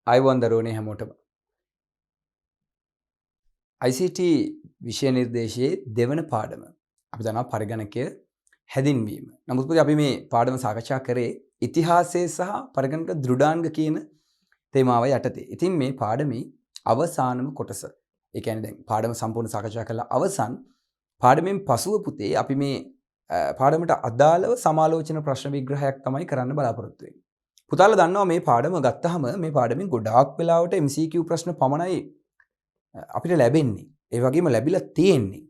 ආයුබෝවන් දරුවනේ හැමෝටම. ICT විෂය නිර්දේශයේ දෙවන පාඩම. අපි දන්නවා පරිගණකය හැදින්වීම. නමුත් පුතේ අපි මේ පාඩම සාකච්ඡා කරේ ඉතිහාසය සහ පරිගණක දෘඩාංග කියන තේමාව යටතේ. ඉතින් මේ පාඩමේ අවසානම කොටස. ඒ කියන්නේ දැන් පාඩම සම්පූර්ණ සාකච්ඡා කළා අවසන් පාඩමෙන් පසුව පුතේ අපි මේ පාඩමට අදාළව සමාලෝචන ප්‍රශ්න විග්‍රහයක් තමයි කරන්න බලාපොරොත්තු වෙන්නේ. පුතාලා දන්නවා මේ පාඩම ගත්තාම මේ පාඩමෙන් ගොඩාක් වෙලාවට MCQ ප්‍රශ්න පමණයි අපිට ලැබෙන්නේ. ඒ වගේම ලැබිලා තියෙන්නේ.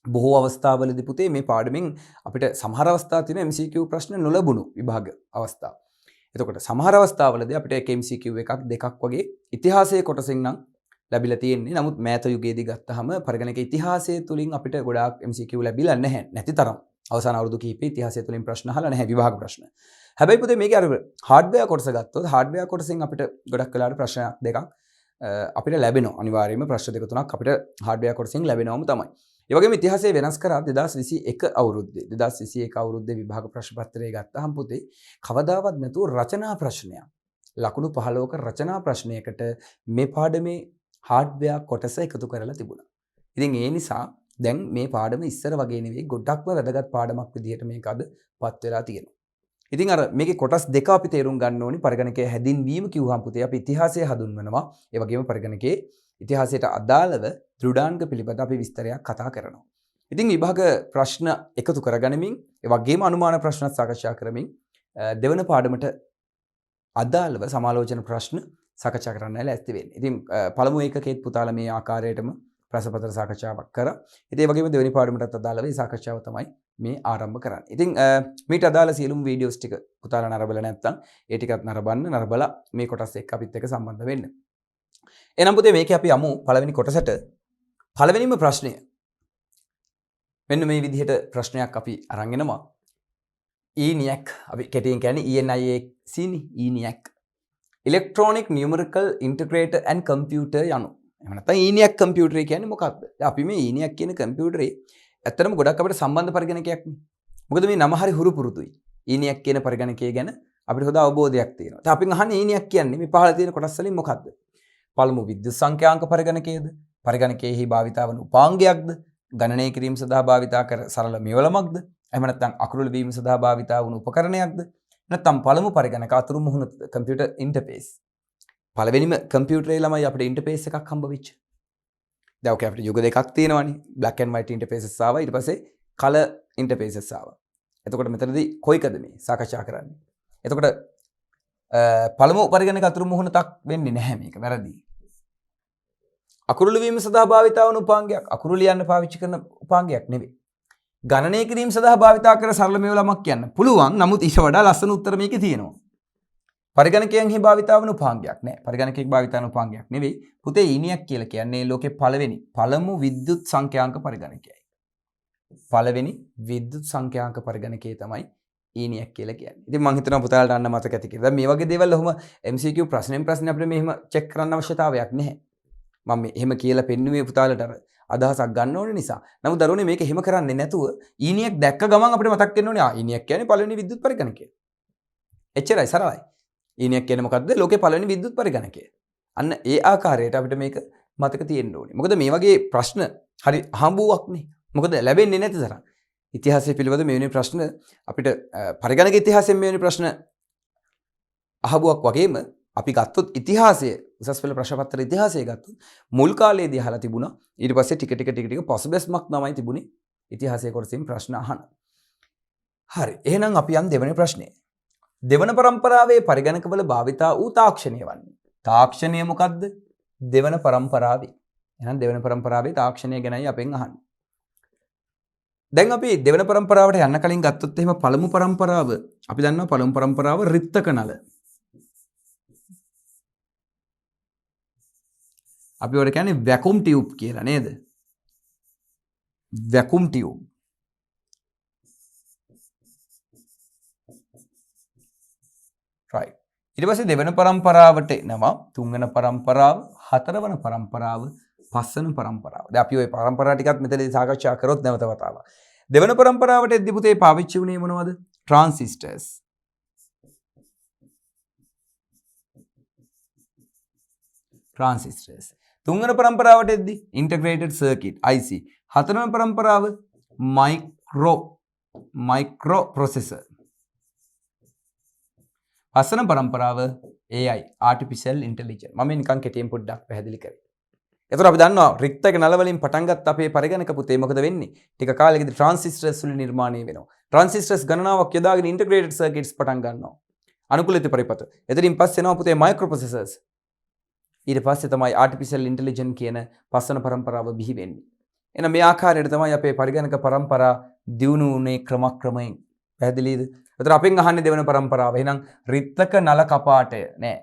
බොහෝ අවස්ථාවලදී පුතේ මේ පාඩමෙන් අපිට සමහර අවස්ථා තියෙන MCQ ප්‍රශ්න නොලැබුණු විභාග අවස්ථා. එතකොට සමහර අවස්ථාවලදී අපිට එක MCQ එකක් දෙකක් වගේ ඉතිහාසයේ කොටසෙන් නම් ලැබිලා තියෙන්නේ. නමුත් මෑත යුගයේදී ගත්තාම පරිගණක ඉතිහාසය තුලින් අපිට ගොඩාක් MCQ ලැබිලා නැහැ. නැති තරම්. අවසාන අවුරුදු කිහිපේ ඉතිහාසය තුලින් ප්‍රශ්න අහලා නැහැ විභාග ප්‍රශ්න. හැබැයි පුතේ මේකේ අර හાર્ඩ්වෙයාර් කොටස ගත්තොත් හાર્ඩ්වෙයාර් කොටසෙන් අපිට ගොඩක් වෙලාවට ප්‍රශ්න දෙකක් අපිට ලැබෙනවා. අනිවාර්යයෙන්ම ප්‍රශ්න දෙක තුනක් අපිට හાર્ඩ්වෙයාර් කොටසෙන් ලැබෙනවම තමයි. ඒ වගේම ඉතිහාසය වෙනස් කරා 2021 අවුරුද්දේ 2021 අවුරුද්දේ විභාග ප්‍රශ්න පත්‍රය ගත්තාම පුතේ කවදාවත් නැතුව රචනා ප්‍රශ්නයක්. ලකුණු 15ක රචනා ප්‍රශ්නයකට මේ පාඩමේ හાર્ඩ්වෙයාර් කොටස එකතු කරලා තිබුණා. ඉතින් ඒ නිසා දැන් මේ පාඩම ඉස්සර වගේ නෙවෙයි ගොඩක්ම වැදගත් පාඩමක් විදිහට මේක අද පත් වෙලා තියෙනවා. ඉතින් අර මේකේ කොටස් දෙක අපි තේරුම් ගන්න ඕනි. පරිගණකයේ හැදින්වීම කිව්වහම පුතේ අපි ඉතිහාසය හඳුන්වනවා. ඒ වගේම පරිගණකයේ ඉතිහාසයට අදාළව දෘඩාංග පිළිබඳ අපි විස්තරයක් කතා කරනවා. ඉතින් විභාග ප්‍රශ්න එකතු කරගනිමින් ඒ වගේම අනුමාන ප්‍රශ්නත් සාකච්ඡා කරමින් දෙවන පාඩමට අදාළව සමාලෝචන ප්‍රශ්න සාකච්ඡා කරන්නයි ලෑස්ති වෙන්නේ. ඉතින් පළමු ඒකකයේත් පුතාලා මේ ආකාරයටම ප්‍රශ්න පත්‍ර සාකච්ඡාවක් කරා. ඉතින් ඒ වගේම දෙවෙනි පාඩමටත් අදාළව මේ සාකච්ඡාව තමයි මේ ආරම්භ කරන්නේ. ඉතින් මීට අදාළ සියලුම වීඩියෝස් ටික පුතාලා නරඹලා නැත්නම් ඒ ටිකත් නරඹලා මේ කොටස් එක්ක අපිත් එක්ක සම්බන්ධ වෙන්න. එහෙනම් පුතේ මේකේ අපි යමු පළවෙනි කොටසට. පළවෙනිම ප්‍රශ්නය. මෙන්න මේ විදිහට ප්‍රශ්නයක් අපි අරන් එනවා. ENIAC අපි කෙටියෙන් කියන්නේ ENIAC නේ ENIAC. Electronic Numerical Integrator and Computer යනු. එහෙම නැත්නම් ENIAC කම්පියුටරේ කියන්නේ මොකක්ද? අපි මේ ENIAC කියන කම්පියුටරේ ඇත්තටම ගොඩක් අපිට සම්බන්ධ පරිගණකයක් නේ. මොකද මේ නම හරි හුරු පුරුදුයි. ENIAC කියන පරිගණකය ගැන අපිට හොඳ අවබෝධයක් තියෙනවා. දැන් අපි අහන්නේ ENIAC කියන්නේ මේ පහළ තියෙන කොටස් වලින් මොකක්ද? පළමු විද්‍යුත් සංඛ්‍යාංක පරිගණකයේද? පරිගණකයේහි භාවිතා වන උපාංගයක්ද? ගණනය කිරීම සඳහා භාවිතා කර සරල මෙවලමක්ද? එහෙම නැත්නම් අකුරු ලිවීම සඳහා භාවිතා වන උපකරණයක්ද? නැත්නම් පළමු පරිගණක අතුරු මුහුණ කම්පියුටර් ඉන්ටර්ෆේස්. පළවෙනිම කම්පියුටරේ ළමයි අපිට ඉන්ටර්ෆේස් එකක් හම්බ වෙච්ච. දැන් ඔකේ අපිට යුග දෙකක් තියෙනවානේ. black and white ඉන්ටර්ෆේසස් ආවා. ඊට පස්සේ color ඉන්ටර්ෆේසස් ආවා. එතකොට මෙතනදී කොයිකද මේ සාකච්ඡා කරන්නේ? එතකොට පළමු පරිගණක අතුරු මුහුණක් වෙන්නේ නැහැ මේක. වැරදි. අකුරු ලිවීම සඳහා භාවිතා වන උපාංගයක්. අකුරු ලියන්න පාවිච්චි කරන උපාංගයක් නෙවෙයි. ගණනය කිරීම සඳහා භාවිතා කරන සරල මෙවලමක් කියන්න පුළුවන්. නමුත් ඊට වඩා ලස්සන උත්තර මේකේ තියෙනවා. පරිගණකයෙන්හි භාවිතා වන උපාංගයක් නෑ. පරිගණකයක භාවිතා වන උපාංගයක් නෙවෙයි. පුතේ ENIAC කියලා කියන්නේ ලෝකේ පළමු විද්‍යුත් සංඛ්‍යාංක පරිගණකයයි. පළවෙනි විද්‍යුත් සංඛ්‍යාංක පරිගණකය තමයි ENIAC කියලා කියන්නේ. ඉතින් මම හිතනවා පුතාලට අන්න මතක ඇති කියලා. දැන් මේ වගේ දේවල් ඔහොම MCQ ප්‍රශ්නෙන් ප්‍රශ්නේ අපිට මෙහෙම චෙක් කරන්න අවශ්‍යතාවයක් නැහැ. මම එහෙම කියලා පෙන්නුවේ පුතාලට අර අදහසක් ගන්න ඕනේ නිසා. නමුත් දරුවනේ මේක එහෙම කරන්නේ නැතුව ENIAC දැක්ක ගමන් අපිට මතක් වෙන්න ඕනේ ENIAC කියන්නේ පළවෙනි විද්‍යුත් පරිගණකය. එච්චරයි සරලයි. ENIAC කියන්නේ මොකද්ද? ලෝකේ පළවෙනි විද්‍යුත් පරිගණකය. අන්න ඒ ආකාරයට අපිට මේක මතක තියෙන්න ඕනේ. මොකද මේ වගේ ප්‍රශ්න හරි හම්බුවක් නේ. මොකද ලැබෙන්නේ නැති තරම්. ඉතිහාසය පිළිබඳ මේ වෙනි ප්‍රශ්න අපිට පරිගණක ඉතිහාසයෙන් මේ වෙනි ප්‍රශ්න අහබුවක් වගේම අපි ගත්තොත් ඉතිහාසය උසස් පෙළ ප්‍රශ්න පත්‍ර ඉතිහාසය ගත්තොත් මුල් කාලයේදී අහලා තිබුණා. ඊට පස්සේ ටික ටික පොසබස්මක් තමයි තිබුණේ ඉතිහාසය කොටසින් ප්‍රශ්න අහන. හරි. එහෙනම් අපි යන් දෙවෙනි ප්‍රශ්නේ. දෙවන පරම්පරාවේ පරිගණකවල භාවිතා වූ තාක්ෂණය වන්නේ. තාක්ෂණය මොකද්ද? දෙවන පරම්පරාවේ. එහෙනම් දෙවන පරම්පරාවේ තාක්ෂණය ගැනයි අපෙන් අහන්නේ. දැන් අපි දෙවන පරම්පරාවට යන්න කලින් ගත්තොත් එහෙම පළමු පරම්පරාව අපි දන්නවා පළමු පරම්පරාව රිත්තක නල. අපි වල කියන්නේ වැකුම් ටියුබ් කියලා නේද? වැකුම් ටියුබ්. right. ඊට පස්සේ දෙවන පරම්පරාවට එනවා තුන්වන පරම්පරාව, හතරවන පරම්පරාව, පස්වන පරම්පරාව. දැන් අපි ওই පරම්පරා ටිකත් මෙතනදී සාකච්ඡා කරොත් නැවත වතාවක්. දෙවන පරම්පරාවට එද්දී පුතේ පාවිච්චි වුණේ මොනවද? ට්‍රාන්සිස්ටර්ස්. transistors. තුන්වන પરම්පරාවට එද්දි integrated circuit IC. හතරවන પરම්පරාව microprocessor. පස්වන પરම්පරාව AI artificial intelligence. මම නිකන් කෙටියෙන් පොඩ්ඩක් පැහැදිලි කරේ. එතකොට අපි දන්නවා රික්තක නල වලින් පටන් ගත්ත අපේ පරිගණක පුතේ මොකද වෙන්නේ? ටික කාලෙකදී transistors වලින් නිර්මාණය වෙනවා. transistors ගණනාවක් යොදාගෙන integrated circuits පටන් ගන්නවා. අනුකූලිත පරිපත. එතනින් පස්සේ එනවා පුතේ microprocessors. ඊට පස්සේ තමයි artificial intelligence කියන පස්වන પરම්පරාව බිහි වෙන්නේ. එහෙනම් මේ ආකාරයට තමයි අපේ පරිගණක પરම්පරා දියුණු වුණේ ක්‍රමක්‍රමයෙන්. පැහැදිලිද? එතකොට අපෙන් අහන්නේ දෙවන પરම්පරාව. එහෙනම් රිත්තක නල කපාටය නෑ.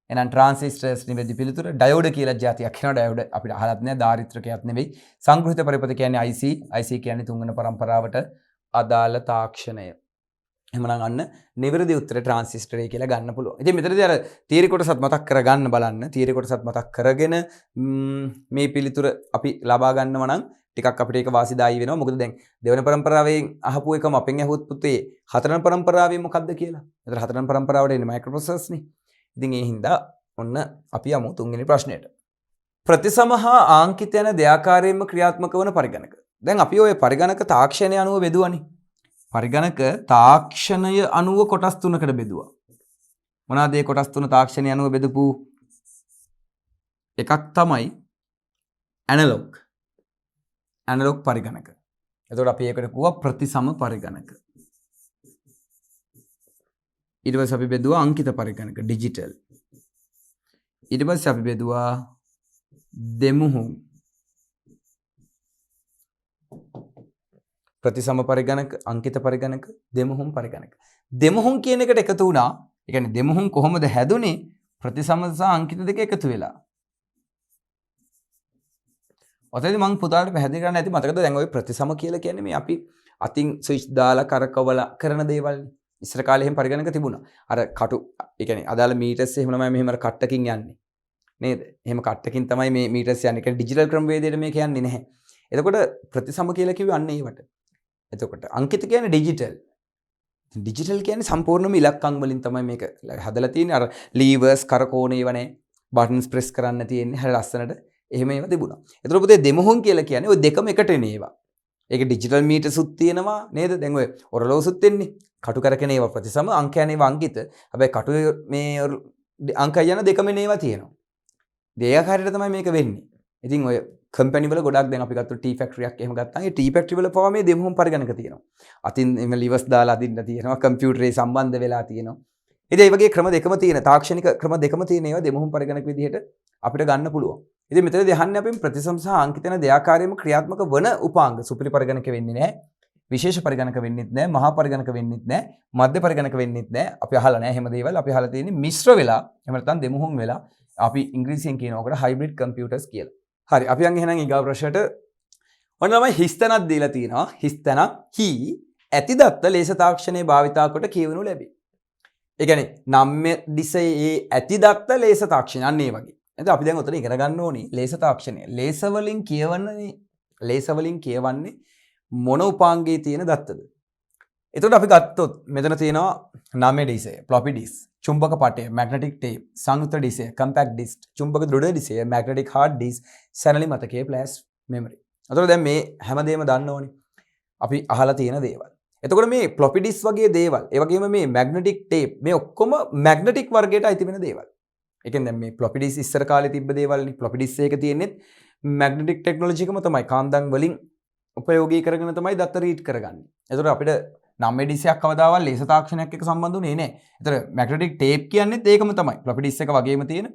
එහෙනම් transistors නිවැරදි පිළිතුර. ඩයෝඩ කියලා જાතියක් වෙනවා. ඩයෝඩ අපිට අහලත් නෑ. දාරිත්‍රකයක් නෙවෙයි. සංග්‍රහිත පරිපත කියන්නේ IC. IC කියන්නේ තුන්වන પરම්පරාවට අදාළ තාක්ෂණය. එහෙමනම් අන්න නිවැරදි උත්තරේ ට්‍රාන්සිස්ටරය කියලා ගන්න පුළුවන්. ඉතින් මෙතනදී අර තීරි කොටසත් මතක් කරගන්න බලන්න. තීරි කොටසත් මතක් කරගෙන මේ පිළිතුර අපි ලබා ගන්නවා නම් ටිකක් අපිට ඒක වාසිදායී වෙනවා. මොකද දැන් දෙවන પરම්පරාවෙන් අහපු එකම අපෙන් ඇහුවොත් පුතේ හතරන પરම්පරාවේ මොකද්ද කියලා. ඒතර හතරන પરම්පරාවට එන්නේ මයික්‍රෝප්‍රොසෙසර්ස් නේ. ඉතින් ඒ හින්දා ඔන්න අපි යමු තුන්වෙනි ප්‍රශ්නෙට. ප්‍රතිසම හා ආංකිත යන දෙආකාරයෙන්ම ක්‍රියාත්මක වන පරිගණක. දැන් අපි ওই පරිගණක තාක්ෂණය අනුව බෙදුවානේ. පරිගණක තාක්ෂණය අනුව කොටස් තුනකට බෙදුවා. මොනවාද මේ කොටස් තුන තාක්ෂණය අනුව බෙදපු? එකක් තමයි ඇනලොග්. ඇනලොග් පරිගණක. එතකොට අපි ඒකට කිව්වා ප්‍රතිසම පරිගණක. ඊට පස්සේ අපි බෙදුවා අංකිත පරිගණක ඩිජිටල්. ඊට පස්සේ අපි බෙදුවා දෙමුහුම්. ප්‍රතිසම පරිගණක, අංකිත පරිගණක, දෙමුහුම් පරිගණක. දෙමුහුම් කියන එකට එකතු වුණා. ඒ කියන්නේ දෙමුහුම් කොහොමද හැදුනේ? ප්‍රතිසම සහ අංකිත දෙක එකතු වෙලා. ඔතනදී මම පුතාලට පැහැදිලි කරන්න ඇති මතකද දැන් ওই ප්‍රතිසම කියලා කියන්නේ මේ අපි අතින් ස්විච් දාලා කරකවලා කරන දේවල්. ඉස්සර කාලේ එහෙම පරිගණක තිබුණා. අර කටු ඒ කියන්නේ අදාළ මීටර්ස් එහෙම තමයි මෙහෙම අර කට්ටකින් යන්නේ. නේද? එහෙම කට්ටකින් තමයි මේ මීටර්ස් යන්නේ. ඒ කියන්නේ ඩිජිටල් ක්‍රමවේදයට මේක යන්නේ නැහැ. එතකොට ප්‍රතිසම කියලා කිව්වේ අන්න ඒවට. එතකොට අංකිත කියන්නේ ඩිජිටල්. ඩිජිටල් කියන්නේ සම්පූර්ණයෙන්ම ඉලක්කම් වලින් තමයි මේක හදලා තියෙන්නේ. අර ලීවර්ස් කරකෝණ ඒවනේ බටන්ස් ප්‍රෙස් කරන්න තියෙන්නේ. හරි ලස්සනට. එහෙම ඒවා තිබුණා. එතකොට පුතේ දෙමුහුම් කියලා කියන්නේ ওই දෙකම එකට එන ඒවා. ඒක ඩිජිටල් මීටර්සුත් තියෙනවා නේද? දැන් ඔය ඔරලෝසුත් එන්නේ. කටු කරකන ඒවා ප්‍රතිසම අංකයන් ඒවා අංකිත. හැබැයි කටු මේ අංක යන දෙකම ඒවා තියෙනවා. දෙයාකාරයට තමයි මේක වෙන්නේ. ඉතින් ඔය කම්පැනි වල ගොඩක් දැන් අපි ගත්ත ටී ෆැක්ටරියක් එහෙම ගත්තා. ඒ ටී ෆැක්ටරි වල පවා මේ දෙමුහුම් පරිගණක තියෙනවා. අතින් එම ලිවර්ස් දාලා අදින්න තියෙනවා. කම්පියුටරේ සම්බන්ධ වෙලා තියෙනවා. ඉතින් මේ වගේ ක්‍රම දෙකම තියෙන තාක්ෂණික ක්‍රම දෙකම තියෙන ඒවා දෙමුහුම් පරිගණක විදිහට අපිට ගන්න පුළුවන්. ඉතින් මෙතනදී අහන්නේ අපෙන් ප්‍රතිසම සහ අංකිත යන දෙආකාරයෙන්ම ක්‍රියාත්මක වන උපාංග සුපිරි පරිගණක වෙන්නේ නැහැ. විශේෂ පරිගණක වෙන්නෙත් නැහැ. මහා පරිගණක වෙන්නෙත් නැහැ. මධ්‍ය පරිගණක වෙන්නෙත් නැහැ. අපි අහලා නැහැ හැම දේවල්. අපි අහලා තියෙන්නේ මිශ්‍ර වෙලා එහෙම නැත්නම් දෙමුහුම් වෙලා අපි ඉංග්‍රීසියෙන් කියනවාකට හයිබ්‍රිඩ් කම්පියුටර්ස් කියලා. හරි අපි යන් එහෙනම් ඊගා ප්‍රශ්නට ඔන්න තමයි හිස්තැනක් දීලා තියෙනවා. හිස්තැනක් හි ඇතිදත්ත ලේස තාක්ෂණයේ භාවිතා කොට කියවනු ලැබේ. ඒ කියන්නේ නම්‍ය දිසයේ ඇතිදත්ත ලේස තාක්ෂණය අන්න ඒ වගේ. එතකොට අපි දැන් උතන ඉගෙන ගන්න ඕනේ ලේස තාක්ෂණය. ලේස වලින් කියවන්නේ මොන උපාංගයේ තියෙන දත්තද? එතකොට අපි ගත්තොත් මෙතන තියෙනවා නම්‍ය දිසය, floppy disk, චුම්බක පටය, magnetic tape, සංයුක්ත දිසය, compact disk, චුම්බක දෘಢ දිසය, magnetic hard disk, සැනලි මතකයේ flash memory. එතකොට දැන් මේ හැමදේම දන්න ඕනේ. අපි අහලා තියෙන දේවල්. එතකොට මේ floppy disk වගේ දේවල්, ඒ වගේම මේ magnetic tape මේ ඔක්කොම magnetic වර්ගයට අයිති වෙන දේවල්. ඒ කියන්නේ දැන් මේ floppy disk ඉස්සර කාලේ තිබ්බ දේවල්නේ. floppy disk එක තියෙන්නේ magnetic technology එකම තමයි. කාන්දම් වලින් උපයෝගී කරගෙන තමයි දත්ත රීඩ් කරගන්නේ. එතකොට අපිට නම්‍ය දිසයක් කවදාවත් ලේස තාක්ෂණයක් එක්ක සම්බන්ධ වුණේ නැහැ. ඒතර මැග්නටික් ටේප් කියන්නේත් ඒකම තමයි. ෆ්ලොපි ඩිස්ක් එක වගේම තියෙන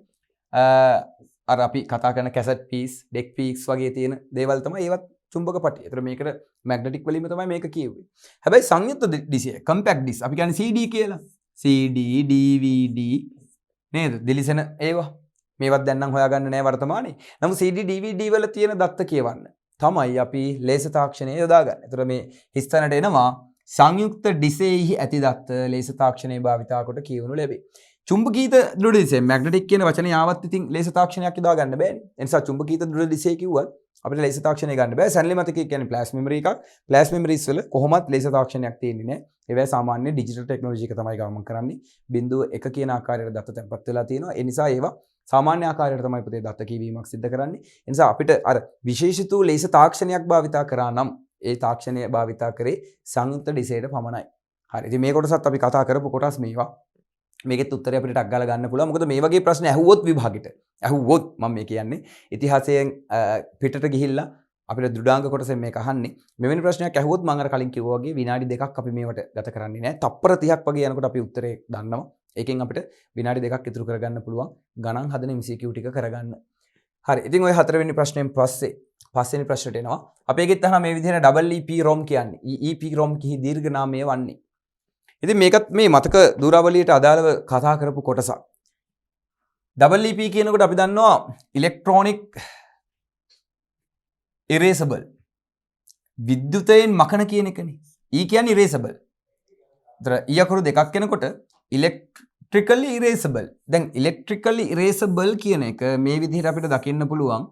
අර අපි කතා කරන කැසට් පීස්, ඩෙක් පීස් වගේ තියෙන දේවල් තමයි ඒවත් චුම්බක පටි. ඒතර මේකට මැග්නටික් වලින්ම තමයි මේක කිව්වේ. හැබැයි සංයුක්ත දිසය, කම්පැක්ට් ඩිස්ක් අපි කියන්නේ CD කියලා. CD, DVD නේද? දිලිසෙන ඒවා. මේවත් දැන් නම් හොයාගන්න නෑ වර්තමානයේ. නමුත් CD, DVD වල තියෙන දත්ත කියවන්න තමයි අපි ලේස තාක්ෂණය යොදාගන්නේ. ඒතර මේ හිස්තැනට එනවා සංයුක්ත දිසෙහි ඇතිදත්ත ලේස තාක්ෂණයේ භාවිතා කොට කියවනු ලැබේ. චුම්බකීත දෘಢ දිසය මැග්නටික් කියන වචනේ ආවත් ඉතින් ලේස තාක්ෂණයක් යොදා ගන්න බෑනේ. ඒ නිසා චුම්බකීත දෘಢ දිසය කිව්වත් අපිට ලේසර් තාක්ෂණය ගන්න බෑ. සැනලි මතකය කියන්නේ ෆ්ලෑෂ් මෙමරි එකක්. ෆ්ලෑෂ් මෙමරිස් වල කොහොමත් ලේසර් තාක්ෂණයක් තියෙන්නේ නැහැ. ඒවැ සාමාන්‍ය ඩිජිටල් ටෙක්නොලොජි එක තමයි ගමන් කරන්නේ. 0.1 කියන ආකාරයට දත්ත තැන්පත් වෙලා තියෙනවා. ඒ නිසා ඒවා සාමාන්‍ය ආකාරයට තමයි පුතේ දත්ත කියවීමක් සිද්ධ කරන්නේ. ඒ නිසා අපිට අර විශේෂිත වූ ලේසර් තාක්ෂණයක් භාවිතා කරා නම් ඒ තාක්ෂණය භාවිතා කරේ සංයුක්ත ඩිසේට පමණයි. හරි. ඉතින් මේ කොටසත් අපි කතා කරපු කොටස් මේවා. මේකෙත් උත්තරය අපිට ටක් ගාලා ගන්න පුළුවන්. මොකද මේ වගේ ප්‍රශ්න ඇහුවොත් විභාගෙට. ඇහුවොත් මම මේ කියන්නේ ඉතිහාසයෙන් පිටට ගිහිල්ලා අපිට දෘඩාංග කොටසෙන් මේක අහන්නේ. මෙවැනි ප්‍රශ්නයක් ඇහුවොත් මම අර කලින් කිව්වා වගේ විනාඩි 2ක් අපි මේවට ගත කරන්නේ නැහැ. තප්පර 30ක් වගේ යනකොට අපි උත්තරේ දන්නවා. ඒකෙන් අපිට විනාඩි 2ක් ඉතුරු කරගන්න පුළුවන් ගණන් හදන MCQ ටික කරගන්න. හරි. ඉතින් ওই හතරවෙනි ප්‍රශ්නයෙන් පස්සේ පස්වෙනි ප්‍රශ්නට එනවා. අපි ඒකෙත් අහනවා මේ විදිහට EEPROM කියන්නේ. EEPROM කිහි දීර්ඝ නාමය වන්නේ. ඉතින් මේකත් මේ මතක දූරාවලියට අදාළව කතා කරපු කොටසක්. EEP කියනකොට අපි දන්නවා ඉලෙක්ට්‍රොනික ඉරේසබල්. විද්‍යුතයෙන් මකන කියන එකනේ. E කියන්නේ ඉරේසබල්. ඒතර E අකුරු දෙකක් වෙනකොට ඉලෙක්ට්‍රිකලි ඉරේසබල්. දැන් ඉලෙක්ට්‍රිකලි ඉරේසබල් කියන එක මේ විදිහට අපිට දකින්න පුළුවන්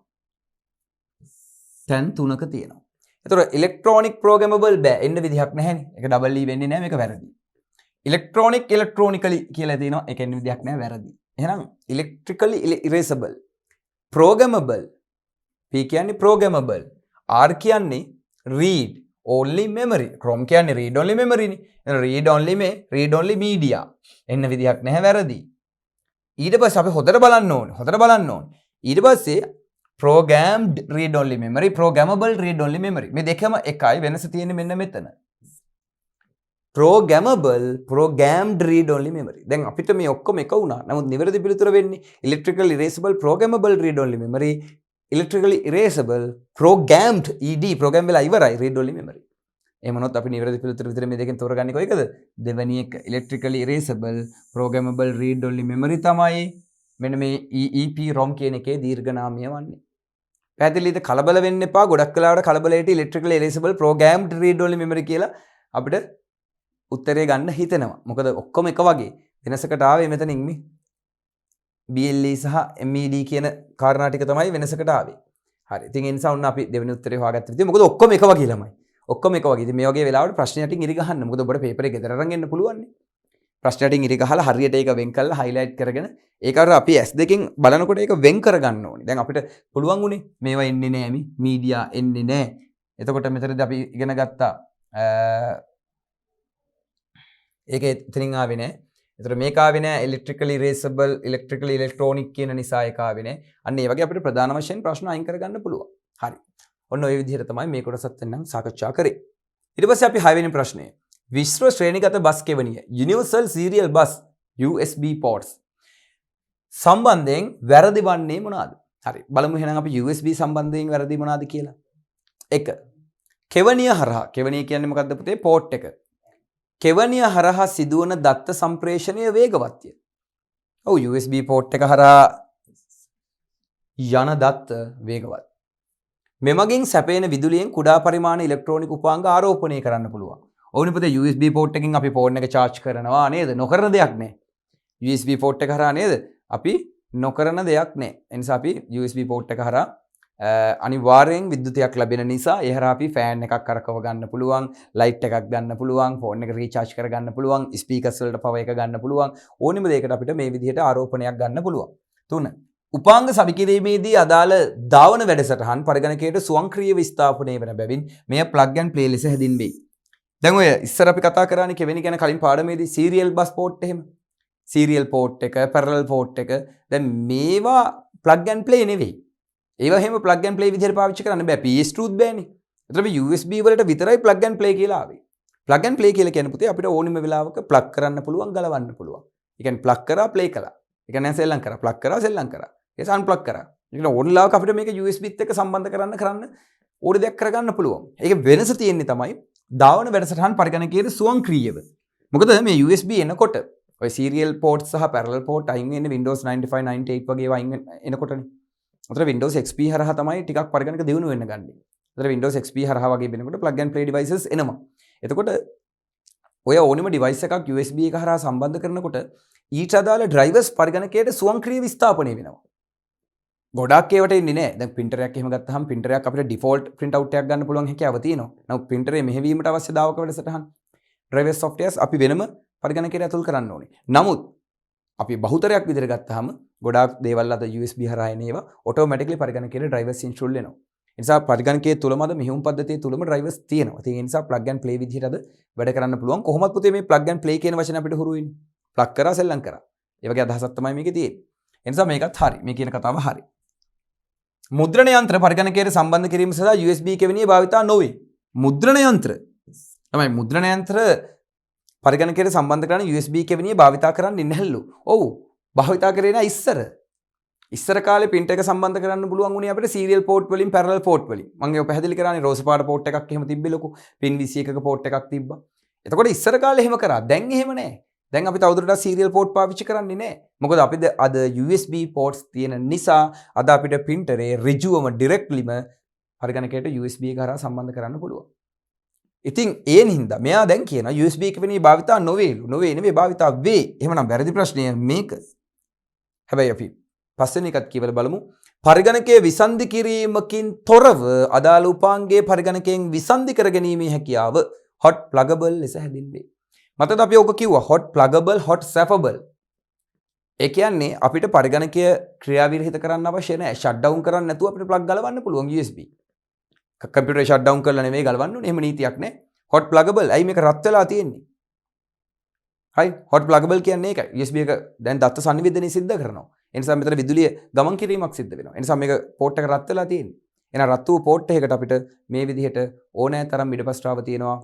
තැන් තුනක තියෙනවා. ඒතර ඉලෙක්ට්‍රොනික ප්‍රෝග්‍රෑමබල් බෑ. එන්න විදිහක් නැහැනේ. ඒක EE වෙන්නේ නැහැ. මේක වැරදි. ඉලෙක්ට්‍රොනික ඉලෙක්ට්‍රොනිකලි කියලා තියෙනවා. ඒක එන්න විදිහක් නැහැ. වැරදි. එහෙනම් ඉලෙක්ට්‍රිකලි ඉරේසබල්. ප්‍රෝග්‍රෑමබල්. P කියන්නේ programmable. R කියන්නේ read only memory. Chrome කියන්නේ read only memory නේ. එහෙනම් read only media. එන්න විදිහක් නැහැ වැරදි. ඊට පස්සේ අපි හොඳට බලන්න ඕනේ. ඊට පස්සේ programmed read only memory, programmable read only memory. මේ දෙකම එකයි වෙනස තියෙන්නේ මෙන්න මෙතන. programmed read only memory. දැන් අපිට මේ ඔක්කොම එක වුණා. නමුත් නිවැරදි පිළිතුර වෙන්නේ electrical erasable programmable read only memory. Electrically erasable programmed ED program වෙලා ඉවරයි read only memory. එහෙමනොත් අපි නිවැරදි පිළිතුර විතර මේ දෙකෙන් තෝරගන්නේ කොයිකද? දෙවෙනි එක electrically erasable programmable read only memory තමයි මෙන්න මේ EEPROM කියන එකේ දීර්ඝ නාමය වන්නේ. පැහැදිලිද? කලබල වෙන්න එපා. ගොඩක් වෙලාවට කලබලයට electrically erasable programmed read only memory කියලා අපිට උත්තරේ ගන්න හිතෙනවා. මොකද ඔක්කොම එක වගේ. වෙනසකට ආවේ මෙතනින් මේ BLE සහ MED කියන කාරණා ටික තමයි වෙනසකට ආවේ. හරි. ඉතින් ඒ නිසා ඔන්න අපි දෙවෙනි උත්තරේ හොයාගත්ත විදිහ. මොකද ඔක්කොම එක වගේ ළමයි. ඔක්කොම එක වගේ. ඉතින් මේ වගේ වෙලාවට ප්‍රශ්න යටින් ඉරි ගහන්න. මොකද ඔබට පේපර් එක ගෙදර අරන් එන්න පුළුවන් නේ. ප්‍රශ්න යටින් ඉරි ගහලා හරියට ඒක වෙන් කරලා highlight කරගෙන ඒක අර අපි S2කින් බලනකොට ඒක වෙන් කරගන්න ඕනේ. දැන් අපිට පුළුවන් උනේ මේවා එන්නේ නෑ මීඩියා එන්නේ නෑ. එතකොට මෙතනදී අපි ඉගෙන ගත්තා ඒක එතනින් ආවේ නෑ. එතකොට මේක ආවේ නෑ electrically erasable electrically electronic කියන නිසා ඒක ආවේ නෑ. අන්න ඒ වගේ අපිට ප්‍රධාන වශයෙන් ප්‍රශ්න අයින් කරගන්න පුළුවන්. හරි. ඔන්න ඔය විදිහට තමයි මේ කොටසත් වෙනනම් සාකච්ඡා කරේ. ඊට පස්සේ අපි 6 වෙනි ප්‍රශ්නය. විශ්ව ශ්‍රේණිගත bus කෙවණිය Universal Serial Bus USB ports සම්බන්ධයෙන් වැරදි වන්නේ මොනවාද? හරි. බලමු එහෙනම් අපි USB සම්බන්ධයෙන් වැරදි මොනවාද කියලා. 1. කෙවණිය හරහා. කෙවණිය කියන්නේ මොකද්ද පුතේ? පෝට් එක. කෙවණිය හරහා සිදුවන දත්ත සම්ප්‍රේෂණය වේගවත්ය. ඔව් USB පෝට් එක හරහා යන දත්ත වේගවත්. මෙමගින් සැපෙන විදුලියෙන් කුඩා පරිමාණ ඉලෙක්ට්‍රෝනික උපාංග ආරෝපණය කරන්න පුළුවන්. ඕනේ පුතේ USB පෝට් එකකින් අපි ෆෝන් එක charge කරනවා නේද? නොකරන දෙයක් නෑ. USB පෝට් එක හරහා නේද? අපි නොකරන දෙයක් නෑ. ඒ නිසා අපි USB පෝට් එක හරහා අනිවාර්යෙන් විද්‍යුතයක් ලැබෙන නිසා ඒ හරහා අපි ෆෑන් එකක් කරකව ගන්න පුළුවන්, ලයිට් එකක් ගන්න පුළුවන්, ෆෝන් එක රීචාර්ජ් කර ගන්න පුළුවන්, ස්පීකර්ස් වලට පවර් එක ගන්න පුළුවන්. ඕනෙම දෙයකට අපිට මේ විදිහට ආරෝපණයක් ගන්න පුළුවන්. 3. උපාංග සවිකිරීමේදී අදාළ ධාවන වැඩසටහන් පරිගණකයට ස්වයංක්‍රීයව ස්ථාපනය වන බැවින් මෙය plug and play ලෙස හැදින්වේ. දැන් ඔය ඉස්සර අපි කතා කරානේ කෙවෙනි ගැන කලින් පාඩමේදී serial bus port එහෙම. serial port එක, parallel port එක. දැන් මේවා plug and play නෙවෙයි. ඒවා හැම plug and play විදිහට පාවිච්චි කරන්න බෑ. PS2ත් බෑනේ. ඒතර මේ USB වලට විතරයි plug and play කියලා ආවේ. plug and play කියලා කියන්නේ පුතේ අපිට ඕනෙම වෙලාවක plug කරන්න පුළුවන්, ගලවන්න පුළුවන්. ඒ කියන්නේ plug කරා play කළා. ඒ කියන්නේ සෙල්ලම් කරා, plug කරා සෙල්ලම් කරා. ඒක unplug කරා. ඒ කියන්නේ ඕන වෙලාවක අපිට මේක USBත් එක්ක සම්බන්ධ කරන්න ඕන දෙයක් කරගන්න පුළුවන්. ඒක වෙනස තියෙන්නේ තමයි ධාවන වැඩසටහන් පරිගණකයේ ස්වයංක්‍රීයව. මොකද මේ USB එනකොට ඔය serial port සහ parallel port අයින් වෙන්නේ Windows 95 98 වගේ ඒවා අයින් එනකොටනේ. උතර Windows XP හරහා තමයි ටිකක් පරිගණක දියුණු වෙන්න ගන්නේ. උතර Windows XP හරහා වගේ වෙනකොට plug and play devices එනවා. එතකොට ඔය ඕනෙම device එකක් USB එක හරහා සම්බන්ධ කරනකොට ඊට අදාළ drivers පරිගණකයට ස්වයංක්‍රීයව ස්ථාපනය වෙනවා. ගොඩක් ඒවට එන්නේ නැහැ. දැන් printer එකක් එහෙම ගත්තාම printer එකක් අපිට default print out එකක් ගන්න පුළුවන් හැකියාව තියෙනවා. නමුත් printer එක මෙහෙවීමට අවශ්‍ය දායක වැඩසටහන් driver softwares අපි වෙනම පරිගණකයට ඇතුල් කරන්න ඕනේ. නමුත් අපි බහුතරයක් විදිහට ගත්තාම ගොඩාක් දේවල් අද USB හරහා එන ඒවා automatically පරිගණකයට drivers install වෙනවා. ඒ නිසා පරිගණකයේ තුලම අද මෙහෙයුම් පද්ධතියේ තුලම drivers තියෙනවා. ඒ නිසා plug and play විදිහට අද වැඩ කරන්න පුළුවන්. කොහොමද පුතේ මේ plug and play කියන වචනේ අපිට හුරු වෙන්නේ? plug කරා සෙල්ලම් කරා. ඒ වගේ අදහසක් තමයි මේකේ තියෙන්නේ. ඒ නිසා මේකත් හරි. මේ කියන කතාව හරි. මුද්‍රණ යන්ත්‍ර පරිගණකයට සම්බන්ධ කිරීම සඳහා USB කෙවණිය භාවිතා නොවේ. මුද්‍රණ යන්ත්‍ර තමයි මුද්‍රණ යන්ත්‍ර පරිගණකයට සම්බන්ධ කරන USB කෙවණිය භාවිතා කරන්නේ නැහැලු. ඔව් භාවිතා කරේ නෑ ඉස්සර. ඉස්සර කාලේ print එක සම්බන්ධ කරන්න පුළුවන් වුණේ අපිට serial port වලින් parallel port වලින්. මම ඒක පැහැදිලි කරානේ රෝස පාට port එකක් එහෙම තිබ්බේ ලොකු. pin 21ක port එකක් තිබ්බා. එතකොට ඉස්සර කාලේ එහෙම කරා. දැන් එහෙම නෑ. දැන් අපි තවදුරටත් serial port පාවිච්චි කරන්නේ නෑ. මොකද අපිට අද USB ports තියෙන නිසා අද අපිට printerේ ඍජුවම directlyම පරිගණකයට USB එක හරහා සම්බන්ධ කරන්න පුළුවන්. ඉතින් ඒ හින්දා මෙයා දැන් කියනවා USB කෙවණිය භාවිතා නොවේලු. නොවේ නෙවෙයි භාවිතා වේ. එහෙමනම් වැරදි ප්‍රශ්නය මේක. හැබැයි අපි පස්වෙනි එකත් කියවලා බලමු. පරිගණකයේ විසන්ධි කිරීමකින් තොරව අදාළ උපාංගයේ පරිගණකයෙන් විසන්ධි කර ගැනීමේ හැකියාව hot pluggable ලෙස හැඳින්වේ. මතකද අපි ඔක කිව්වා hot pluggable hot swappable. ඒ කියන්නේ අපිට පරිගණකය ක්‍රියාවිරහිත කරන්න අවශ්‍ය නැහැ. shut down කරන්න නැතුව අපිට plug ගලවන්න පුළුවන් USB. කම්පියුටර් shut down කරලා නෙමෙයි ගලවන්න ඕනේ. එහෙම නීතියක් නැහැ. hot pluggable. අයි මේක රත් වෙලා තියෙන්නේ. හරි hot pluggable කියන්නේ ඒකයි. USB එක දැන් දත්ත සංනිවේදනය සිද්ධ කරනවා. ඒ නිසා මෙතන විදුලිය ගමන් කිරීමක් සිද්ධ වෙනවා. ඒ නිසා මේක පෝට් එක රත් වෙලා තියෙන්නේ. එහෙනම් රත් වූ පෝට් එකකට අපිට මේ විදිහට ඕනෑ තරම් ඉඩපස්ටාව තියෙනවා.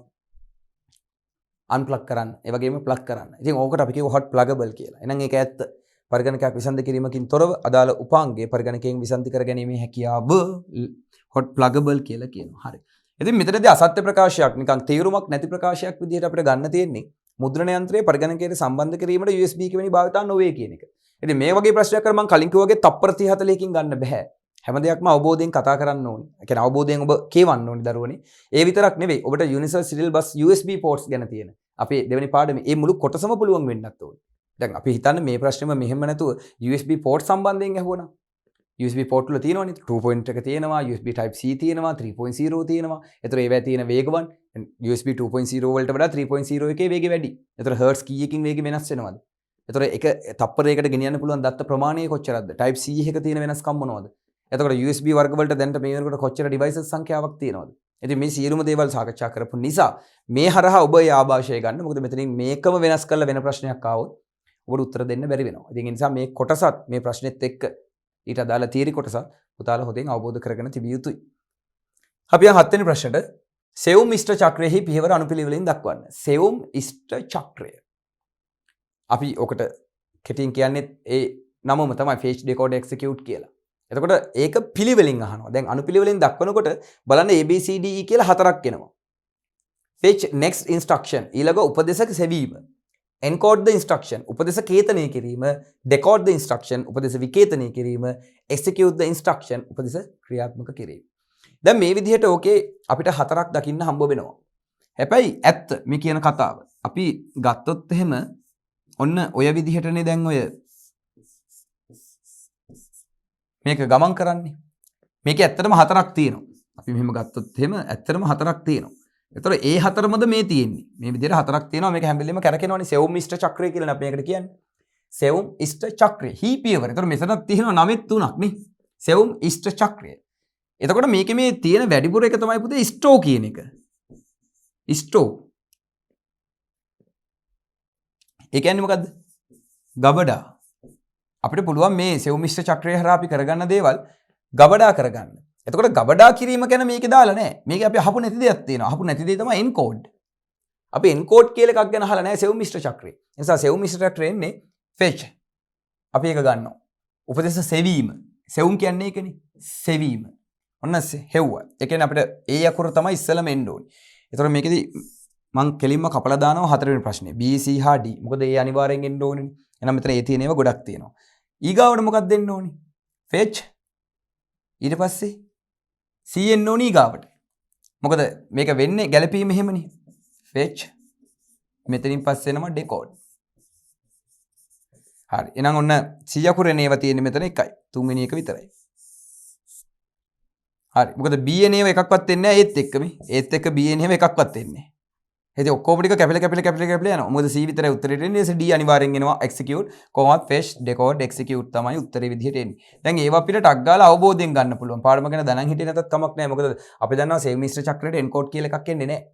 අන්ප්ලග් කරන්න. ඒ වගේම ප්ලග් කරන්න. ඉතින් ඕකට අපි කියව hot pluggable කියලා. එහෙනම් ඒක ඇත්ත. පරිගණකයක් විසන්ධි කිරීමකින් තොරව අදාළ උපාංගයේ පරිගණකයෙන් විසන්ධි කර ගැනීමේ හැකියාව hot pluggable කියලා කියනවා. හරි. ඉතින් මෙතනදී අසත්‍ය ප්‍රකාශයක් නිකන් තේරුමක් නැති ප්‍රකාශයක් විදිහට අපිට ගන්න තියෙන්නේ මුද්‍රණ යන්ත්‍රයේ පරිගණකයට සම්බන්ධ කිරීමට USB කෙවණි භාවිතා නොවේ කියන එක. ඉතින් මේ වගේ ප්‍රශ්නයක් කර මම කලින් කිව්වා වගේ තප්පර 30 40කින් ගන්න බෑ. හැම දෙයක්ම අවබෝධයෙන් කතා කරන්න ඕනේ. ඒ කියන්නේ අවබෝධයෙන් ඔබ කියවන්න ඕනේ දරුවනේ. ඒ විතරක් නෙවෙයි ඔබට Universal Serial Bus USB ports ගැන තියෙන අපේ දෙවෙනි පාඩමේ මේ මුළු කොටසම පුළුවන් වෙන්නත් ඕනේ. දැන් අපි හිතන්නේ මේ ප්‍රශ්නේම මෙහෙම නැතුව USB port සම්බන්ධයෙන් අහුවනම් USB port වල තියෙනවනේ 2.1 එක තියෙනවා USB type C තියෙනවා 3.0 තියෙනවා. ඒතර ඒවැ තියෙන වේගවන් USB 2.0 වලට වඩා 3.0 එකේ වේගය වැඩි. ඒතර hertz කීයකින් වේගය වෙනස් වෙනවද? ඒතර එක තප්පරයකට ගෙනියන්න පුළුවන් දත්ත ප්‍රමාණය කොච්චරද? type C එක තියෙන වෙනස්කම් මොනවද? එතකොට USB වර්ග වලට දැනට මේ වෙනකොට කොච්චර devices සංඛ්‍යාවක් තියෙනවද? ඉතින් මේ සියලුම දේවල් සාකච්ඡා කරපු නිසා මේ හරහා ඔබ ඒ ආభాෂය ගන්න. මොකද මෙතනින් මේකම වෙනස් කරලා වෙන ප්‍රශ්නයක් ආවොත් ඔබට උත්තර දෙන්න බැරි වෙනවා. ඉතින් ඒ නිසා මේ කොටසත් මේ ප්‍රශ්නෙත් එක්ක ඊට අදාළ තියරි කොටස පුතාලා හොඳින් අවබෝධ කරගෙන තිබිය යුතුයි. අපි යන් 7 වෙනි ප්‍රශ්නට සෙවුම් ඉෂ්ට චක්‍රයෙහි පියවර අනුපිළිවෙලින් දක්වන්න. සෙවුම් ඉෂ්ට චක්‍රය. අපි ඔකට කෙටියෙන් කියන්නේ ඒ නමම තමයි fetch decode execute කියලා. එතකොට ඒක පිළිවෙලින් අහනවා. දැන් අනුපිළිවෙලින් දක්වනකොට බලන්න ABCDE කියලා හතරක් එනවා. fetch next instruction ඊළඟ උපදේශක සෙවීම. encode the instruction උපදේශ කේතනය කිරීම, decode the instruction උපදේශ විකේතනය කිරීම, execute the instruction උපදේශ ක්‍රියාත්මක කිරීම. දැන් මේ විදිහට ඕකේ අපිට හතරක් දකින්න හම්බ වෙනවා. හැබැයි ඇත්ත මේ කියන කතාව. අපි ගත්තොත් එහෙම ඔන්න ඔය විදිහටනේ දැන් ඔය මේක ගමන් කරන්නේ. මේකේ ඇත්තටම හතරක් තියෙනවා. අපි මෙහෙම ගත්තොත් එහෙම ඇත්තටම හතරක් තියෙනවා. ඒතර ඒ හතරමද මේ තියෙන්නේ. මේ විදිහට හතරක් තියෙනවා. මේක හැම වෙලෙම කරකිනවනේ සෙවුම් ඉෂ්ට චක්‍රය කියලා අපි මේකට කියන්නේ. සෙවුම් ඉෂ්ට චක්‍රය. හී පියවර. ඒතර මෙතනක් තියෙනවා 9 3ක් නේ. සෙවුම් ඉෂ්ට චක්‍රය. එතකොට මේකේ මේ තියෙන වැඩිපුර එක තමයි පුතේ ස්ටෝ කියන එක. ස්ටෝ. ඒ කියන්නේ මොකද්ද? ගබඩා. අපිට පුළුවන් මේ සෙවුම් ඉෂ්ට චක්‍රය හරහා අපි කරගන්න දේවල් ගබඩා කරගන්න. එතකොට ගබඩා කිරීම ගැන මේකේ දාලා නැහැ. මේකේ අපි අහපු නැති දෙයක් තියෙනවා. අහපු නැති දේ තමයි එන්කෝඩ්. අපි එන්කෝඩ් කියලා එකක් ගැන අහලා නැහැ සෙවුම් ඉෂ්ට චක්‍රේ. ඒ නිසා සෙවුම් ඉෂ්ට චක්‍රේ එන්නේ fetch. අපි ඒක ගන්නවා. උපදේශ සෙවීම. සෙවුම් කියන්නේ ඒකනේ. සෙවීම. ඔන්න හෙව්වා. ඒ කියන්නේ අපිට ඒ අකුර තමයි ඉස්සෙල්ලම එන්න ඕනේ. ඒතර මේකෙදි මම කෙලින්ම කපලා දානවා හතරවෙනි ප්‍රශ්නේ. B C හා D. මොකද ඒ අනිවාර්යෙන් එන්න ඕනේ. එහෙනම් මෙතන ඒ තියෙන ඒවා ගොඩක් තියෙනවා. ඊගාවට මොකක්ද දෙන්න ඕනේ? fetch. ඊට පස්සේ C එන්න ඕනේ ඊගාවට. මොකද මේක වෙන්නේ ගැළපීම එහෙමනේ. fetch. මෙතනින් පස්සේ එනවා decode. හරි. එහෙනම් ඔන්න C අකුරේ නේව තියෙන්නේ මෙතන එකයි. තුන්වෙනි එක විතරයි. හරි. මොකද BN ඒව එකක්වත් එන්නේ නැහැ ඒත් එක්ක මේ. ඒත් එක්ක BN එහෙම එකක්වත් එන්නේ නැහැ. ඉතින් ඔක්කොම ටික කැපිලා යනවා. මොකද C විතරයි උත්තරේට එන්නේ. ඊට D අනිවාර්යෙන් එනවා execute, fetch, decode, execute තමයි උත්තරේ විදිහට එන්නේ. දැන් ඒව අපිට ටක් ගාලා අවබෝධයෙන් ගන්න පුළුවන්. පාඩම ගැන දැනන් හිටියේ නැතත් කමක් නැහැ. මොකද අපි දන්නවා save මිශ්‍ර චක්‍රයට encode කියලා එකක් එන්නේ නැහැ.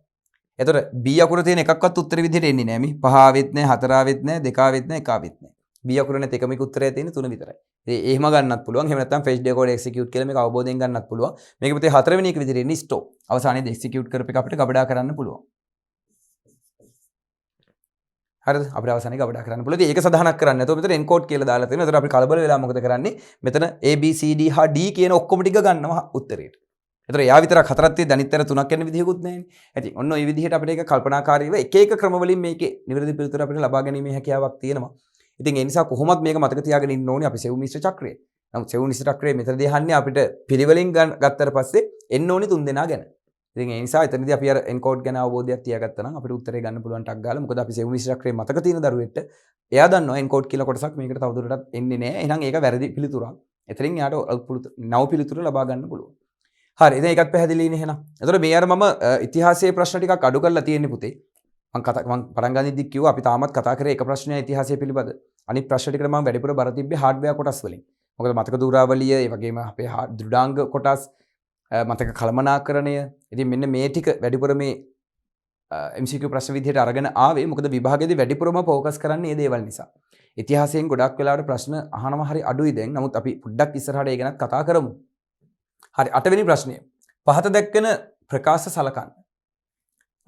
එතකොට B අකුර තියෙන එකක්වත් උත්තරේ විදිහට එන්නේ නැහැ මේ. 5 ආවෙත් නැහැ, 4 ආවෙත් නැහැ, 2 ආවෙත් නැහැ, 1 ආවෙත් නැහැ. B අකුර නැති එකම උත්තරය තියෙන්නේ 3 විතරයි. එහෙම ගන්නත් පුළුවන්. එහෙම නැත්නම් fetch, decode, execute කියලා මේක අවබෝධයෙන් ගන්නත් පුළුවන්. මේක පුතේ 4 වෙනි එක විදිහට එන්නේ stop. අවසානයේදී execute කරපු එක අපිට ගබඩා කරන්න පුළුවන්. හරිද? අපිට අවසානයේ ගබඩා කරන්න පුළුවන්. ඒක සදාහනක් කරන්න නැතුව මෙතන encode කියලා දාලා තියෙනවා. ඒතර අපි කලබල වෙලා මොකද කරන්නේ? මෙතන A B C D හා D කියන ඔක්කොම ටික ගන්නවා උත්තරේට. ඒතර යා විතරක් හතරක් තියෙද්දි අනිත් අතර තුනක් යන විදිහකුත් නැහැනේ. ඉතින් ඔන්න ඔය විදිහට අපිට ඒක කල්පනාකාරීව එක එක ක්‍රම වලින් මේකේ නිවැරදි පිළිතුර අපිට ලබා ගැනීමේ හැකියාවක් තියෙනවා. ඉතින් ඒ නිසා කොහොමත් මේක මතක තියාගෙන ඉන්න ඕනේ අපි සෙව් මිශ්‍ර චක්‍රය. නමුත් සෙව් මිශ්‍ර චක්‍රයේ මෙතනදී අහන්නේ අපිට පිළිවෙලින් ගත්තට පස්සේ එන්න ඕනේ තුන් දෙනා ගැන. ඉතින් ඒ නිසා එතනදී අපි අර එන්කෝඩ් ගැන අවබෝධයක් තියාගත්තා නම් අපිට උත්තරේ ගන්න පුළුවන් ටක් ගාලා. මොකද අපි සෙව් මිශ්‍ර චක්‍රයේ මතක තියෙන දරුවෙක්ට එයා දන්නවා එන්කෝඩ් කියලා කොටසක් මේකට තවදුරටත් එන්නේ නැහැ. එහෙනම් ඒක වැරදි පිළිතුරක්. එතනින් එයාට නව පිළිතුර ලබා ගන්න පුළුවන්. හරි. ඉතින් ඒකත් පැහැදිලිනේ එහෙනම්. එතකොට මේ අර මම ඉතිහාසයේ ප්‍රශ්න ටිකක් අඩු කරලා තියෙන්නේ පුතේ. මම පටන් ගනිද්දි කිව්වා අපි තාමත් කතා කරේ එක ප්‍රශ්නයක් ඉතිහාසය පිළිබඳ. අනිත් ප්‍රශ්න ටිකට මම වැඩිපුර බර තිබ්බේ හાર્ඩ්වෙයාර් කොටස් වලින්. මොකද මතක දූරාවලිය, ඒ වගේම අපේ දෘඩාංග කොටස්, මතක කළමනාකරණය. ඉතින් මෙන්න මේ ටික වැඩිපුර මේ MCQ ප්‍රශ්න විදිහට අරගෙන ආවේ. මොකද විභාගයේදී වැඩිපුරම ફોකස් කරන්නේ මේ දේවල් නිසා. ඉතිහාසයෙන් ගොඩක් වෙලාවට ප්‍රශ්න අහනවා හරි අඩුයි දැන්. නමුත් අපි පොඩ්ඩක් ඉස්සරහට ඒ ගැනත් කතා කරමු. හරි 8 වෙනි ප්‍රශ්නය. පහත දැක්වෙන ප්‍රකාශ සලකන්න.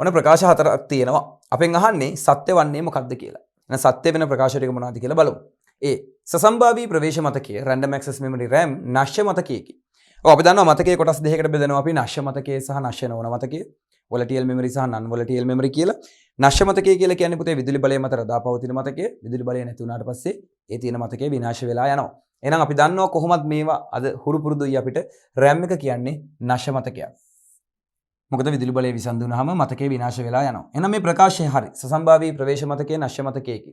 ඔන්න ප්‍රකාශ හතරක් තියෙනවා. අපෙන් අහන්නේ සත්‍ය වන්නේ මොකක්ද කියලා. එහෙනම් සත්‍ය වෙන ප්‍රකාශ ටික මොනවද කියලා බලමු. A. සසම්භාවී ප්‍රවේශ මතකය random access memory RAM නශ්‍ය මතකයකි. ඔව් අපි දන්නවා මතකයේ කොටස් දෙකකට බෙදනවා අපි නශ්‍ය මතකය සහ නශ්‍ය නොවන මතකය. volatile memory සහ non volatile memory කියලා. නශ්‍ය මතකය කියලා කියන්නේ පුතේ විදුලි බලය මත රඳා පවතින මතකය. විදුලි බලය නැති වුණාට පස්සේ ඒ තියෙන මතකය විනාශ වෙලා යනවා. එහෙනම් අපි දන්නවා කොහොමද මේවා අද හුරු පුරුදුයි අපිට RAM එක කියන්නේ නශ්‍ය මතකයක්. මොකද විදුලි බලය විසඳුනහම මතකේ විනාශ වෙලා යනවා. එහෙනම් මේ ප්‍රකාශය හරි. සසම්භාවී ප්‍රවේශ මතකයේ නශ්‍ය මතකයේකි.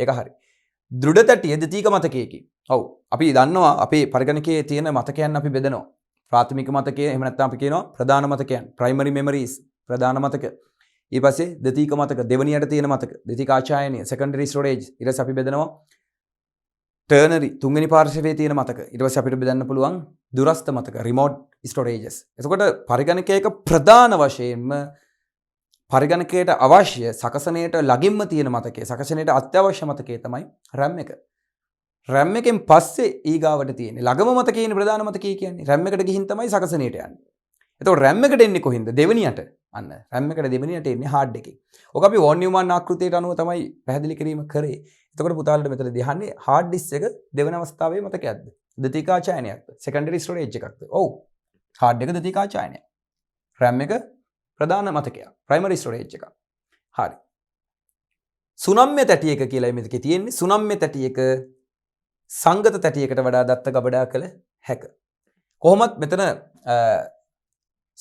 ඒක හරි. දෘඪ තැටිය ද්විතීක මතකයේකි. ඔව්. අපි දන්නවා අපේ පරිගණකයේ තියෙන මතකයන් අපි බෙදනවා. ප්‍රාථමික මතකය එහෙම නැත්නම් අපි කියනවා ප්‍රධාන මතකයන්. primary memories ප්‍රධාන මතක. ඊට පස්සේ ද්විතීක මතක දෙවනියට තියෙන මතක. ද්විතීක ආචායනීය secondary storage. ඊට පස්සේ අපි බෙදනවා ternary තුන්වෙනි පාර්ශවයේ තියෙන මතක. ඊට පස්සේ අපිට බෙදන්න පුළුවන් දුරස්ත මතක remote storages. එතකොට පරිගණකයක ප්‍රධාන වශයෙන්ම පරිගණකයට අවශ්‍ය සකසනයට ළඟින්ම තියෙන මතකය, සකසනයට අත්‍යවශ්‍ය මතකය තමයි RAM එක. RAM එකෙන් පස්සේ ඊගාවට තියෙන්නේ ළඟම මතකයේ ප්‍රධාන මතකය කියන්නේ. RAM එකට ගිහින් තමයි සකසනයට යන්නේ. එතකොට RAM එකට එන්නේ කොහින්ද? දෙවෙනියට. අන්න RAM එකට දෙවෙනියට එන්නේ hard එකේ. ඔක අපි වොන් නියුමන් ආකෘතියට අනුව තමයි පැහැදිලි කිරීම කරේ. එතකොට පුතාලට මෙතනදී අහන්නේ hard disk එක දෙවන අවස්ථාවේ මතකයක්ද? ද්විතීක ආචායනයක්ද? secondary storage එකක්ද? ඔව්. hard එක ද්විතීක ආචායනයක්. RAM එක ප්‍රධාන මතකයක්. primary storage එකක්. හරි. සුනම්ම්‍ය තැටියක කියලා මේකේ තියෙන්නේ. සුනම්ම්‍ය තැටියක සංගත තැටියකට වඩා දත්ත ගබඩා කළ හැක. කොහොමත් මෙතන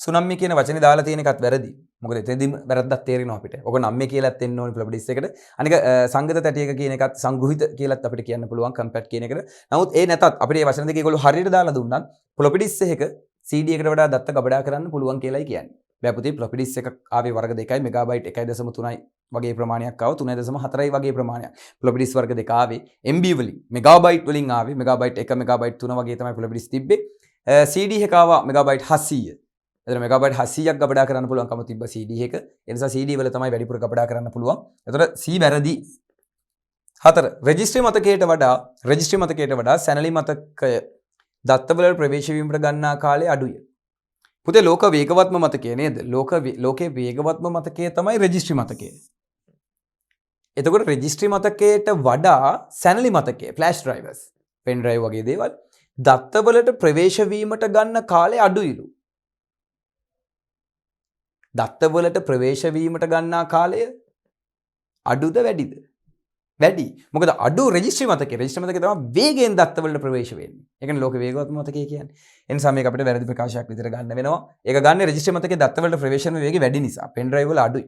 සුනම්ම්‍ය කියන වචනේ දාලා තියෙන එකත් වැරදි. මොකද එතෙන්දීම වැරද්දක් තේරෙනවා අපිට. ඔක නම්ම්‍ය කියලාත් එන්න ඕනේ ප්‍රොපර්ටිස් එකට. අනික සංගත තැටියක කියන එකත් සංග්‍රහිත කියලාත් අපිට කියන්න පුළුවන් කම්පැක්ට් කියන එකට. නමුත් ඒ නැතත් අපිට මේ වචන දෙක ඒගොල්ලෝ හරියට දාලා දුන්නත් ප්‍රොපර්ටිස් එකක CD එකට වඩා දත්ත ගබඩා කරන්න පුළුවන් කියලායි කියන්නේ. බෑ පුතේ ප්‍රොපර්ටිස් එක ආවේ වර්ග 2යි මෙගාබයිට් 1.3යි වගේ ප්‍රමාණයක් ආව 3.4යි වගේ ප්‍රමාණයක්. ප්‍රොපර්ටිස් වර්ග 2 ආවේ MB වලින් මෙගාබයිට් වලින් ආවේ මෙගාබයිට් 1 මෙගාබයිට් 3 වගේ තමයි ප්‍රොපර්ටිස් තිබ්බේ. CD එක ආවා මෙගාබයිට් 700. එතන මෙගාබයිට් 700ක් ගබඩා කරන්න පුළුවන්කම තිබ්බ CD එක. ඒ නිසා CD වල තමයි වැඩිපුර ගබඩා කරන්න පුළුවන්. එතකොට C වැරදි. 4 රෙජිස්ට්‍රි මතකයට වඩා සැනලි මතකය දත්තවල ප්‍රවේශ වීමට ගන්නා කාලය අඩුයි. පුතේ ලෝක වේගවත්ම මතකය නේද? ලෝකේ වේගවත්ම මතකය තමයි රෙජිස්ට්‍රි මතකය. එතකොට රෙජිස්ට්‍රි මතකයට වඩා සැනලි මතකය ෆ්ලෑෂ් ඩ්‍රයිවර්ස්, පෙන් ඩ්‍රයිව් වගේ දේවල් දත්තවලට ප්‍රවේශ වීමට ගන්න කාලය අඩුයිලු. දත්තවලට ප්‍රවේශ වීමට ගන්නා කාලය අඩුද වැඩිද? වැඩි. මොකද අඩු රෙජිස්ට්‍රි මතකයේ තමයි වේගයෙන් දත්තවලට ප්‍රවේශ වෙන්නේ. ඒ කියන්නේ ලෝක වේගවත්ම මතකය කියන්නේ. ඒ නිසා මේක අපිට වැරදි ප්‍රකාශයක් විදිහට ගන්න වෙනවා. ඒක ගන්න රෙජිස්ට්‍රි මතකයේ දත්තවලට ප්‍රවේශන වේගය වැඩි නිසා. පෙන් ඩ්‍රයිව් වල අඩුයි.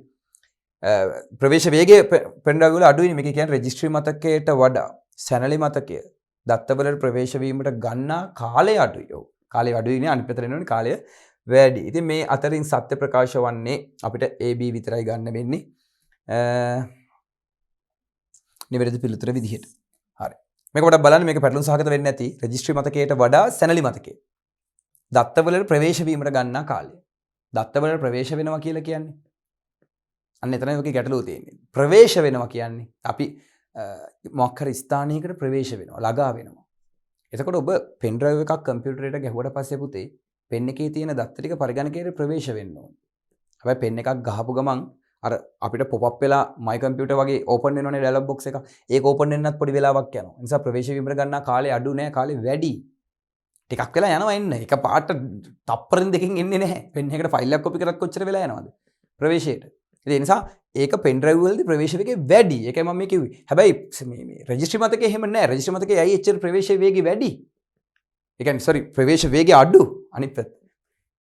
ප්‍රවේශ වේගය පෙන් ඩ්‍රයිව් වල අඩුයි. මේක කියන්නේ රෙජිස්ට්‍රි මතකයට වඩා සැනලි මතකය දත්තවලට ප්‍රවේශ වීමට ගන්නා කාලය අඩුයි. ඔව්. කාලය අඩු වෙන්නේ අනිත් පැත්තට එනවනේ කාලය වැඩි. ඉතින් මේ අතරින් සත්‍ය ප්‍රකාශ වන්නේ අපිට AB විතරයි ගන්න වෙන්නේ. නිවැරදි පිළිතුර විදිහට. හරි. මේක පොඩ්ඩක් බලන්න මේක පැටලුම් සහගත වෙන්නේ නැති රෙජිස්ට්‍රි මතකයට වඩා සැනලි මතකය. දත්තවලට ප්‍රවේශ වීමට ගන්නා කාලය. දත්තවලට ප්‍රවේශ වෙනවා කියලා කියන්නේ. අන්න එතනයි ඔකේ ගැටලුව තියෙන්නේ. ප්‍රවේශ වෙනවා කියන්නේ අපි මොකක් හරි ස්ථානයකට ප්‍රවේශ වෙනවා, ළඟා වෙනවා. එතකොට ඔබ පෙන් ඩ්‍රයිව් එකක් කම්පියුටරේට ගැහුවට පස්සේ පුතේ පෙන් එකේ තියෙන දත්ත ටික පරිගණකයට ප්‍රවේශ වෙන්න ඕනේ. හැබැයි පෙන් එකක් ගහපු ගමන් අර අපිට පොප් අප් වෙලා මයි කම්පියුටර් වගේ ඕපන් වෙනවනේ ඩයලොග් බොක්ස් එක. ඒක ඕපන් වෙන්නත් පොඩි වෙලාවක් යනවා. ඒ නිසා ප්‍රවේශ වීමට ගන්නා කාලය අඩු නෑ, කාලය වැඩි. ටිකක් වෙලා යනවා එන්න. එක පාට තප්පරෙන් දෙකකින් එන්නේ නැහැ. පෙන් එකකට ෆයිල් එකක් කොපි කරත් කොච්චර වෙලා යනවද? ප්‍රවේශයට. ඒ නිසා ඒක පෙන් ඩ්‍රයිව් වලදී ප්‍රවේශ වේගය වැඩි. ඒකයි මම මේ කිව්වේ. හැබැයි මේ රෙජිස්ට්‍රි මතකේ එහෙම නෑ. රෙජිස්ට්‍රි මතකේ ඇයි එච්චර ප්‍රවේශ වේගය වැඩි? ඒ කියන්නේ සෝරි ප්‍රවේශ වේගය අඩු අනිත් පැත්ත.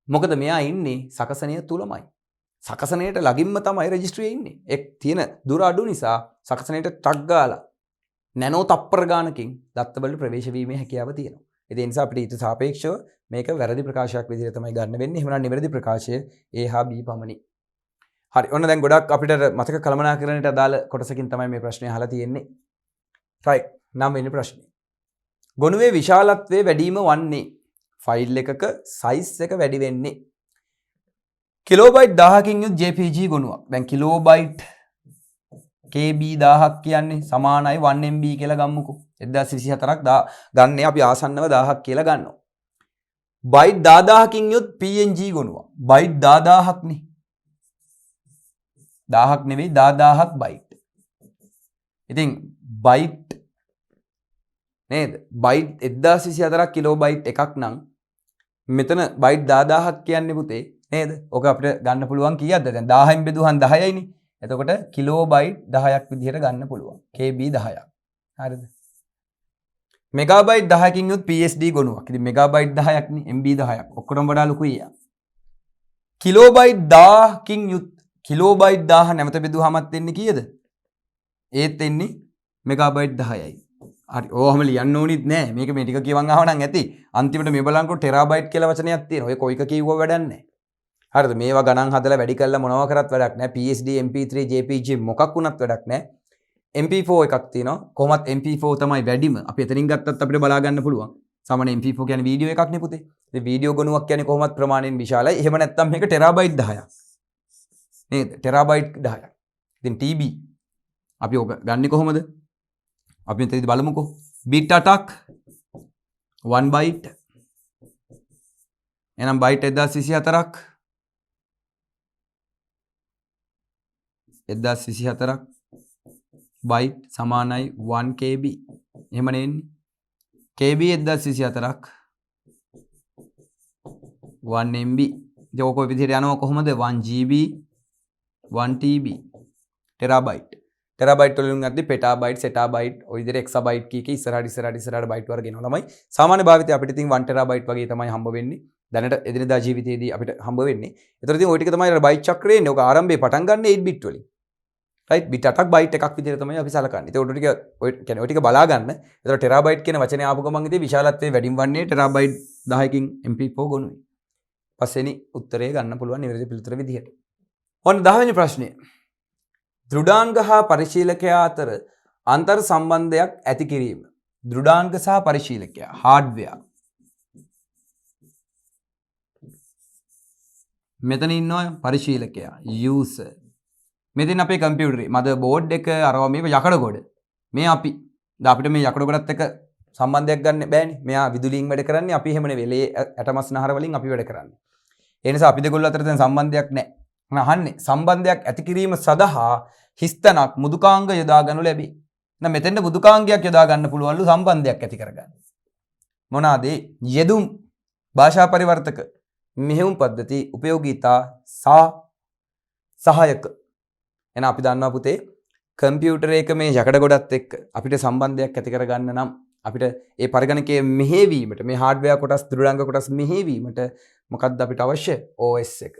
මොකද මෙයා ඉන්නේ සකසනය තුලමයි. සකසනයට ළඟින්ම තමයි රෙජිස්ට්‍රියේ ඉන්නේ. ඒ තියෙන දුර අඩු නිසා සකසනයට ටක් ගාලා නැනෝ තප්පර ගානකින් දත්තවලට ප්‍රවේශ වීමේ හැකියාව තියෙනවා. ඒ නිසා අපිට ඊට සාපේක්ෂව මේක වැරදි ප්‍රකාශයක් විදිහට තමයි ගන්න වෙන්නේ. එහෙම නම් නිවැරදි ප්‍රකාශය A හා B පමණි. හරි. ඔන්න දැන් ගොඩක් අපිට මතක කළමනාකරණයට අදාළ කොටසකින් තමයි මේ ප්‍රශ්නේ අහලා තියෙන්නේ. රයිට්. 9 වෙනි ප්‍රශ්නේ. ගොනුවේ විශාලත්වයේ වැඩිම වන්නේ ෆයිල් එකක සයිස් එක වැඩි වෙන්නේ කිලෝබයිට් 1000කින් යුත් JPG ගොනුවක්. දැන් කිලෝබයිට් KB 1000ක් කියන්නේ සමානයි 1MB කියලා ගමුකෝ. 1024ක් ගන්න අපි ආසන්නව 1000ක් කියලා ගන්නවා. බයිට් 10000කින් යුත් PNG ගොනුවක්. බයිට් 10000ක් නේ. 1000ක් නෙවෙයි 10000ක් බයිට්. ඉතින් බයිට් නේද? බයිට් 1024ක් කිලෝබයිට් එකක් නම් මෙතන බයිට් 10000ක් කියන්නේ පුතේ නේද? ඔක අපිට ගන්න පුළුවන් කීයක්ද? දැන් 1000න් බෙදුවහන් 10යි නේ. එතකොට කිලෝබයිට් 10ක් විදිහට ගන්න පුළුවන්. KB 10ක්. හරිද? මෙගාබයිට් 10කින් යුත් PSD ගොනුවක්. ඉතින් මෙගාබයිට් 10ක් නේ MB 10ක්. ඔක්කොටම වඩා ලොකුයි යා. කිලෝබයිට් 1000කින් යුත් කිලෝබයිට් 1000 නැමත බෙදුවහමත් එන්නේ කීයද? ඒත් එන්නේ මෙගාබයිට් 10යි. හරි. ඕවම ලියන්න ඕනිත් නෑ. මේක මේ ටික කියවන් ආවනම් ඇති. අන්තිමට මේ බලන්කො ටෙරාබයිට් කියලා වචනයක් තියෙනවා. ඔය කොයික කිව්ව වැඩක් නෑ. හරිද? මේවා ගණන් හදලා වැඩි කරලා මොනවා කරත් වැඩක් නෑ. PSD MP3 JPG මොකක් වුණත් වැඩක් නෑ. MP4 එකක් තියෙනවා. කොහොමත් MP4 තමයි වැඩිම. අපි එතනින් ගත්තත් අපිට බලා ගන්න පුළුවන්. සාමාන්‍ය MP4 කියන්නේ වීඩියෝ එකක් නේ පුතේ. ඉතින් වීඩියෝ ගණුවක් කියන්නේ කොහොමත් ප්‍රමාණයෙන් විශාලයි. එහෙම නැත්නම් මේක ටෙරාබයිට් 10ක්. නේද? ටෙරාබයිට් 10ක්. ඉතින් TB අපි ඔක ගන්නේ කොහොමද? අපි මෙතනදී බලමුකෝ. බිට් 8ක් 1 බයිට්. එහෙනම් බයිට් 1024ක් 1024ක් බයිට් සමානයි 1 KB. එහෙම නෙන්නේ. KB 1024ක් 1 MB. ඉතින් ඔක ඔය විදිහට යනවා කොහොමද? 1 GB 1 TB ටෙරාබයිට්. ටෙරාබයිට් වලින් ගත්තේ පෙටාබයිට්, සෙටාබයිට්, ඔය විදිහට එක්සාබයිට් කීකේ ඉස්සරහට බයිට් වර්ග එනවා ළමයි. සාමාන්‍ය භාවිතය අපිට ඉතින් 1 ටෙරාබයිට් වගේ තමයි හම්බ වෙන්නේ. දැනට එදිනදා ජීවිතයේදී අපිට හම්බ වෙන්නේ. ඒතර ඉතින් ওই ටික තමයි බයිට් චක්‍රේ එන්නේ. ඔක ආරම්භයේ පටන් ගන්න 8 බිට් වලින්. රයිට් බිට් 8ක් බයිට් එකක් විදිහට තමයි අපි සලකන්නේ. ඒක ඔය ටික ඔය ටික බලා ගන්න. ඒතර ටෙරාබයිට් කියන වචනේ ආපු ගමන් ඉතින් විශාලත්වයේ වැඩිම වන්නේ ටෙරාබයිට් 10කින් MP4 ගොනුයි. පස්වෙනි උත්තරය ගන්න පුළුවන් නිවැරදි පිළිතුර විදිහට. ඔන්න 10 වෙනි ප්‍රශ්නය. දෘඩාංග හා පරිශීලකයා අතර අන්තර් සම්බන්ධයක් ඇති කිරීම. දෘඩාංග සහ පරිශීලකයා හાર્ඩ්වෙයාර්. මෙතන ඉන්නවා පරිශීලකයා යූසර්. මෙතන අපේ කම්පියුටරේ මදර් බෝඩ් එක අරවා මේක යකඩ ගොඩ. මේ අපි දැන් අපිට මේ යකඩ ගොඩත් එක්ක සම්බන්ධයක් ගන්න බෑනේ. මෙයා විදුලියෙන් වැඩ කරන්නේ. අපි එහෙම නෙවෙයි. ලේ ඇටමස්නහර වලින් අපි වැඩ කරන්නේ. ඒ නිසා අපි දෙගොල්ලෝ අතර දැන් සම්බන්ධයක් නැහැ. අහන්නේ සම්බන්ධයක් ඇති කිරීම සඳහා හිස්තනක් මුදුකාංග යොදා ගනු ලැබේ. එහෙනම් මෙතෙන්ද මුදුකාංගයක් යොදා ගන්න පුළුවන්ලු සම්බන්ධයක් ඇති කරගන්න. මොනවාද? යෙදුම් භාෂා පරිවර්තක මෙහෙයුම් පද්ධති උපයෝගීතා සහායක. එහෙනම් අපි දන්නවා පුතේ කම්පියුටරයක මේ යකඩ ගොඩත් එක්ක අපිට සම්බන්ධයක් ඇති කරගන්න නම් අපිට ඒ පරිගණකයේ මෙහෙවීමට මේ හાર્ඩ්වෙයාර් කොටස් දෘඩාංග කොටස් මෙහෙවීමට මොකක්ද අපිට අවශ්‍ය? OS එක.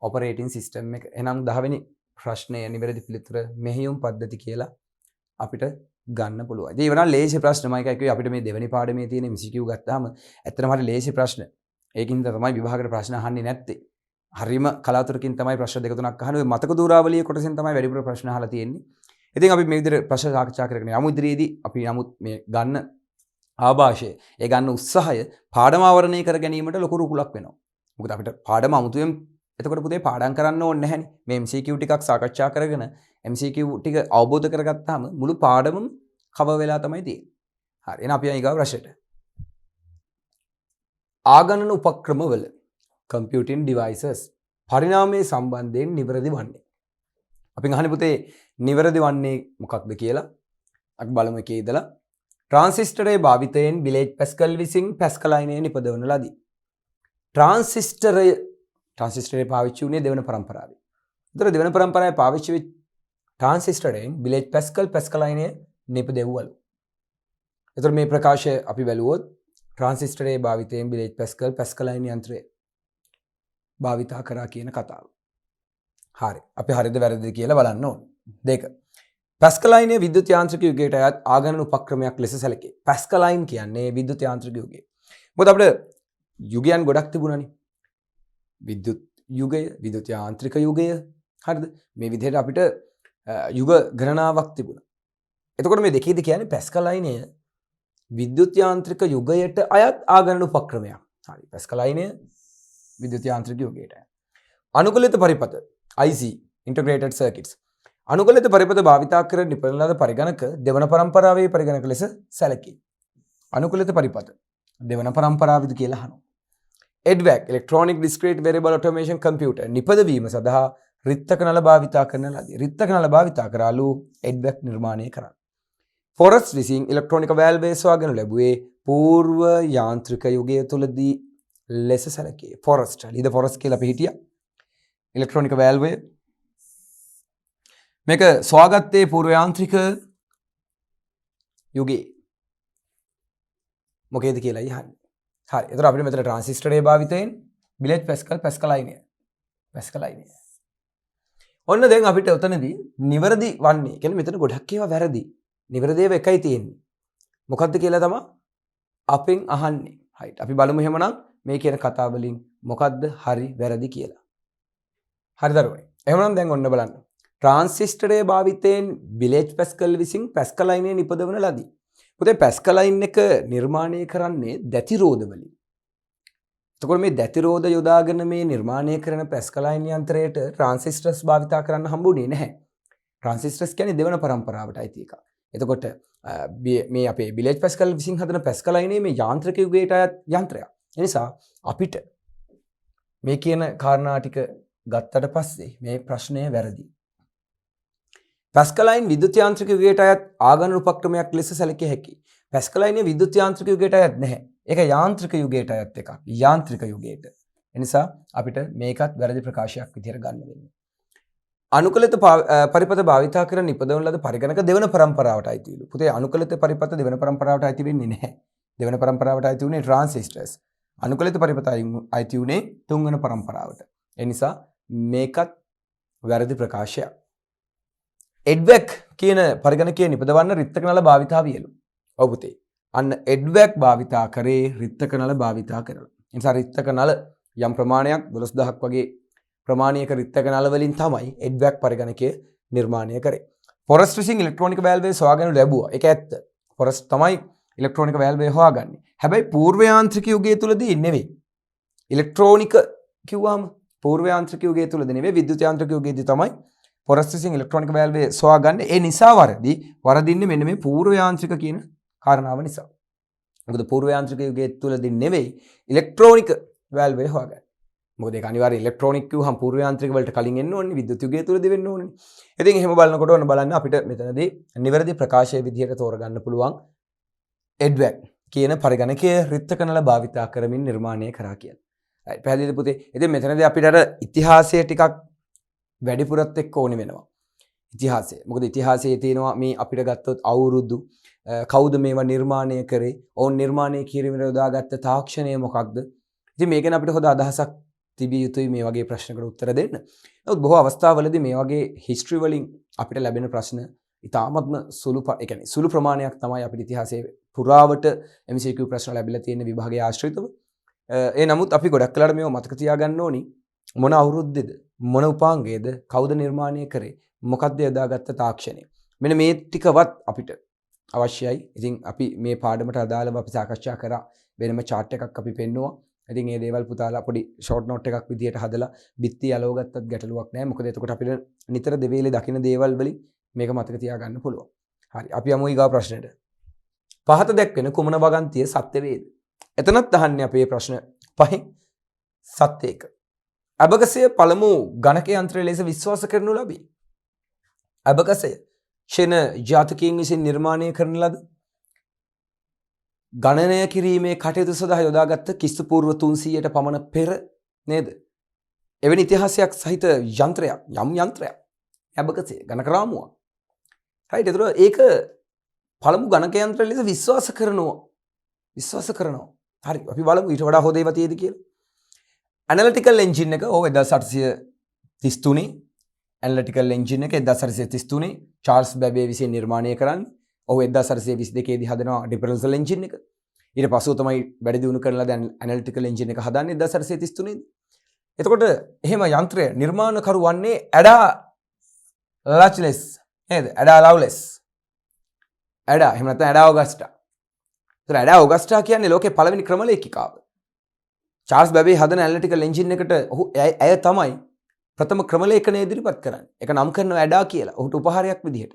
ඔපරේටින් සිස්ටම් එක. එහෙනම් 10 වෙනි ප්‍රශ්නය නිවැරදි පිළිතුර මෙහෙයුම් පද්ධති කියලා අපිට ගන්න පුළුවන්. ඉතින් ඒවනම් ලේසි ප්‍රශ්න මම එකයි කිව්වේ අපිට මේ දෙවෙනි පාඩමේ තියෙන MCQ ගත්තාම ඇත්තටම හරි ලේසි ප්‍රශ්න. ඒකින්ද තමයි විභාගයට ප්‍රශ්න අහන්නේ නැත්තේ. හරිම කලාතුරකින් තමයි ප්‍රශ්න දෙක තුනක් අහන්නේ. ඔය මතක දූරාවලිය කොටසෙන් තමයි වැඩිපුර ප්‍රශ්න අහලා තියෙන්නේ. ඉතින් අපි මේ විදිහට ප්‍රශ්න සාකච්ඡා කරගෙන යමු ඉදිරියේදී අපි නමුත් මේ ගන්න ආభాෂය, ඒ ගන්න උත්සාහය පාඩම ආවරණය කර ගැනීමට ලොකු රුකුලක් වෙනවා. මොකද අපිට පාඩම අමුතුවෙන් එතකොට පුතේ පාඩම් කරන්න ඕනේ නැහැනේ. මේ MCQ ටිකක් සාකච්ඡා කරගෙන MCQ ටික අවබෝධ කරගත්තාම මුළු පාඩමම කවර් වෙලා තමයි තියෙන්නේ. හරි. එහෙනම් අපි ඊගා ප්‍රශ්නෙට. ආගණන උපක්‍රමවල computing devices පරිණාමයේ සම්බන්ධයෙන් නිවැරදි වන්නේ. අපි අහන්නේ පුතේ නිවැරදි වන්නේ මොකක්ද කියලා. අපි බලමු එකේ ඉඳලා. ट्रांसिस्टरයේ භාවිතයෙන් බිලේජ් පැස්කල් විසින් පැස්කල් අයනය නිපදවන ලදී. ट्रांसिस्टरයේ පාවිච්චි වුණේ දෙවන පරම්පරාවේ. උතර දෙවන පරම්පරාවේ පාවිච්චි වෙච්ච ट्रांसिस्टरයෙන් බිලේජ් පැස්කල් අයනය නිපදෙව්වලු. එතකොට මේ ප්‍රකාශය අපි බැලුවොත් ट्रांसिस्टरයේ භාවිතයෙන් බිලේජ් පැස්කල් අයන යන්ත්‍රය භාවිතා කරා කියන කතාව. හරි. අපි හරිද වැරදිද කියලා බලන්න ඕනේ. දෙක. පැස්කල් අයනය විද්‍යුත් යාන්ත්‍රික යුගයට අයත් ආගණන උපක්‍රමයක් ලෙස සැලකේ. පැස්කල් අයන කියන්නේ විද්‍යුත් යාන්ත්‍රික යුගය. මොකද අපිට යුගයන් ගොඩක් තිබුණානේ. විද්‍යුත් යුගය, විද්‍යුත් යාන්ත්‍රික යුගය. හරිද? මේ විදිහට අපිට යුග ගණනාවක් තිබුණා. එතකොට මේ දෙකේදී කියන්නේ පැස්කල් අයනය විද්‍යුත් යාන්ත්‍රික යුගයට අයත් ආගණන උපක්‍රමයක්. හරි. පැස්කල් අයනය විද්‍යුත් යාන්ත්‍රික යුගයට අයත්. අනුකූලිත පරිපථ IC integrated circuits. අනුකූලිත පරිපථ භාවිතා කර නිපදවන ලද පරිගණක දෙවන පරම්පරාවේ පරිගණක ලෙස සැලකේ. අනුකූලිත පරිපථ දෙවන පරම්පරාවේද කියලා අහනවා. EDVAC electronic discrete variable automation computer නිපදවීම සඳහා රිත්තක නල භාවිතා කරන ලදී. රිත්තක නල භාවිතා කරාලු EDVAC නිර්මාණය කරා. ෆොරස්ට් විසින් ඉලෙක්ට්‍රොනික වැල්වේ සොයාගෙන ලැබුවේ పూర్ව යාන්ත්‍රික යුගය තුලදී ලෙස සැලකේ. ෆොරස්ට් ලිද ෆොරස්ට් කියලා අපි හිටියා. ඉලෙක්ට්‍රොනික වැල්වේ මේක සොයාගත්තේ పూర్ව යාන්ත්‍රික යුගයේ. මොකේද කියලා අහන්නේ. හරි. එතකොට අපිට මෙතන ट्रांसिस्टरයේ භාවිතයෙන් බිලේජ් පැස්කල් අයනය. පැස්කල් අයනය. ඔන්න දැන් අපිට උතනදී නිවැරදි වන්නේ කියන්නේ මෙතන ගොඩක් ඒවා වැරදි. නිවැරදි ඒවා එකයි තියෙන්නේ. මොකද්ද කියලා තමයි අපෙන් අහන්නේ. හරියට. අපි බලමු එහෙමනම් මේ කියන කතාව වලින් මොකද්ද හරි වැරදි කියලා. හරිද දරුවනේ. එහෙමනම් දැන් ඔන්න බලන්න. ट्रांसिस्टरයේ භාවිතයෙන් බිලේජ් පැස්කල් විසින් පැස්කල් අයනය නිපදවන ලදී. පුතේ පැස්කල් අයන එක නිර්මාණය කරන්නේ දැතිරෝධ වලින්. එතකොට මේ දැතිරෝධ යොදාගෙන මේ නිර්මාණය කරන පැස්කල් අයන යන්ත්‍රයට ट्रांसिस्टर्स භාවිතා කරන්න හම්බුනේ නැහැ. ट्रांसिस्टर्स කියන්නේ දෙවන පරම්පරාවට අයිති එකක්. එතකොට මේ අපේ බිලේජ් පැස්කල් විසින් හදන පැස්කල් අයනේ මේ යාන්ත්‍රික යුගයට අයත් යන්ත්‍රයක්. ඒ නිසා අපිට මේ කියන කාරණා ටික ගත්තට පස්සේ මේ ප්‍රශ්නය වැරදි. පැස්කල් අයන විද්‍යුත් යාන්ත්‍රික යුගයට අයත් ආගණන උපක්‍රමයක් ලෙස සැලකිය හැකියි. පැස්කල් අයන විද්‍යුත් යාන්ත්‍රික යුගයට අයත් නැහැ. ඒක යාන්ත්‍රික යුගයට අයත් එකක්. යාන්ත්‍රික යුගයට. ඒ නිසා අපිට මේකත් වැරදි ප්‍රකාශයක් විදිහට ගන්න වෙනවා. අනුකූලිත පරිපථ භාවිතා කර නිපදවන ලද පරිගණක දෙවන පරම්පරාවට අයිතිලු. පුතේ අනුකූලිත පරිපථ දෙවන පරම්පරාවට අයිති වෙන්නේ නැහැ. දෙවන පරම්පරාවට අයිති උනේ ट्रांसिस्टर्स. අනුකූලිත පරිපථ අයිති උනේ තුන්වන පරම්පරාවට. ඒ නිසා මේකත් වැරදි ප්‍රකාශයක්. EDVAC කියන පරිගණකයේ නිපදවන්න රිත්තක නල භාවිතා වියලු. ඔව් පුතේ. අන්න EDVAC භාවිතා කරේ රිත්තක නල භාවිතා කරලා. ඒ නිසා රිත්තක නල යම් ප්‍රමාණයක් 12000ක් වගේ ප්‍රමාණයක රිත්තක නල වලින් තමයි EDVAC පරිගණකය නිර්මාණය කරේ. ෆොරස්ට් විසින් ඉලෙක්ට්‍රොනික වැල්වේ සොයාගෙන ලැබුවා. ඒක ඇත්ත. ෆොරස්ට් තමයි ඉලෙක්ට්‍රොනික වැල්වේ හොයාගන්නේ. හැබැයි పూర్ව යාන්ත්‍රික යුගය තුලදී නෙවෙයි. ඉලෙක්ට්‍රොනික කිව්වම పూర్ව යාන්ත්‍රික යුගය තුලදී නෙවෙයි විද්‍යුත් යාන්ත්‍රික යුගයේදී තමයි ෆොරස්ට් විසින් ඉලෙක්ට්‍රොනික වැල්වේ සොයාගන්නේ. ඒ නිසා වරදින්නේ මෙන්න මේ పూర్ව යාන්ත්‍රික කියන කාරණාව නිසා. මොකද పూర్ව යාන්ත්‍රික යුගයේ තුලදී නෙවෙයි ඉලෙක්ට්‍රොනික වැල්වේ හොයාගන්නේ. මොකද ඒක අනිවාර්යයෙන් ඉලෙක්ට්‍රොනික කිව්වහම పూర్ව යාන්ත්‍රික වලට කලින් එන්න ඕනේ විද්‍යුත් යුගය තුලදී වෙන්න ඕනේ. ඉතින් එහෙම බලනකොට ඔන්න බලන්න අපිට මෙතනදී නිවැරදි ප්‍රකාශයේ විදිහට තෝරගන්න පුළුවන් EDVAC කියන පරිගණකය රිත්තක නල භාවිතා කරමින් නිර්මාණය කරා කියලා. right පැහැදිලිද පුතේ? ඉතින් මෙතනදී අපිට අර ඉතිහාසය ටිකක් වැඩිපුරත් එක්ක ඕනේ වෙනවා. ඉතිහාසය. මොකද ඉතිහාසයේ තියෙනවා මේ අපිට ගත්තොත් අවුරුදු කවුද මේවා නිර්මාණය කරේ? ඔවුන් නිර්මාණය කිරීමට යොදාගත්ත තාක්ෂණය මොකක්ද? ඉතින් මේක ගැන අපිට හොඳ අදහසක් තිබිය යුතුයි මේ වගේ ප්‍රශ්නකට උත්තර දෙන්න. නමුත් බොහෝ අවස්ථාවලදී මේ වගේ හිස්ටරි වලින් අපිට ලැබෙන ප්‍රශ්න ඉතාමත්ම සුළු ප්‍රමාණයක් තමයි අපිට ඉතිහාසයේ පුරාවට MCQ ප්‍රශ්න ලැබිලා තියෙන විභාගයේ ආශ්‍රිතව. ඒ නමුත් අපි ගොඩක් වෙලාවට මේව මතක තියාගන්න ඕනි. මොන අවුරුද්දේද මොන උපාංගයේද කවුද නිර්මාණය කරේ මොකක්ද යොදාගත්ත තාක්ෂණය. මෙන්න මේ ටිකවත් අපිට අවශ්‍යයි. ඉතින් අපි මේ පාඩමට අදාළව අපි සාකච්ඡා කරා. වෙනම chart එකක් අපි පෙන්නුවා. ඉතින් මේ දේවල් පුතාලා පොඩි short note එකක් විදියට හදලා බිත්ති අලව ගත්තත් ගැටලුවක් නැහැ. මොකද එතකොට අපිට නිතර දෙවේලේ දකින්න දේවල් වලින් මේක මතක තියාගන්න පුළුවන්. හරි. අපි යමු ඊගා ප්‍රශ්නෙට. පහත දැක්වෙන කුමන වගන්තිය සත්‍ය වේද? එතනත් අහන්නේ අපේ ප්‍රශ්න පහෙන් සත්‍ය එක. අබකසය පළමු ගණක යන්ත්‍රය ලෙස විශ්වාස කරනු ලබී. අබකසය ක්ෂණ ජාතකයන් විසින් නිර්මාණය කරන ලද ගණනය කිරීමේ කටයුතු සඳහා යොදාගත්ත ක්‍රිස්තු පූර්ව 300ට පමණ පෙර නේද? එවැනි ඉතිහාසයක් සහිත යන්ත්‍රයක් යන්ත්‍රයක් අබකසය ගණක රාමුවක්. right. ඒතර ඒක පළමු ගණක යන්ත්‍රය ලෙස විශ්වාස කරනවා. හරි. අපි බලමු ඊට වඩා හොඳ ඒවා තියෙද කියලා. ඇනලිටිකල් එන්ජින් එක 1833 ඇනලිටිකල් එන්ජින් එක 1833 චාල්ස් බැබේ විසින් නිර්මාණය කරන්නේ. ඔහු 1822 දී හදනවා ඩිෆරන්ෂල් එන්ජින් එක. ඊට පස්ව තමයි වැඩි දියුණු කරලා දැන් ඇනලිටිකල් එන්ජින් එක හදන්නේ 1833 දී. එතකොට එහෙම යන්ත්‍රය නිර්මාණකරු වන්නේ ඇඩා ලච්ලෙස් නේද? ඇඩා ලව්ලෙස්. ඇඩා එහෙම නැත්නම් ඇඩා ඔගස්ටා. ඒතර ඇඩා ඔගස්ටා කියන්නේ ලෝකේ පළවෙනි ක්‍රම ලේඛිකාව. චාල්ස් බැබේ හදන ඇනලිටිකල් එන්ජින් එකට ඇය තමයි ප්‍රථම ක්‍රම ලේඛනය ඉදිරිපත් කරන්නේ. ඒක නම් කරනවා ඇඩා කියලා. ඔහුට උපහාරයක් විදිහට.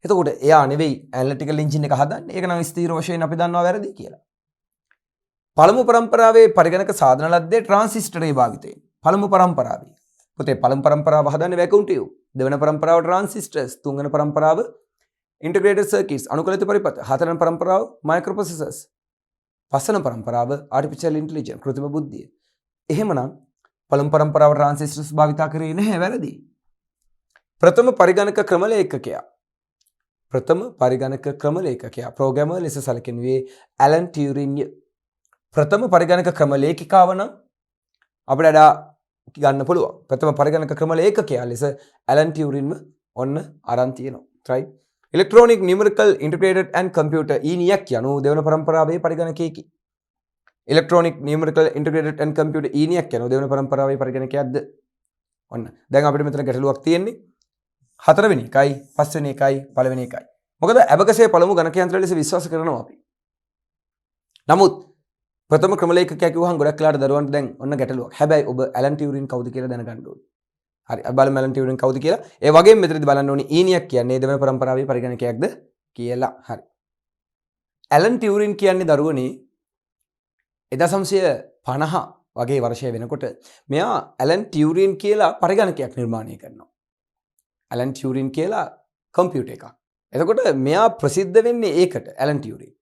එතකොට එයා නෙවෙයි ඇනලිටිකල් එන්ජින් එක හදන්නේ. ඒක නම් ස්ථීර වශයෙන් අපි දන්නවා වැරදි කියලා. පළමු පරම්පරාවේ පරිගණක සාධන ලද්දේ ට්‍රාන්සිස්ටරේ භාවිතයෙන්. පළමු පරම්පරාවේ. පුතේ පළමු පරම්පරාව හදන්නේ වැකුම් ටියුබ්. දෙවන පරම්පරාව ට්‍රාන්සිස්ටර්ස්. තුන්වන පරම්පරාව ඉන්ටිග්‍රේටඩ් සර්කිට්ස් අනුකලිත පරිපථ. හතරවන පරම්පරාව මයික්‍රෝප්‍රොසෙසර්ස්. පස්වන පරම්පරාව ආටිෆිෂියල් ඉන්ටෙලිජන්ස් කෘත්‍රිම බුද්ධිය. එහෙමනම් පළමු පරම්පරාව ට්‍රාන්සිස්ටර්ස් භාවිත කරේ නැහැ වැරදි. ප්‍රථම පරිගණක ක්‍රම ලේඛකයා ප්‍රෝග්‍රෑමර් ලෙස සැලකෙනුයේ ඇලන් ටියුරින්. ප්‍රථම පරිගණක ක්‍රම ලේඛිකාව නම් අපිට අඩා ගන්න පුළුවන්. ප්‍රථම පරිගණක ක්‍රම ලේඛකයා ලෙස ඇලන් ටියුරින්ම ඔන්න අරන් තියෙනවා. right. Electronic numerical integrated and computer ENIAC යනු දෙවන පරම්පරාවේ පරිගණකයකි. Electronic numerical integrated and computer ENIAC යනු දෙවන පරම්පරාවේ පරිගණකයක්ද? ඔන්න. දැන් අපිට මෙතන ගැටලුවක් තියෙන්නේ. හතරවෙනි එකයි පස්වෙනි එකයි පළවෙනි එකයි. මොකද ඇබකසේ පළමු ගණක යන්ත්‍රය ලෙස විශ්වාස කරනවා අපි. නමුත් ප්‍රථම ක්‍රම ලේඛකයා කිව්වහම ගොඩක් වෙලාට දරුවන්ට දැන් ඔන්න ගැටලුවක්. හැබැයි ඔබ ඇලන් ටියුරින් කවුද කියලා දැනගන්න ඕනේ. හරි. අපි බලමු ඇලන් ටියුරින් කවුද කියලා. ඒ වගේම මෙතනදී බලන්න ඕනේ ENIAC කියන්නේ දෙවන පරම්පරාවේ පරිගණකයක්ද කියලා. හරි. ඇලන් ටියුරින් කියන්නේ දරුවනේ 1950 වගේ වර්ෂය වෙනකොට මෙයා ඇලන් ටියුරින් කියලා පරිගණකයක් නිර්මාණය කරනවා. ඇලන් ටියුරින් කියලා කම්පියුටර් එකක්. එතකොට මෙයා ප්‍රසිද්ධ වෙන්නේ ඒකට ඇලන් ටියුරින්.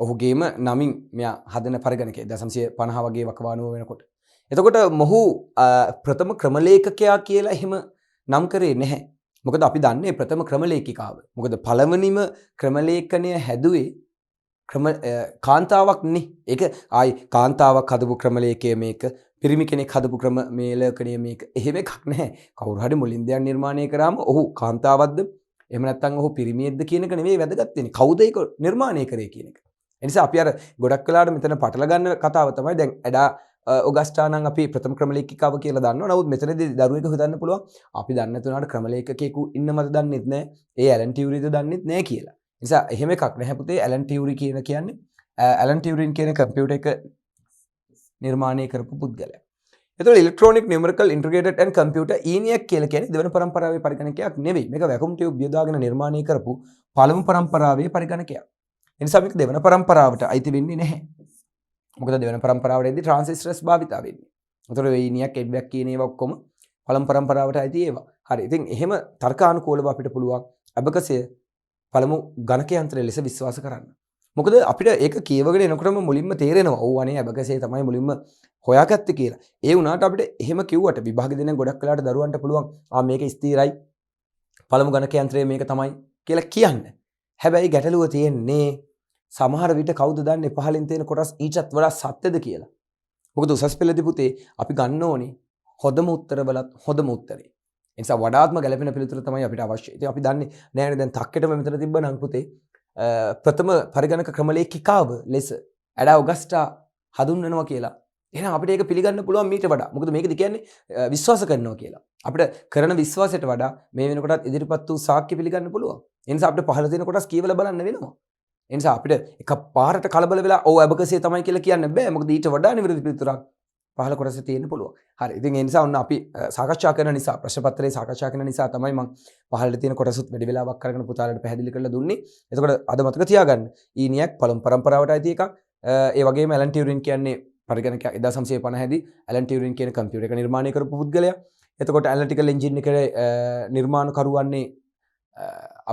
ඔහුගේම නමින් මෙයා හදන පරිගණකය 1950 වගේ වකවානුව වෙනකොට. එතකොට මොහු ප්‍රථම ක්‍රම ලේඛකයා කියලා එහෙම නම් කරේ නැහැ. මොකද අපි දන්නේ ප්‍රථම ක්‍රම ලේඛිකාව. මොකද පළවෙනිම ක්‍රම ලේඛනය හැදුවේ කාන්තාවක් නේ. ඒක ආයි කාන්තාවක් හදපු ක්‍රම ලේඛය මේක. පිරිමි කෙනෙක් හදපු ක්‍රම මේ ලේඛනය මේක. එහෙම එකක් නැහැ. කවුරු හරි මුලින් දෙයක් නිර්මාණය කරාම ඔහු කාන්තාවක්ද එහෙම නැත්නම් ඔහු පිරිමියෙක්ද කියන එක නෙවෙයි වැදගත් වෙන්නේ. කවුද ඒක නිර්මාණය කරේ කියන එක. ඒ නිසා අපි අර ගොඩක් වෙලාවට මෙතන පටල ගන්න කතාව තමයි දැන් ඇඩා ඔගස්ටා නම් අපි ප්‍රථම ක්‍රම ලේඛිකාව කියලා දන්නවා. නමුත් මෙතනදී දරුවෙක් හිතන්න පුළුවන් අපි දන්නේ නැතුණාට ක්‍රම ලේඛකයෙකු ඉන්න මත දන්නෙත් නැහැ. ඒ ඇලන් ටියුරින්ද දන්නෙත් නැහැ කියලා. ඒ නිසා එහෙම එකක් නැහැ පුතේ. ඇලන් ටියුරි කියන්නේ ඇලන් ටියුරින් කියන කම්පියුටර් එක නිර්මාණය කරපු පුද්ගලයා. එතකොට ඉලෙක්ට්‍රොනික numerical integrated and computer ENIAC කියලා කියන්නේ දෙවන පරම්පරාවේ පරිගණකයක් නෙවෙයි. මේක වැකුම් ටියුබ් යොදාගෙන නිර්මාණය කරපු පළමු පරම්පරාවේ පරිගණකයක්. ඒ නිසා මේක දෙවන පරම්පරාවට අයිති වෙන්නේ නැහැ. මොකද දෙවන පරම්පරාවේදී ට්‍රාන්සිස්ටර්ස් භාවිතා වෙන්නේ. ඒතකොට ENIAC EDVAC කියන ඒවා ඔක්කොම පළමු පරම්පරාවට අයිති ඒවා. හරි. ඉතින් එහෙම තර්කානුකූලව අපිට පුළුවන් අබකසය පළමු ගණක යන්ත්‍රය ලෙස විශ්වාස කරන්න. මොකද අපිට ඒක කියවගෙන එනකොටම මුලින්ම තේරෙනවා ඔව් අනේ අබකසේ තමයි මුලින්ම හොයාගත්තේ කියලා. ඒ වුණාට අපිට එහෙම කිව්වට විභාගෙ දෙන ගොඩක් වෙලාට දරුවන්ට පුළුවන් මේක ස්ථිරයි පළමු ගණක යන්ත්‍රය මේක තමයි කියලා කියන්න. හැබැයි ගැටලුව තියෙන්නේ සමහර විට කවුද දන්නේ පහලින් තියෙන කොටස් ඊටත් වඩා සත්‍යද කියලා. මොකද උසස් පෙළදී පුතේ අපි ගන්න ඕනේ හොඳම උත්තරවලත් හොඳම උත්තරේ. ඒ නිසා වඩාත්ම ගැළපෙන පිළිතුර තමයි අපිට අවශ්‍ය. ඉතින් අපි දන්නේ නෑනේ දැන් තක්කෙටම මෙතන තිබ්බනම් පුතේ ප්‍රථම පරිගණක ක්‍රම ලේඛිකාව ලෙස ඇඩා ඔගස්ටා හඳුන්වනවා කියලා. එහෙනම් අපිට ඒක පිළිගන්න පුළුවන් මීට වඩා. මොකද මේකද කියන්නේ විශ්වාස කරනවා කියලා. අපිට කරන විශ්වාසයට වඩා මේ වෙනකොටත් ඉදිරිපත් වූ සාක්ෂි පිළිගන්න පුළුවන්. ඒ නිසා අපිට පහළ තියෙන කොටස් කියවලා බලන්න වෙනවා. ඒ නිසා අපිට එක පාරට කලබල වෙලා ඔව් ඇබකසේ තමයි කියලා කියන්න බෑ. මොකද ඊට වඩා නිවැරදි පිළිතුරක් පහළ කොටසේ තියෙන්න පුළුවන්. හරි. ඉතින් ඒ නිසා ඔන්න අපි සාකච්ඡා කරන නිසා ප්‍රශ්න පත්‍රයේ සාකච්ඡා කරන නිසා තමයි මම පහළට තියෙන කොටසුත් වැඩි වෙලාවක් අරගෙන පුතාලට පැහැදිලි කරලා දුන්නේ. එතකොට අද මතක තියාගන්න. ඊනියක් පළමු පරම්පරාවට අයිති එකක්. ඒ වගේම ඇලන් ටියුරින් කියන්නේ පරිගණක 1950 දී ඇලන් ටියුරින් කියන කම්පියුටර් එක නිර්මාණය කරපු පුද්ගලයා. එතකොට ඇනලිටිකල් එන්ජින් එකේ නිර්මාණකරුවන්නේ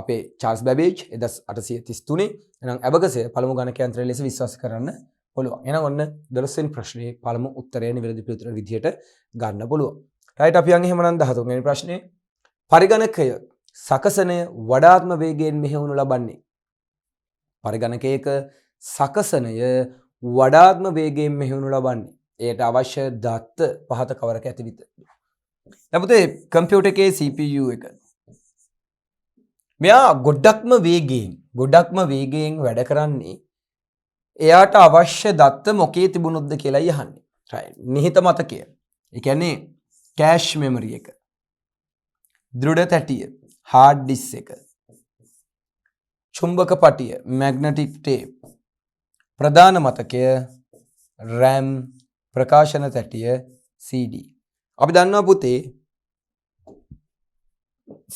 අපේ චාල්ස් බැබේජ් 1833. එහෙනම් ඇබකසේ පළමු ගණක යන්ත්‍රය ලෙස විශ්වාස කරන්න පුළුවන්. එහෙනම් ඔන්න 12 වෙනි ප්‍රශ්නේ පළමු උත්තරය නිවැරදි පිළිතුර විදිහට ගන්න පුළුවන්. රයිට් අපි යන් එහෙමනම් 13 වෙනි ප්‍රශ්නේ. පරිගණකය සකසනය වඩාත්ම වේගයෙන් මෙහෙවනු ලබන්නේ. පරිගණකයක සකසනය වඩාත්ම වේගයෙන් මෙහෙවනු ලබන්නේ. එයට අවශ්‍ය දත්ත පහත කවරක ඇතිවිත. දැන් පුතේ කම්පියුටර් එකේ CPU එක. මෙයා ගොඩක්ම වේගයෙන් වැඩ කරන්නේ. එයාට අවශ්‍ය දත්ත මොකේ තිබුණොත්ද කියලා යහන්නේ. රයිට්. නිහිත මතකය. ඒ කියන්නේ කෑෂ් මෙමරි එක. දෘඩ තැටිය, හાર્ඩ් ඩිස්ක් එක. චුම්බක පටිය, මැග්නටික් ටේප්. ප්‍රධාන මතකය, RAM, ප්‍රකාශන තැටිය, CD. අපි දන්නවා පුතේ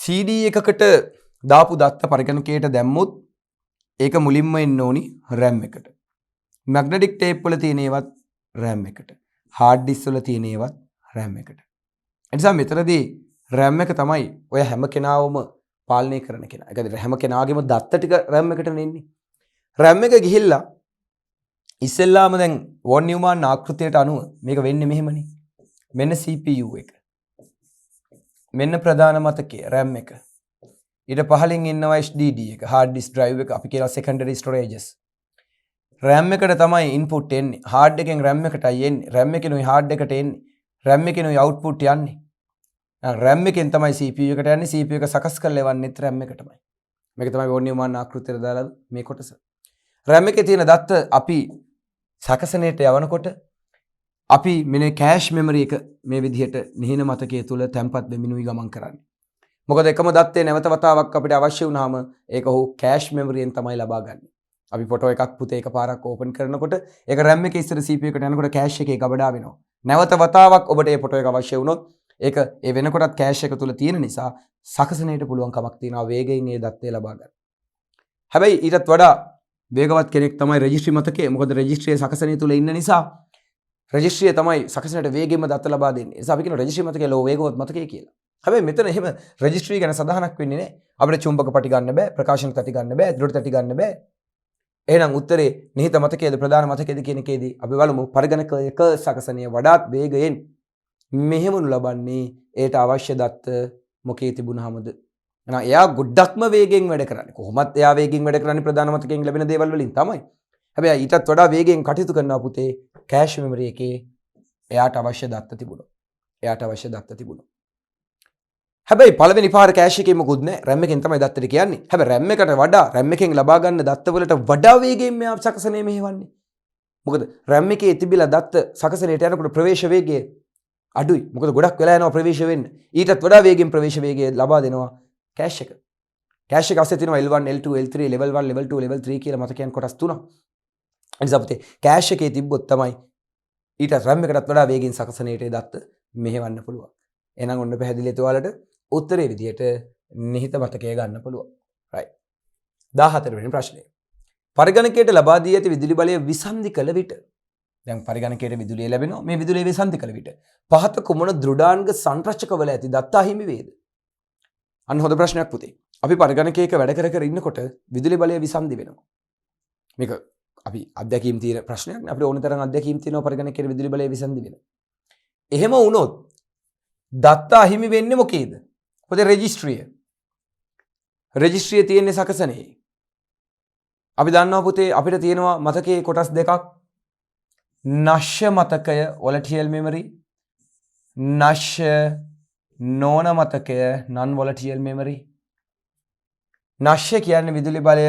CD එකකට දාපු දත්ත පරිගණකයට දැම්මොත් ඒක මුලින්ම එන්න ඕනි RAM එකට. මැග්නටික් ටේප් වල තියෙන ඒවත් RAM එකට. හાર્ඩ් ඩිස්ක් වල තියෙන ඒවත් RAM එකට. ඒ නිසා මෙතනදී RAM එක තමයි ඔය හැම කෙනාවම පාලනය කරන කෙනා. ඒ කියන්නේ හැම කෙනාගේම දත්ත ටික RAM එකට නෙන්නේ. RAM එක ගිහිල්ලා ඉස්සෙල්ලාම දැන් වොන් නියුමාන් ආකෘතියට අනුව මේක වෙන්නේ මෙහෙමනේ. මෙන්න CPU එක. මෙන්න ප්‍රධාන මතකය RAM එක. ඊට පහලින් ඉන්නවා HDD එක, hard disk drive එක, අපි කියනවා secondary storages. RAM එකට තමයි input එන්නේ. hard එකෙන් RAM එකටයි එන්නේ. RAM එකෙන් ওই hard එකට එන්නේ. RAM එකෙන් ওই output යන්නේ. RAM එකෙන් තමයි CPU එකට යන්නේ. CPU එක සකස් කරලා එවන්නේත් RAM එකටමයි. මේක තමයි වොන් නියුමාන් ආකෘතියට දාලා මේ කොටස. RAM එකේ තියෙන දත්ත අපි සකසනයට යවනකොට අපි මෙන්න කෑෂ් මෙමරි එක මේ විදිහට නිහින මතකයේ තුල තැම්පත් වෙමිනුයි ගමන් කරන්නේ. මොකද එකම දත්තේ නැවත වතාවක් අපිට අවශ්‍ය වුණාම ඒක ඔහු කෑෂ් මෙමරියෙන් තමයි ලබා ගන්න. අපි ෆොටෝ එකක් පුතේ එකපාරක් ඕපන් කරනකොට ඒක RAM එකේ ඉස්සර CPU එකට යනකොට කෑෂ් එකේ ගබඩා වෙනවා. නැවත වතාවක් ඔබට මේ ෆොටෝ එක අවශ්‍ය වුණොත් ඒක ඒ වෙනකොටත් කෑෂ් එක තුල තියෙන නිසා සකසනයට පුළුවන් කමක් තියෙනවා වේගයෙන් මේ දත්තේ ලබා ගන්න. හැබැයි ඊටත් වඩා වේගවත් කෙනෙක් තමයි රෙජිස්ට්‍රි මතකයේ. මොකද රෙජිස්ට්‍රියේ සකසනය තුල ඉන්න නිසා රෙජිස්ට්‍රිය තමයි සකසනට වේගෙන්ම දත්ත ලබා දෙන්නේ. ඒ නිසා අපි කියන රෙජිස්ට්‍රි මතකයේ ලෝ වේගවත් මතකය කියලා. හැබැයි මෙතන එහෙම රෙජිස්ට්‍රි ගැන සඳහනක් වෙන්නේ නැහැ. අපිට චුම්බක පටි ගන්න බෑ, ප්‍රකාශන තටි ගන්න බෑ, දෘඩ තටි ගන්න බෑ. එහෙනම් උත්තරේ නිහිත මතකයේද ප්‍රධාන මතකයේද කියන එකේදී අපි බලමු පරිගණකයක සකසනය වඩාත් වේගයෙන් මෙහෙමනු ලබන්නේ ඒට අවශ්‍ය දත්ත මොකේ තිබුණාමද? එහෙනම් එයා ගොඩක්ම වේගෙන් වැඩ කරන්නේ. කොහොමත් එයා වේගෙන් වැඩ කරන්නේ ප්‍රධාන මතකයෙන් ලැබෙන දේවල් වලින් තමයි. හැබැයි ඊටත් වඩා වේගෙන් කටයුතු කරනවා පුතේ කෑෂ් මෙමරි එකේ එයාට අවශ්‍ය දත්ත තිබුණා. හැබැයි පළවෙනි පාර කෑෂ් එකේ මොකුත් නැහැ. RAM එකෙන් තමයි දත්තට කියන්නේ. හැබැයි RAM එකට වඩා RAM එකෙන් ලබා ගන්න දත්ත වලට වඩා වේගයෙන් මෙයා සකසනේ මෙහෙවන්නේ. මොකද RAM එකේ තිබිලා දත්ත සකසනයට යනකොට ප්‍රවේශ වේගය අඩුයි. මොකද ගොඩක් වෙලා යනවා ප්‍රවේශ වෙන්න. ඊටත් වඩා වේගෙන් ප්‍රවේශ වේගය ලබා දෙනවා කෑෂ් එක. කෑෂ් එක ඇස්සේ තියෙනවා L1, L2, L3, level 1, level 2, level 3 කියලා මතකයන් කොටස් තුනක්. එනිසා පුතේ කෑෂ් එකේ තිබ්බොත් තමයි ඊට RAM එකටත් වඩා වේගෙන් සකසනයට දත්ත මෙහෙවන්න පුළුවන්. එහෙනම් ඔන්න පැහැදිලිද ඔයාලට? උත්තරේ විදියට නිහිත මතකය ගන්න පුළුවන්. right. 14 වෙනි ප්‍රශ්නය. පරිගණකයට ලබා දී ඇති විදුලි බලය විසන්ධි කළ විට දැන් පරිගණකයට විදුලිය ලැබෙනවා. මේ විදුලිය විසන්ධි කළ විට පහත කුමන දෘඩාංග සංරචකවල ඇති දත්ත අහිමි වේද? අන්න හොඳ ප්‍රශ්නයක් පුතේ. අපි පරිගණකයක වැඩ කර ඉන්නකොට විදුලි බලය විසන්ධි වෙනවා. මේක අපි අධ්‍යක්ීම් තියෙන ප්‍රශ්නයක් නේ. අපිට ඕන තරම් අධ්‍යක්ීම් තියෙනවා පරිගණකයේ විදුලි බලය විසන්ධි වෙනවා. එහෙම වුණොත් දත්ත අහිමි වෙන්නේ මොකේද? පොතේ රෙජිස්ට්‍රිය තියෙන්නේ සකසනේ. අපි දන්නවා පුතේ අපිට තියෙනවා මතකයේ කොටස් දෙකක්. නශ්‍ය මතකය volatile memory, නශ්‍ය නොවන මතකය non volatile memory. නශ්‍ය කියන්නේ විදුලි බලය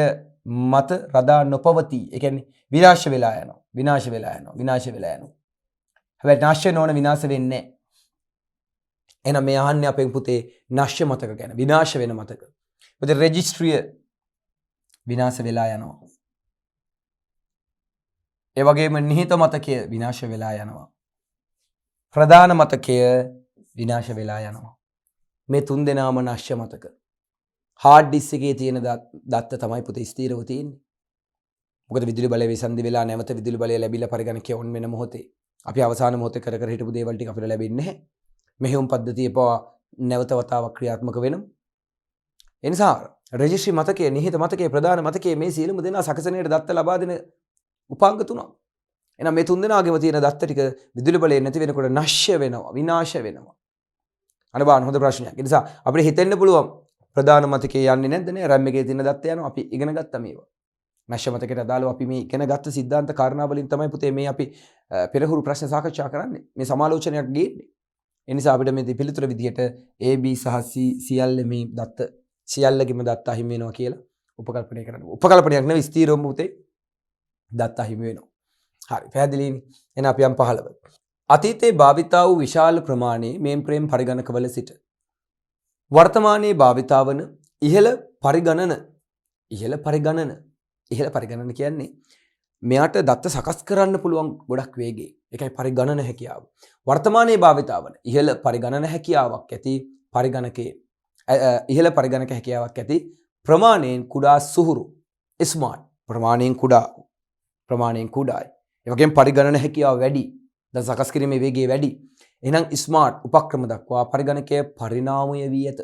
මත රදා නොපවතී. ඒ කියන්නේ විනාශ වෙලා යනවා. විනාශ වෙලා යනවා. විනාශ වෙලා යනවා. හැබැයි නශ්‍ය නොවන විනාශ වෙන්නේ නැහැ. එහෙනම් මේ අහන්නේ අපෙන් පුතේ නශ්‍ය මතක ගැන. විනාශ වෙන මතක. මොකද රෙජිස්ට්‍රිය විනාශ වෙලා යනවා. ඒ වගේම නිහිත මතකය විනාශ වෙලා යනවා. ප්‍රධාන මතකය විනාශ වෙලා යනවා. මේ තුන් දෙනාම නශ්‍ය මතක. හાર્ඩ් ඩිස්ක් එකේ තියෙන දත්ත තමයි පුතේ ස්ථිරව තියෙන්නේ. මොකද විදුලි බලය විසන්දි වෙලා නැවත විදුලි බලය ලැබිලා පරිගණකය ඔන් වෙන මොහොතේ අපි අවසාන මොහොතේ කර කර හිටපු දේවල් ටික අපිට ලැබෙන්නේ නැහැ. මෙහෙයුම් පද්ධතිය පවා නැවත වතාවක් ක්‍රියාත්මක වෙනවා. ඒ නිසා රෙජිස්ට්‍රි මතකයේ නිහිත මතකයේ ප්‍රධාන මතකයේ මේ සියලුම දෙනා සකසණයට දත්ත ලබා දෙන උපාංග තුනක්. එහෙනම් මේ තුන් දෙනාගේම තියෙන දත්ත ටික විදුලි බලය නැති වෙනකොට නශ්‍ය වෙනවා, විනාශ වෙනවා. අනේ බාන හොඳ ප්‍රශ්නයක්. ඒ නිසා අපිට හිතෙන්න පුළුවන් ප්‍රධාන මතකයේ යන්නේ නැද්ද නේ? RAM එකේ තියෙන දත්ත යනවා. අපි ඉගෙන ගත්තා මේවා. නශ්‍ය මතකයට අදාළව අපි මේ ඉගෙන ගත්ත සිද්ධාන්ත කාරණා වලින් තමයි පුතේ මේ අපි පෙරහුරු ප්‍රශ්න සාකච්ඡා කරන්නේ. මේ සමාලෝචනයක් ගේන්නේ. ඒ නිසා අපිට මේ පිළිතුර විදිහට A B සහ C සියල්ල මේ දත්ත සියල්ලගෙම දත්ත අහිමි වෙනවා කියලා උපකල්පනය කරන්න. උපකල්පනයක් නෙවෙයි ස්ථීරවම පුතේ දත්ත අහිමි වෙනවා. හරි පැහැදිලිනේ. එහෙනම් අපි යම් 15. අතීතයේ භාවිතා වූ විශාල ප්‍රමාණයේ මේන් ප්‍රේම් පරිගණකවල සිට වර්තමානයේ භාවිතා වන ඉහළ පරිගණන කියන්නේ මෙයාට දත්ත සකස් කරන්න පුළුවන් ගොඩක් වේගේ. ඒකයි පරිගණන හැකියාව. වර්තමානයේ භාවිතා වන ඉහළ පරිගණන හැකියාවක් ඇති පරිගණකයේ ඉහළ පරිගණක හැකියාවක් ඇති ප්‍රමාණයෙන් කුඩා සුහුරු ස්මාර්ට් ප්‍රමාණයෙන් කුඩායි. ඒ වගේම පරිගණන හැකියාව වැඩි. දැන් සකස් කිරීමේ වේගය වැඩි. එහෙනම් ස්මාර්ට් උපක්‍රම දක්වා පරිගණකයේ පරිණාමය වී ඇත.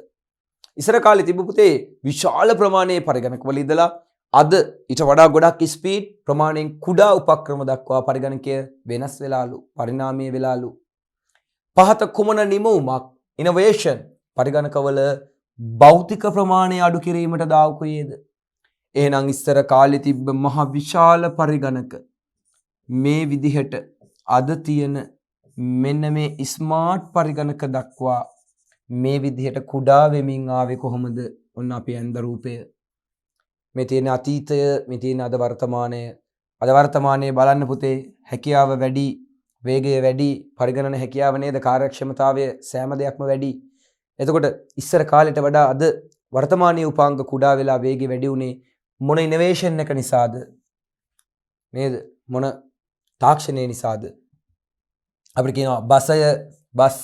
ඉස්සර කාලේ තිබු පුතේ විශාල ප්‍රමාණයේ පරිගණකවල ඉඳලා අද ඊට වඩා ගොඩක් ස්පීඩ් ප්‍රමාණයෙන් කුඩා උපක්‍රම දක්වා පරිගණකය වෙනස් වෙලාලු පරිණාමය වෙලාලු. පහත කුමන නිමවුමක් ඉනෝවේෂන් පරිගණකවල භෞතික ප්‍රමාණය අඩු කිරීමට දායකයේද? එහෙනම් ඉස්සර කාලේ තිබ්බ මහ විශාල පරිගණක මේ විදිහට අද තියෙන මෙන්න මේ ස්මාර්ට් පරිගණක දක්වා මේ විදිහට කුඩා වෙමින් ආවේ කොහොමද? ඔන්න අපි ඇඳ රූපය. මේ තියෙන අතීතය, මේ තියෙන අද වර්තමානය. අද වර්තමානයේ බලන්න පුතේ හැකියාව වැඩි, වේගය වැඩි, පරිගණන හැකියාව නේද, කාර්යක්ෂමතාවය සෑම දෙයක්ම වැඩි. එතකොට ඉස්සර කාලෙට වඩා අද වර්තමානයේ උපාංග කුඩා වෙලා වේගය වැඩි උනේ මොන ඉනෝවේෂන් එක නිසාද? නේද? මොන තාක්ෂණය නිසාද? අපිට කියනවා බස්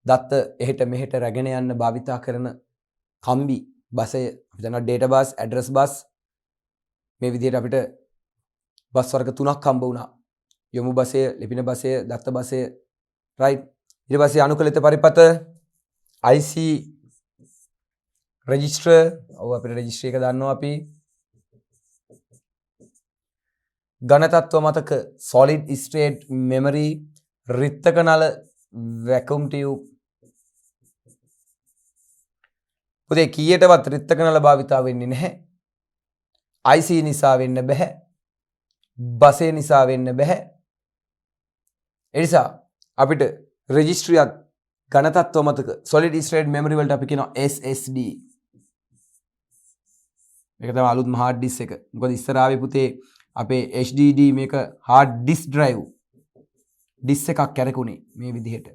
දත්ත එහෙට මෙහෙට රැගෙන යන්න භාවිතා කරන කම්බි බසය අපි දන්නවා ඩේටා බස්, ඇඩ්‍රස් බස්. මේ විදිහට අපිට බස් වර්ග තුනක් හම්බ වුණා. යොමු බසය, ලිපින බසය, දත්ත බසය. රයිට්. ඊට පස්සේ අනුකලිත පරිපත IC රෙජිස්ටර්. ඔව් අපිට රෙජිස්ටර් එක දන්නවා අපි. ඝන තත්ත්ව මතක solid state memory, රිත්තක නල vacuum tube. පුතේ කීයටවත් රිත්තක නල භාවිතා වෙන්නේ නැහැ. IC නිසා වෙන්න බෑ. බසේ නිසා වෙන්න බෑ. ඒ නිසා අපිට රෙජිස්ට්‍රියක් ඝන තත්ත්ව මතක solid state memory වලට අපි කියනවා SSD. මේක තමයි අලුත්ම hard disk එක. මොකද ඉස්සර ආවේ පුතේ අපේ HDD මේක hard disk drive disk එකක් කැරකුණේ මේ විදිහට.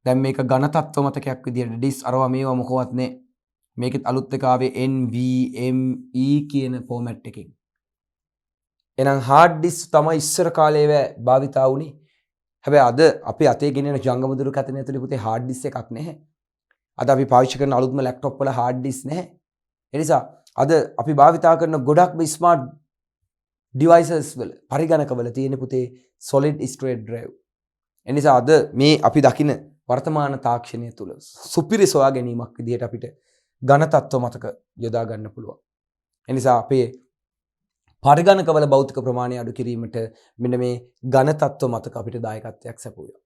දැන් මේක ඝන තත්ත්ව මතකයක් විදිහට disk අරවා මේවා මොකවත් නැහැ. මේකෙත් අලුත් එක ආවේ NVMe කියන ෆෝමැට් එකකින්. එහෙනම් hard disk තමයි ඉස්සර කාලේ භාවිතා වුණේ. හැබැයි අද අපි අතේ ගෙනෙන ජංගම දුරකථනය ඇතුලේ පුතේ hard disk එකක් නැහැ. අද අපි පාවිච්චි කරන අලුත්ම ලැප්ටොප් වල hard disk නැහැ. ඒ නිසා අද අපි භාවිතා කරන ගොඩක්ම ස්මාර්ට් devices වල පරිගණකවල තියෙන පුතේ solid state drive. ඒ නිසා අද මේ අපි දකින වර්තමාන තාක්ෂණය තුල සුපිරි සොයා ගැනීමක් විදිහට අපිට ඝන තත්ත්ව මතක යොදා ගන්න පුළුවන්. ඒ නිසා අපේ පරිගණකවල භෞතික ප්‍රමාණය අඩු කිරීමට මෙන්න මේ ඝන තත්ත්ව මතක අපිට දායකත්වයක් සැපුවා.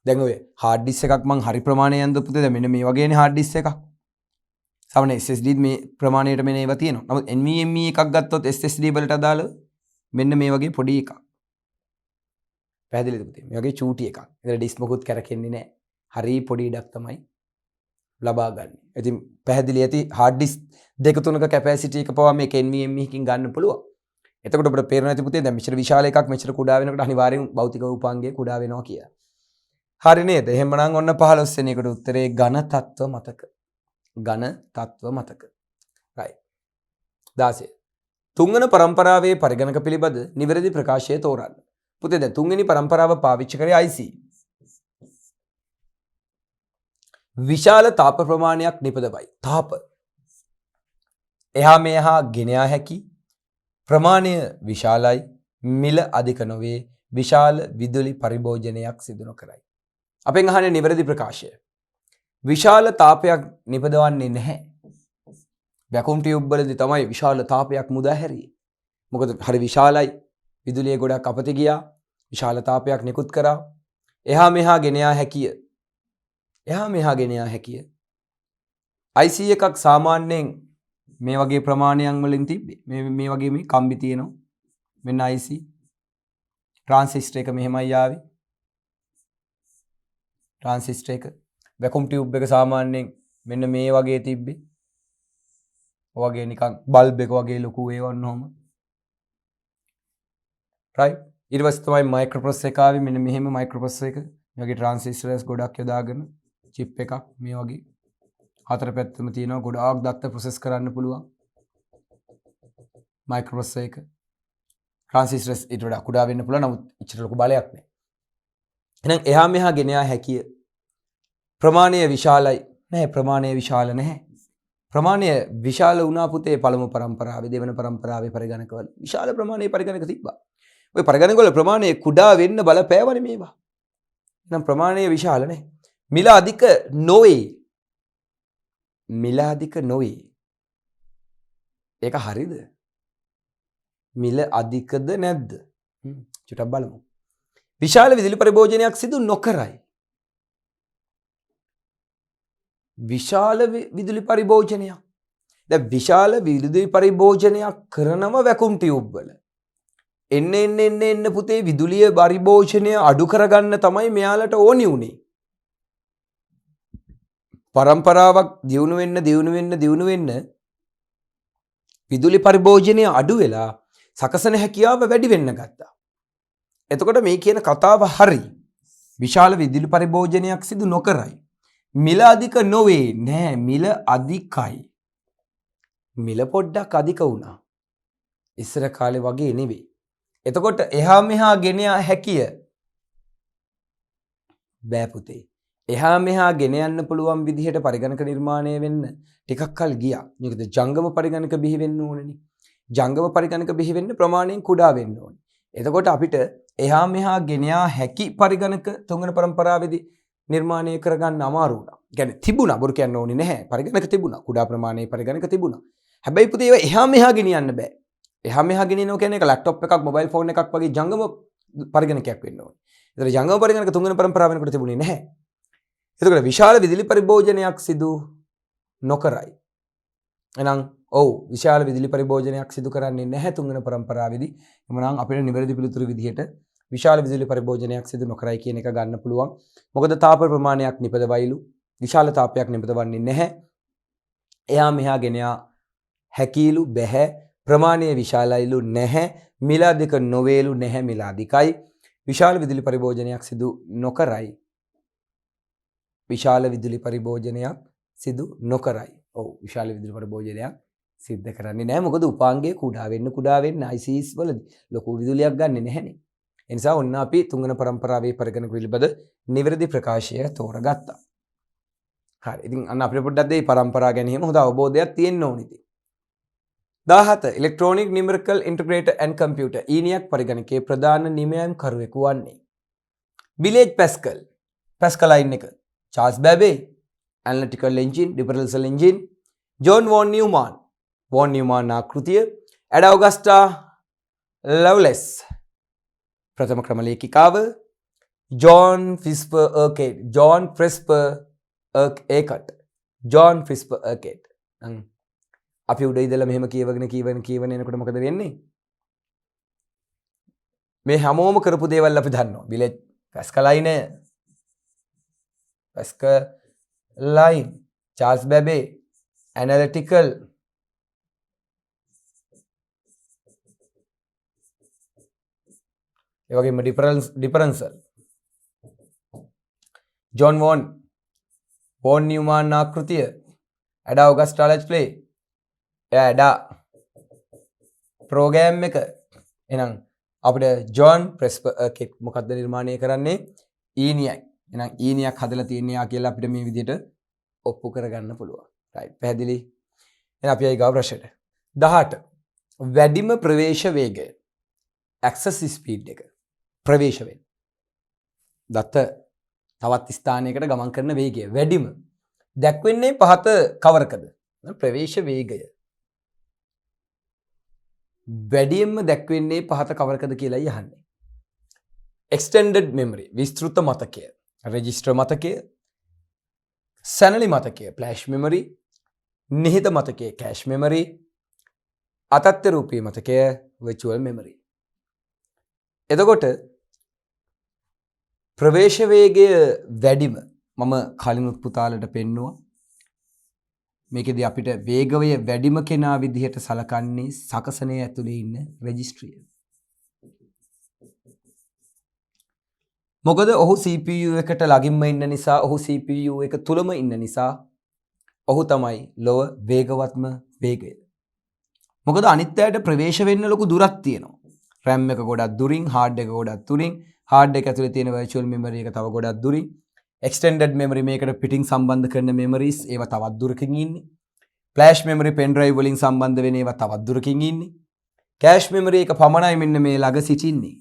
දැන් ඔය hard disk එකක් මං හරි ප්‍රමාණයෙන්ද පුතේ දැන් මෙන්න මේ වගේනේ hard disk එකක්. සමහර SSD මේ ප්‍රමාණයට මෙන්න ඒවා තියෙනවා. නමුත් NVMe එකක් ගත්තොත් SSD වලට අදාළව මෙන්න මේ වගේ පොඩි එකක්. පැහැදිලිද පුතේ? මේ වගේ චූටි එකක්. ඒතර ඩිස්ක් මොකුත් කරකෙන්නේ නැහැ. හරි පොඩි ඉඩක් තමයි ලබා ගන්න. ඉතින් පැහැදිලි ඇති hard disk දෙක තුනක capacity එක පවා මේක NVMe එකකින් ගන්න පුළුවන්. එතකොට අපිට පේරෙන ඇති පුතේ දැන් මෙච්චර විශාල එකක් මෙච්චර කුඩා වෙනකොට අනිවාර්යෙන් භෞතික උපාංගය කුඩා වෙනවා කියලා. හරි නේද? එහෙමනම් ඔන්න 15 වෙනි එකට උත්තරේ ඝන තත්ත්ව මතක. ඝන තත්ත්ව මතක. right. 16. තුන්වන පරම්පරාවේ පරිගණක පිළිබඳ නිවැරදි ප්‍රකාශය තෝරන්න. පුතේ දැන් තුන්වෙනි පරම්පරාව පාවිච්චි කරේ IC. විශාල තාප ප්‍රමාණයක් නිපදවයි. තාප. එහා මෙහා ගෙන යා හැකි ප්‍රමාණය විශාලයි. මිල අධික නොවේ. විශාල විදුලි පරිභෝජනයක් සිදු නොකරයි. අපෙන් අහන්නේ නිවැරදි ප්‍රකාශය. විශාල තාපයක් නිපදවන්නේ නැහැ. වැකුම් ටියුබ් වලදී තමයි විශාල තාපයක් මුදා හැරියේ. මොකද හරි විශාලයි. විදුලිය ගොඩක් අපත ගියා. විශාල තාපයක් නිකුත් කරා. එහා මෙහා ගෙන යා හැකිය. එහා මෙහා ගෙන යා හැකිය. IC එකක් සාමාන්‍යයෙන් මේ වගේ ප්‍රමාණයන් වලින් තිබ්බේ. මේ වගේ මේ කම්බි තියෙනවා. මෙන්න IC. ට්‍රාන්සිස්ටර් එක මෙහෙමයි ආවේ. ට්‍රාන්සිස්ටර් එක වැකුම් ටියුබ් එක සාමාන්‍යයෙන් මෙන්න මේ වගේ තිබ්බේ. ඔයගේ නිකන් බල්බ් එක වගේ ලොකු ඒවන්න ඕම. right. ඊට පස්සේ තමයි මයික්‍රෝප්‍රොසෙසර් එක ආවේ. මෙන්න මෙහෙම මයික්‍රෝප්‍රොසෙසර් එක. මේ වගේ ට්‍රාන්සිස්ටර්ස් ගොඩක් යොදාගෙන chip එකක් මේ වගේ හතර පැත්තම තියෙනවා. ගොඩාක් දත්ත ප්‍රොසෙස් කරන්න පුළුවන්. මයික්‍රෝප්‍රොසෙසර් එක. ට්‍රාන්සිස්ටර්ස් ඊට වඩා කුඩා වෙන්න පුළුවන්. නමුත් ඉච්චර ලොකු බලයක් නැහැ. එහෙනම් එහා මෙහා ගෙන යා හැකිය. ප්‍රමාණය විශාලයි. නැහැ ප්‍රමාණය විශාල නැහැ. ප්‍රමාණය විශාල වුණා පුතේ පළමු පරම්පරාවේ දෙවන පරම්පරාවේ පරිගණකවල විශාල ප්‍රමාණයේ පරිගණක තිබ්බා. ওই පරිගණකවල ප්‍රමාණය කුඩා වෙන්න බලපෑවනේ මේවා. එහෙනම් ප්‍රමාණය විශාල නැහැ. මිල අධික නොවේ. මිල අධික නොවේ. ඒක හරිද? මිල අධිකද නැද්ද? චුට්ටක් බලමු. විශාල විදුලි පරිභෝජනයක් සිදු නොකරයි. විශාල විදුලි පරිභෝජනයක්. දැන් විශාල විදුලි පරිභෝජනයක් කරනව වැකුම් ටියුබ් වල. එන්න පුතේ විදුලිය පරිභෝජනය අඩු කරගන්න තමයි මෙයාලට ඕනි උනේ. පරම්පරාවක් දියුණු වෙන්න විදුලි පරිභෝජනය අඩු වෙලා සකසන හැකියාව වැඩි වෙන්න ගත්තා. එතකොට මේ කියන කතාව හරි. විශාල විදුලි පරිභෝජනයක් සිදු නොකරයි. මිල අධික නොවේ. නෑ මිල අධිකයි. මිල පොඩ්ඩක් අධික වුණා. ඉස්සර කාලේ වගේ නෙවෙයි. එතකොට එහා මෙහා ගෙන යා හැකිය. බෑ පුතේ. එහා මෙහා ගෙන යන්න පුළුවන් විදිහට පරිගණක නිර්මාණය වෙන්න ටිකක් කල් ගියා. මේකද ජංගම පරිගණක බිහි වෙන්න ඕනේනේ. ජංගම පරිගණක බිහි වෙන්න ප්‍රමාණයෙන් කුඩා වෙන්න ඕනේ. එතකොට අපිට එහා මෙහා ගෙන යා හැකි පරිගණක තුන්වන පරම්පරාවේදී නිර්මාණය කරගන්න අමාරු වුණා. කියන්නේ තිබුණා බොරු කියන්න ඕනේ නැහැ. පරිගණක තිබුණා. කුඩා ප්‍රමාණයේ පරිගණක තිබුණා. හැබැයි පුතේ ඒවා එහා මෙහා ගෙනියන්න බෑ. එහා මෙහා ගෙනියනවා කියන්නේ ඒක ලැප්ටොප් එකක් මොබයිල් ෆෝන් එකක් වගේ ජංගම පරිගණකයක් වෙන්න ඕනේ. ඒතර ජංගම පරිගණක තුන්වෙනි පරම්පරාව වෙනකොට තිබුණේ නැහැ. එතකොට විශාල විදුලි පරිභෝජනයක් සිදු නොකරයි. එහෙනම් ඔව් විශාල විදුලි පරිභෝජනයක් සිදු කරන්නේ නැහැ තුන්වෙනි පරම්පරාවේදී. එමුනම් අපිට නිවැරදි පිළිතුරු විදිහට විශාල විදුලි පරිභෝජනයක් සිදු නොකරයි කියන එක ගන්න පුළුවන්. මොකද තාප ප්‍රමාණයක් නිපදවයිලු. විශාල තාපයක් නිපදවන්නේ නැහැ. එහා මෙහා ගෙන යා හැකීලු බැහැ. ප්‍රමාණය විශාලයිලු නැහැ. මිල අධික නොවේලු නැහැ මිල අධිකයි. විශාල විදුලි පරිභෝජනයක් සිදු නොකරයි. විශාල විදුලි පරිභෝජනයක් සිදු නොකරයි. ඔව් විශාල විදුලි පරිභෝජනයක් සිද්ධ කරන්නේ නැහැ. මොකද උපාංගය කුඩා වෙන්න ICs වලදී ලොකු විදුලියක් ගන්නෙ නැහැනේ. ඒ නිසා ඔන්න අපි තුන්වන පරම්පරාවේ පරිගණක පිළිබඳ නිවැරදි ප්‍රකාශය තෝරගත්තා. හරි. ඉතින් අන්න අපිට පොඩ්ඩක් මේ පරම්පරාව ගැන හිම හොඳ අවබෝධයක් තියෙන්න ඕනේ ඉතින්. 17 ඉලෙක්ට්‍රොනික නියමරකල් ඉන්ටිග්‍රේටර් ඇන්ඩ් කම්පියුටර් ඊනියක් පරිගණකයේ ප්‍රධාන නියමයන් කරුවෙකු වන්නේ බිලේජ් පැස්කල්. පැස්කලයින් එක Charles බැබේ, analytical engine, ඩිෆරන්ෂල් engine, John වොන් නියුමාන්. වොන් නියුමාන් ආකෘතිය, ඇඩා ඔගස්ටා ලව්ලෙස් ප්‍රථම ක්‍රම ලේඛිකාව, ජෝන් ෆිස්පර් අර්කේඩ්, ජෝන් ෆ්‍රෙස්පර් ඒකට්, ජෝන් ෆිස්පර් අර්කේඩ්. අපි උඩ ඉඳලා මෙහෙම කියවගෙන එනකොට මොකද වෙන්නේ? මේ හැමෝම කරපු දේවල් අපි දන්නවා. බිලෙජ් පැස්කලයින Pascal line, Charles Babbage, analytical. ඒ වගේම differential. John von Neumann ආකෘතිය, Ada Augusta Let's play. එයා Ada ප්‍රෝග්‍රෑම් එක. එහෙනම් අපිට ජොන් ප්‍රෙස්පර්කෙට් මොකක්ද නිර්මාණය කරන්නේ? ඊනියක්. එහෙනම් ඊනියක් හදලා තියෙනවා කියලා අපිට මේ විදිහට ඔප්පු කරගන්න පුළුවන්. රයිට්. පැහැදිලි? එහෙනම් අපි ආයි ගාව ප්‍රශ්නෙට. 18. වැඩිම ප්‍රවේශ වේගය. access speed එක. ප්‍රවේශ වෙන. දත්ත තවත් ස්ථානයකට ගමන් කරන වේගය වැඩිම දැක්වෙන්නේ පහත කවරකද? ප්‍රවේශ වේගය. වැඩියෙන්ම දැක්වෙන්නේ පහත කවරකද කියලායි අහන්නේ. extended memory විස්තෘත මතකය, register මතකය, සැනලි මතකය flash memory, නිහිත මතකය cache memory, අතත්ත්ව රූපී මතකය virtual memory. එතකොට ප්‍රවේශ වේගය වැඩිම මම කලිනුත් පුතාලට පෙන්නුවා. මේකෙදී අපිට වේගය වැඩිම කෙනා විදිහට සලකන්නේ සකසනයේ ඇතුලේ ඉන්න රෙජිස්ට්‍රිය. මොකද ඔහු CPU එකට ළඟින්ම ඉන්න නිසා, ඔහු CPU එක තුලම ඉන්න නිසා ඔහු තමයි ලොව වේගවත්ම වේගය. මොකද අනිත් අයට ප්‍රවේශ වෙන්න ලොකු දුරක් තියෙනවා. RAM එක ගොඩක් දුරින්, hard එක ගොඩක් දුරින්, hard එක ඇතුලේ තියෙන virtual memory එක තව ගොඩක් දුරින්, extended memory මේකට පිටින් සම්බන්ධ කරන memories ඒවා තවත් දුරකින් ඉන්නේ. flash memory pen drive වලින් සම්බන්ධ වෙන ඒවා තවත් දුරකින් ඉන්නේ. cache memory එක පමණයි මෙන්න මේ ළඟ සිටින්නේ.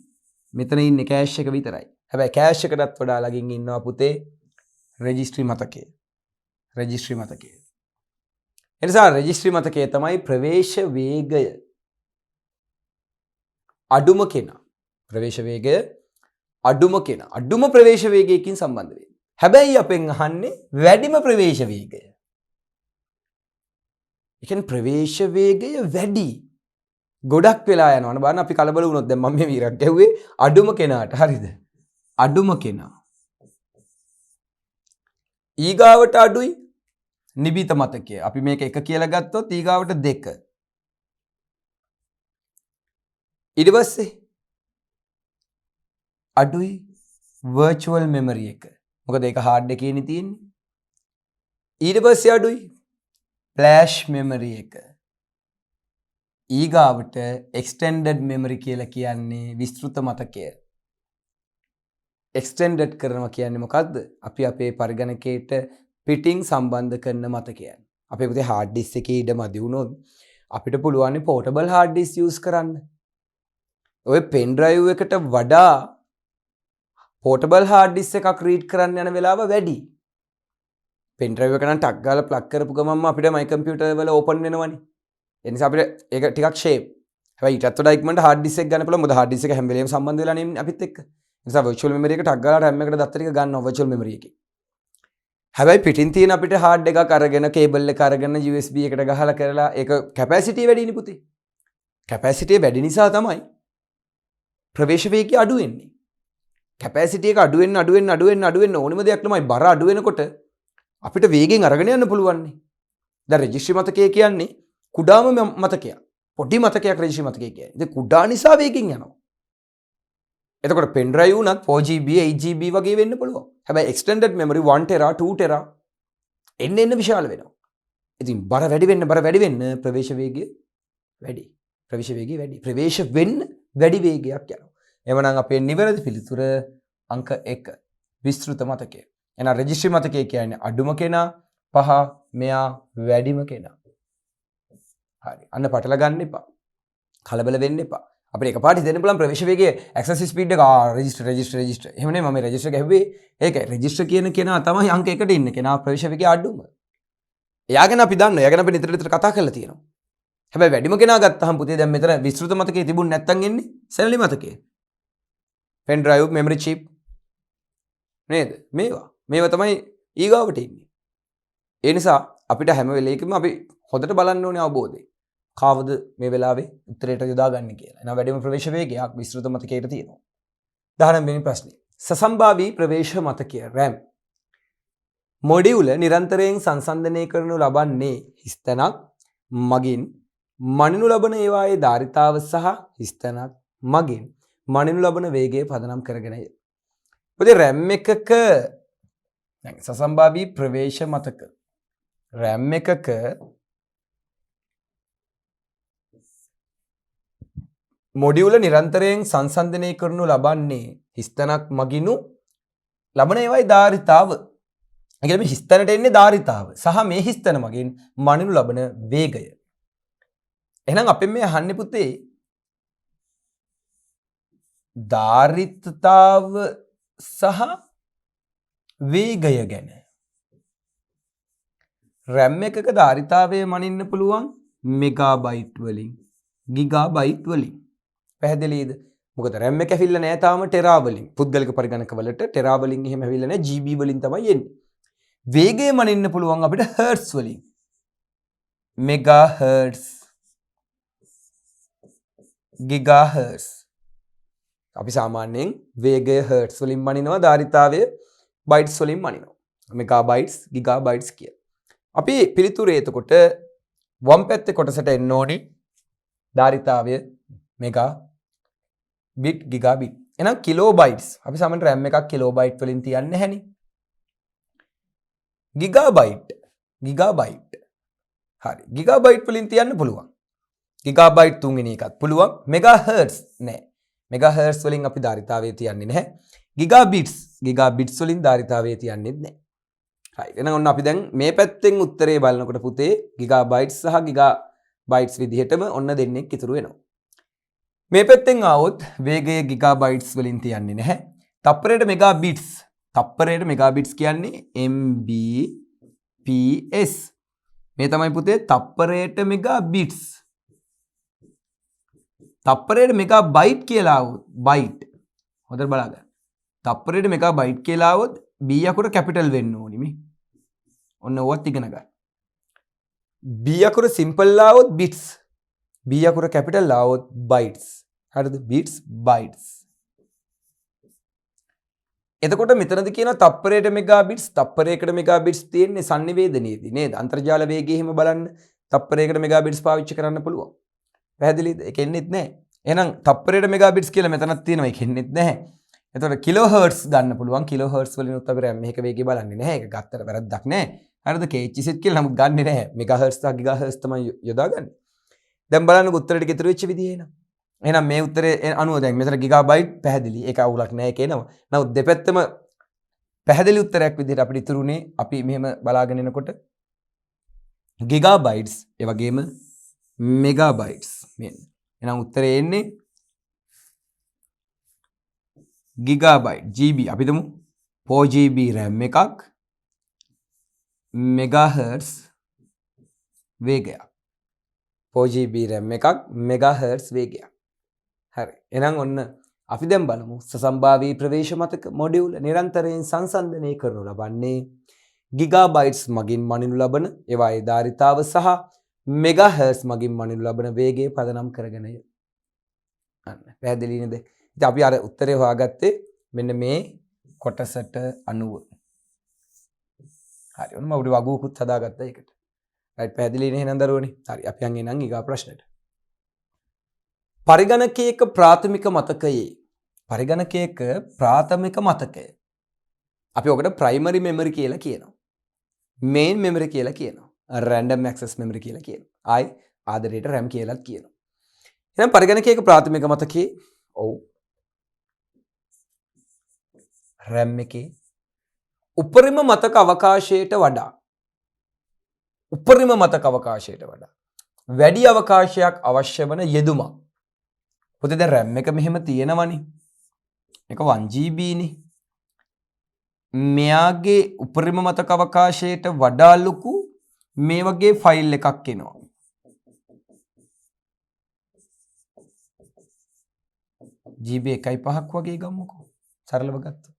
මෙතන ඉන්නේ cache එක විතරයි. හැබැයි cache එකටත් වඩා ළඟින් ඉන්නවා පුතේ registry මතකය. registry මතකය. එනිසා registry මතකය තමයි ප්‍රවේශ වේගය අඩුම කෙනා. ප්‍රවේශ වේගය අඩුම කෙනා. අඩුම ප්‍රවේශ වේගයකින් සම්බන්ධ වෙන්නේ. හැබැයි අපෙන් අහන්නේ වැඩිම ප්‍රවේශ වේගය. ඒ කියන්නේ ප්‍රවේශ වේගය වැඩි. ගොඩක් වෙලා යනවා. බලන්න අපි කලබල වුණොත් දැන් මම මේ විරක් ගැහුවේ අඩුම කෙනාට. හරිද? අඩුම කෙනා. ඊගාවට අඩුයි නිබිත මතකය. අපි මේක 1 කියලා ගත්තොත් ඊගාවට 2. ඊට පස්සේ අඩුයි virtual memory එක. මොකද ඒක hard එකේ නේ තියෙන්නේ. ඊට පස්සේ අඩුයි flash memory එක. ඊගාවට extended memory කියලා කියන්නේ විස්තෘත මතකය. extended කරනවා කියන්නේ මොකද්ද? අපි අපේ පරිගණකයට පිටින් සම්බන්ධ කරන මතකයන්. අපේ පුතේ hard disk එකේ ඉඩ මදි වුණොත් අපිට පුළුවන් portable hard disk use කරන්න. ඔය pen drive එකට වඩා portable hard disk එකක් read කරන්න යන වෙලාව වැඩි. pen drive එක නම් ටක් ගාලා plug කරපු ගමන්ම අපිට my computer වල open වෙනවනේ. ඒ නිසා අපිට ඒක ටිකක් shape. හැබැයි ඊටත් වඩා ඉක්මනට hard disk එක ගන්න පුළුවන්. මොකද hard disk එක හැම වෙලේම සම්බන්ධ වෙලා නේ අපිත් එක්ක. ඒ නිසා virtual memory එක ටක් ගාලා RAM එකට දත්ත ටික ගන්නවා virtual memory එකේ. හැබැයි පිටින් තියෙන අපිට hard එකක් අරගෙන cable එක අරගෙන USB එකට ගහලා කරලා ඒක capacity වැඩිනේ පුතේ. capacity වැඩි නිසා තමයි ප්‍රවේශ වේගය අඩු වෙන්නේ. capacity එක අඩු වෙන්න ඕනෙම දෙයක් තමයි බර අඩු වෙනකොට අපිට වේගෙන් අරගෙන යන්න පුළුවන්. දැන් registry මතකය කියන්නේ කුඩාම මතකයක්. පොඩි මතකයක් registry මතකය කියන්නේ. ඉතින් කුඩා නිසා වේගෙන් යනවා. එතකොට pen drive උනත් 4GB 8GB වගේ වෙන්න පුළුවන්. හැබැයි extended memory 1 tera 2 tera එන්න විශාල වෙනවා. ඉතින් බර වැඩි වෙන්න ප්‍රවේශ වේගය වැඩි. ප්‍රවේශ වේගය වැඩි. ප්‍රවේශ වෙන්න වැඩි වේගයක් යනවා. එවනම් අපේ නිවැරදි පිළිතුර අංක 1 විස්තෘත මතකය. එහෙනම් රෙජිස්ට්‍රි මතකය කියන්නේ අඩුම කෙනා, පහ මෙයා වැඩිම කෙනා. හරි. අන්න පටල ගන්න එපා. කලබල වෙන්න එපා. අපිට එකපාරට දෙන්න පුළුවන් ප්‍රවේශ වේගයේ access speed එක රෙජිස්ටර්. එහෙම නෙමෙයි මම රෙජිස්ටර් එක හැව්වේ. ඒකයි රෙජිස්ටර් කියන කෙනා තමයි අංක 1ට ඉන්න කෙනා ප්‍රවේශ වේගය අඩුම. එයා ගැන අපි දන්නවා. එයා ගැන අපි නිතර කතා කරලා තියෙනවා. හැබැයි වැඩිම කෙනා ගත්තාම පුතේ දැන් මෙතන විස්තෘත මතකයේ තිබුණ නැත්තම් එන්නේ සැලලි මතකයේ. pen drive, memory chip නේද? මේවා තමයි ඊගාවට ඉන්නේ. ඒ නිසා අපිට හැම වෙලේකම අපි හොඳට බලන්න ඕනේ අවබෝධය. කාවද මේ වෙලාවේ උත්තරයට යොදාගන්නේ කියලා. එහෙනම් වැඩිම ප්‍රවේශ වේගයක් විස්තෘත මතකයට තියෙනවා. 19 වෙනි ප්‍රශ්නේ. සසම්භාවී ප්‍රවේශ මතකය RAM මොඩියුල නිරන්තරයෙන් සංසන්දනය කරනු ලබන්නේ හිස්තැනක් මගින් මනිනු ලබන ඒවායේ ධාරිතාව සහ හිස්තැනක් මගින් මනිනු ලබන වේගය පදනම් කරගෙනය. පොතේ රැම් එකක සසම්භාවී ප්‍රවේශ මතක රැම් එකක මොඩියුල නිරන්තරයෙන් සංසන්දනය කරනු ලබන්නේ හිස්තැනක් මගිනු ලබන ඒවායේ ධාරිතාව. ඒ කියන්නේ හිස්තැනට එන්නේ ධාරිතාව සහ මේ හිස්තැන මගින් මනිනු ලබන වේගය. එහෙනම් අපෙන් මේ අහන්නේ පුතේ ධාරිතාව සහ වේගය ගැන. RAM එකක ධාරිතාවය මනින්න පුළුවන් මෙගාබයිට් වලින් ගිගාබයිට් වලින්. පැහැදිලිද? මොකද RAM එක ඇවිල්ලා නැහැ තාම ටෙරා වලින්. පුද්ගලික පරිගණක වලට ටෙරා වලින් එහෙම ඇවිල්ලා නැහැ GB වලින් තමයි එන්නේ. වේගය මනින්න පුළුවන් අපිට හර්ට්ස් වලින්. මෙගාහර්ට්ස් ගිගාහර්ට්ස්. අපි සාමාන්‍යයෙන් වේගය හර්ට්ස් වලින් මනිනවා ධාරිතාවය බයිට්ස් වලින් මනිනවා. මෙගාබයිට්ස් ගිගාබයිට්ස් කිය. අපි පිළිතුරේ එතකොට වම් පැත්තේ කොටසට එන්න ඕනි ධාරිතාවය මෙගා බිට් ගිගාබිට්. එහෙනම් කිලෝබයිට්ස් අපි සාමාන්‍යයෙන් RAM එකක් කිලෝබයිට් වලින් තියන්නේ නැහැනේ. ගිගාබයිට් හරි ගිගාබයිට් වලින් තියන්න පුළුවන්. ගිගාබයිට් තුන්වෙනි එකත් පුළුවන්. මෙගාහර්ට්ස් නෑ. මෙගාහර්ට්ස් වලින් අපි ධාරිතාවය තියන්නේ නැහැ. ගිගාබිට්ස් වලින් ධාරිතාවය තියන්නේත් නැහැ. right එහෙනම් ඔන්න අපි දැන් මේ පැත්තෙන් උත්තරේ බලනකොට පුතේ ගිගාබයිට්ස් සහ ගිගාබයිට්ස් විදිහටම ඔන්න දෙන්නෙක් ඉතුරු වෙනවා. මේ පැත්තෙන් ආවොත් වේගය ගිගාබයිට්ස් වලින් තියන්නේ නැහැ. තප්පරයට මෙගාබිට්ස්. තප්පරයට මෙගාබිට්ස් කියන්නේ Mbps. මේ තමයි පුතේ තප්පරයට මෙගාබිට්ස්. තප්පරයට මෙගාබයිට් කියලා આવොත් බයිට්. හොඳට බලන්න. තප්පරයට මෙගාබයිට් කියලා આવොත් B අකුර කැපිටල් වෙන්න ඕනි මේ. ඔන්න ඕවත් ඉගෙන ගන්න. B අකුර සිම්පල් આવොත් බිට්ස්. B අකුර කැපිටල් આવොත් බයිට්ස්. හරිද? Bits bytes. එතකොට මෙතනදී කියනවා තප්පරයට මෙගාබිට්ස් තප්පරයකට මෙගාබිට්ස් තියෙන්නේ sannivedanayේදී නේද? අන්තර්ජාල වේගය එහෙම බලන්න තප්පරයකට මෙගාබිට්ස් පාවිච්චි කරන්න පුළුවන්. පැහැදිලිද? ඒක එන්නේත් නැහැ. එහෙනම් තප්පරයට මෙගාබිට්ස් කියලා මෙතනක් තියෙනවා. ඒක එන්නේත් නැහැ. එතකොට කිලෝහර්ට්ස් ගන්න පුළුවන්. කිලෝහර්ට්ස් වලින් උත් අපි RAM එකක වේගය බලන්නේ නැහැ. ඒක ගත්තට වැරද්දක් නැහැ. හරිද? KHZ කියලා නමුත් ගන්නෙ නැහැ. මෙගාහර්ට්ස් සහ ගිගාහර්ට්ස් තමයි යොදාගන්නේ. දැන් බලන්නකො උත්තර ටික ඉතුරු වෙච්ච විදිහ එනවා. එහෙනම් මේ උත්තරේ අනුව දැන් මෙතන ගිගාබයිට් පැහැදිලි. ඒක අවුලක් නැහැ කියනවා. නමුත් දෙපැත්තම පැහැදිලි උත්තරයක් විදිහට අපිට ඉතුරුනේ අපි මෙහෙම බලාගෙන එනකොට ගිගාබයිට්ස් ඒ වගේම මෙගාබයිට්ස් මෙන්න. එහෙනම් උත්තරේ එන්නේ ගිගාබයිට් GB අපි දමු 4GB RAM එකක් මෙගාහර්ට්ස් වේගයක්. 4GB RAM එකක් මෙගාහර්ට්ස් වේගයක්. හරි. එහෙනම් ඔන්න අපි දැන් බලමු සසම්භාවී ප්‍රවේශ මතක මොඩියුල නිරන්තරයෙන් සංසන්දනය කරනු ලබන්නේ ගිගාබයිට්ස් මගින් මනිනු ලබන ඒවායේ ධාරිතාව සහ මෙගාහර්ට්ස් මගින් මනිනු ලබන වේගය පදනම් කරගෙනය. අන්න පැහැදිලි නේද? ඉතින් අපි අර උත්තරේ හොයාගත්තේ මෙන්න මේ කොටසට අනුව. හරි. ඔන්න මම උඩ වගුවකුත් හදාගත්තා ඒකට. right පැහැදිලි නේ එහෙනම් දරුවනේ. හරි. අපි යන් එනං ඊගා ප්‍රශ්නෙට. පරිගණකයක ප්‍රාථමික මතකයේ ප්‍රාථමික මතකය අපි ඔකට ප්‍රයිමරි මෙමරි කියලා කියනවා. මේන් මෙමරි කියලා කියනවා. රැන්ඩම් ඇක්සස් මෙමරි කියලා කියනවා. ආයි ආදරයට RAM කියලාත් කියනවා. එහෙනම් පරිගණකයක ප්‍රාථමික මතකයේ ඔව් RAM එකේ උපරිම මතක අවකාශයට වඩා වැඩි අවකාශයක් අවශ්‍ය වන යෙදුමක්. පොතේ දැන් RAM එක මෙහෙම තියෙනවනේ. මේක 1GB නේ. මෙයාගේ උපරිම මතක අවකාශයට වඩා ලොකු මේ වගේ ෆයිල් එකක් එනවා. GB 1.5ක් වගේ ගමුකෝ. සරලව ගත්තා.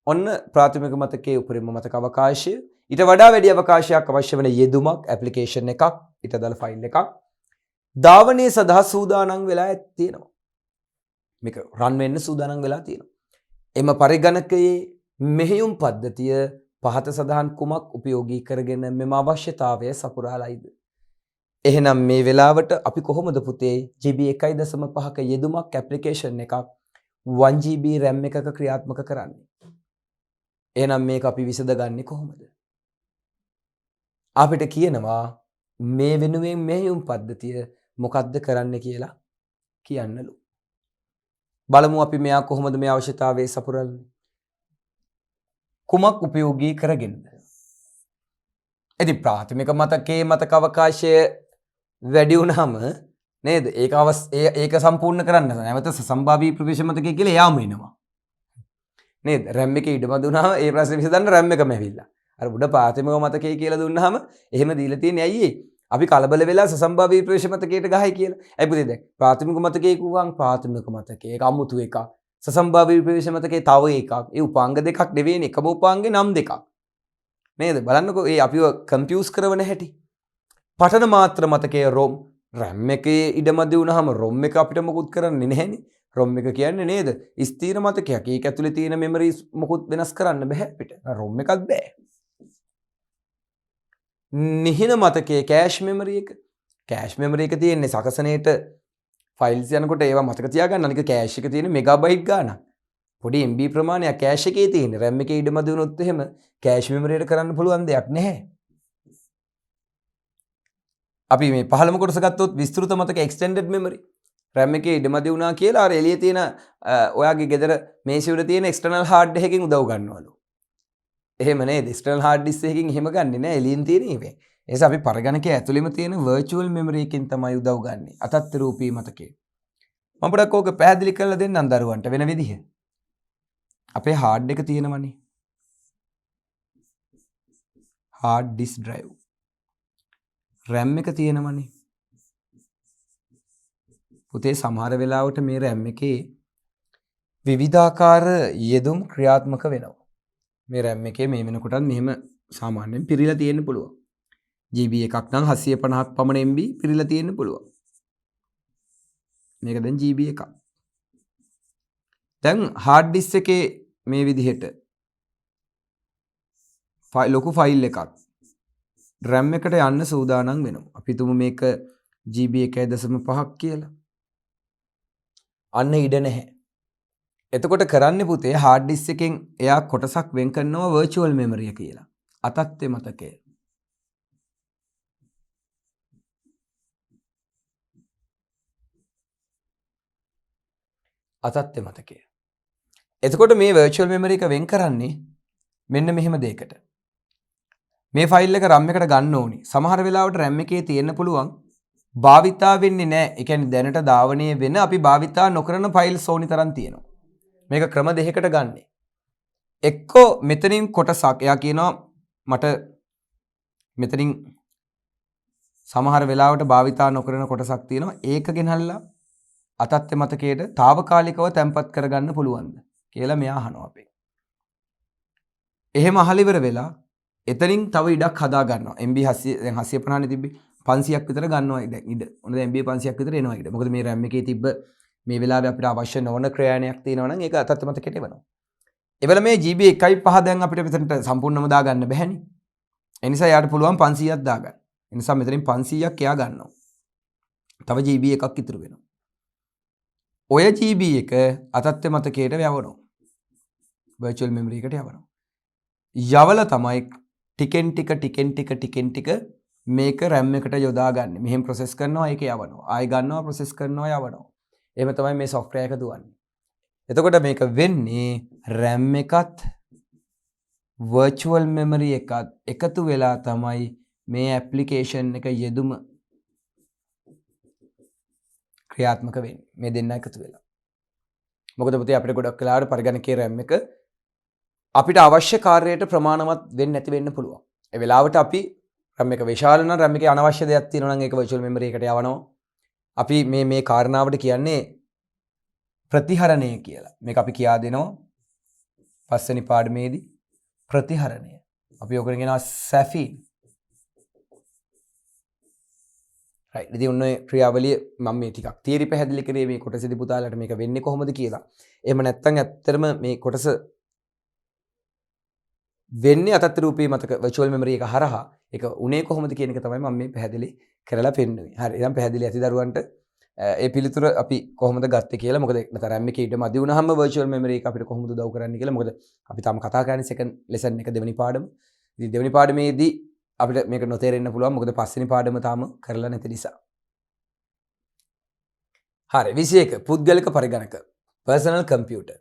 ඔන්න ප්‍රාථමික මතකයේ උපරිම මතක අවකාශය ඊට වඩා වැඩි අවකාශයක් අවශ්‍ය වෙන යෙදුමක් ඇප්ලිකේෂන් එකක් ඊට අදාළ ෆයිල් එකක් ධාවනයේ සදා සූදානම් වෙලා තියෙනවා. මේක රන් වෙන්න සූදානම් වෙලා තියෙනවා. එම පරිගණකයේ මෙහෙයුම් පද්ධතිය පහත සඳහන් කුමක් උපයෝගී කරගෙන මෙම අවශ්‍යතාවය සපුරාලයිද? එහෙනම් මේ වෙලාවට අපි කොහොමද පුතේ GB 1.5ක යෙදුමක් ඇප්ලිකේෂන් එකක් 1GB RAM එකක ක්‍රියාත්මක කරන්නේ? එහෙනම් මේක අපි විසඳගන්නේ කොහොමද? අපිට කියනවා මේ වෙනුවෙන් මෙහෙයුම් පද්ධතිය මොකක්ද කරන්න කියලා කියන්නලු. බලමු අපි මෙයා කොහොමද මේ අවශ්‍යතාවයේ සපුරන්නේ? කුමක් උපයෝගී කරගෙනද? ඉතින් ප්‍රාථමික මතකයේ මතක අවකාශය වැඩි වුණාම නේද? ඒක සම්පූර්ණ කරන්න නැවත සසම්භාවී ප්‍රවේශ මතකය කියලා එයාම එනවා. නේද? RAM එකේ ඉඩම දුන්නාම ඒ ප්‍රශ්නේ විසඳන්න RAM එකම ඇවිල්ලා. අර උඩ ප්‍රාථමික මතකය කියලා දුන්නාම එහෙම දීලා තියෙන්නේ ඇයි ඒ? අපි කලබල වෙලා සසම්භාවී ප්‍රවේශ මතකයට ගහයි කියලා. ඇයි පුතේ දැන් ප්‍රාථමික මතකයේ කිව්වම් ප්‍රාථමික මතකය ඒක අමුතු එකක්. සසම්භාවී ප්‍රවේශ මතකයේ තව එකක්. ඒ උපාංග දෙකක් නෙවෙයිනේ එකම උපාංගේ නම් දෙකක්. නේද? බලන්නකෝ ඒ අපිව කන්ෆියුස් කරවන හැටි. පඨන මාත්‍ර මතකයේ ROM RAM එකේ ඉඩමදි වුණාම ROM එක අපිට මොකුත් කරන්නේ නැහැනේ. ROM එක කියන්නේ නේද? ස්ථීර මතකයක්. ඒක ඇතුලේ තියෙන මෙමරිස් මොකුත් වෙනස් කරන්න බෑ අපිට. ROM එකක් බෑ. නිහින මතකයේ කෑෂ් මෙමරි එක. කෑෂ් මෙමරි එක තියෙන්නේ සකසනේට ෆයිල්ස් යනකොට ඒවා මතක තියාගන්න. අනික කෑෂ් එක තියෙන මෙගාබයිට් ගාණක්. පොඩි MB ප්‍රමාණයක් කෑෂ් එකේ තියෙන. RAM එකේ ඉඩමදි වුණොත් එහෙම කෑෂ් මෙමරියට කරන්න පුළුවන් දෙයක් නැහැ. අපි මේ 15 කොටස ගත්තොත් විස්තෘත මතක extended memory RAM එකේ ඉඩමදි වුණා කියලා අර එළියේ තියෙන ඔයාගේ ගෙදර මේසෙ උඩ තියෙන external hard disk එකකින් උදව් ගන්නවලු. එහෙම නේද? external hard disk එකකින් එහෙම ගන්නෙ නෑ එළියෙන් තියෙන ඒවා. ඒ නිසා අපි පරිගණකයේ ඇතුළෙම තියෙන virtual memory එකකින් තමයි උදව් ගන්නෙ. අතත් රූපී මතකේ. මම පොඩක් ඕක පැහැදිලි කරලා දෙන්නම් දරුවන්ට වෙන විදිහ. අපේ hard එක තියෙනවනේ. hard disk drive. RAM එක තියෙනවනේ. පුතේ සමහර වෙලාවට මේ RAM එකේ විවිධාකාර යෙදුම් ක්‍රියාත්මක වෙනවා. මේ RAM එකේ මේ වෙනකොටත් මෙහෙම සාමාන්‍යයෙන් පිරීලා තියෙන්න පුළුවන්. GB එකක් නම් 750ක් පමණ MB පිරීලා තියෙන්න පුළුවන්. මේක දැන් GB එකක්. දැන් hard disk එකේ මේ විදිහට ලොකු ෆයිල් එකක් RAM එකට යන්න සූදානම් වෙනවා. අපි තුමු මේක GB 1.5ක් කියලා. අන්න ඉඩ නැහැ. එතකොට කරන්නේ පුතේ hard disk එකෙන් එයා කොටසක් වෙන් කරනවා virtual memory කියලා. අතත්ත්‍ය මතකය. අතත්ත්‍ය මතකය. එතකොට මේ virtual memory එක වෙන් කරන්නේ මෙන්න මෙහෙම දෙයකට. මේ ෆයිල් එක RAM එකට ගන්න ඕනි. සමහර වෙලාවට RAM එකේ තියෙන්න පුළුවන් භාවිතා වෙන්නේ නැහැ. ඒ කියන්නේ දැනට ධාවනය වෙන අපි භාවිතා නොකරන ෆයිල්ස් ඕනි තරම් තියෙනවා. මේක ක්‍රම දෙකකට ගන්නෙ. එක්කෝ මෙතනින් කොටසක් එයා කියනවා මට මෙතනින් සමහර වෙලාවට භාවිතා නොකරන කොටසක් තියෙනවා. ඒක ගෙනල්ලා අතත්ත්‍ය මතකයට తాවකාලිකව තැම්පත් කරගන්න පුළුවන්ද කියලා මෙයා අහනවා අපේ. එහෙම අහලා ඉවර වෙලා එතනින් තව ඉඩක් හදා ගන්නවා. MB 700 දැන් 750 නේ තිබ්බේ 500ක් විතර ගන්නවා දැන් ඉඩ. ඔන්න දැන් MB 500ක් විතර එනවා ඉඩ. මොකද මේ RAM එකේ තිබ්බ මේ වෙලාවේ අපිට අවශ්‍ය නොවන ක්‍රයාණයක් තියෙනවා නම් ඒක අතත්ත්‍ය මතකයට එවනවා. එවල මේ GB 1.5 දැන් අපිට මෙතනට සම්පූර්ණම දාගන්න බැහැනේ. ඒ නිසා යාට පුළුවන් 500ක් දාගන්න. ඒ නිසා මෙතනින් 500ක් එයා ගන්නවා. තව GB එකක් ඉතුරු වෙනවා. ඔය GB එක අතත්ත්‍ය මතකයට යවනවා. virtual memory එකට යවනවා. යවල තමයි ටිකෙන් ටික මේක RAM එකට යොදා ගන්න. මෙහෙම process කරනවා ඒක යවනවා. ආයෙ ගන්නවා process කරනවා යවනවා. එහෙම තමයි මේ software එක දුවන්නේ. එතකොට මේක වෙන්නේ RAM එකත් virtual memory එකත් එකතු වෙලා තමයි මේ application එක යෙදුම ක්‍රියාත්මක වෙන්නේ. මේ දෙන්න එකතු වෙලා. මොකද පුතේ අපිට ගොඩක් වෙලාවට පරිගණකයේ RAM එක අපිට අවශ්‍ය කාර්යයට ප්‍රමාණවත් වෙන්නේ නැති වෙන්න පුළුවන්. ඒ වෙලාවට අපි RAM එක විශාල නම් RAM එකේ අනවශ්‍ය දෙයක් තියෙනවා නම් ඒක virtual memory එකට යවනවා. අපි මේ කාරණාවට කියන්නේ ප්‍රතිහරණය කියලා. මේක අපි කියා දෙනවා පස්වෙනි පාඩමේදී ප්‍රතිහරණය. අපි ඔකට කියනවා සැෆීන්. right. ඉතින් ඔන්න ඔය ක්‍රියාවලිය මම මේ ටිකක් තියරි පැහැදිලි කරේ මේ කොටසේදී පුතාලට මේක වෙන්නේ කොහොමද කියලා. එහෙම නැත්නම් ඇත්තටම මේ කොටස වෙන්නේ අතත් රූපී මතක virtual memory එක හරහා ඒක උනේ කොහොමද කියන එක තමයි මම මේ පැහැදිලි කරලා පෙන්නුවේ. හරි. එහෙනම් පැහැදිලි ඇති දරුවන්ට ඒ පිළිතුර අපි කොහොමද ගත්තේ කියලා. මොකද නැතර RAM එකේ ඊට මදි වුණාම virtual memory එක අපිට කොහොමද උදව් කරන්නේ කියලා. මොකද අපි තාම කතා කරන්නේ second lesson එක දෙවෙනි පාඩම. ඉතින් දෙවෙනි පාඩමේදී අපිට මේක නොතේරෙන්න පුළුවන්. මොකද පස්වෙනි පාඩම තාම කරලා නැති නිසා. හරි. 21 පුද්ගලික පරිගණක personal computer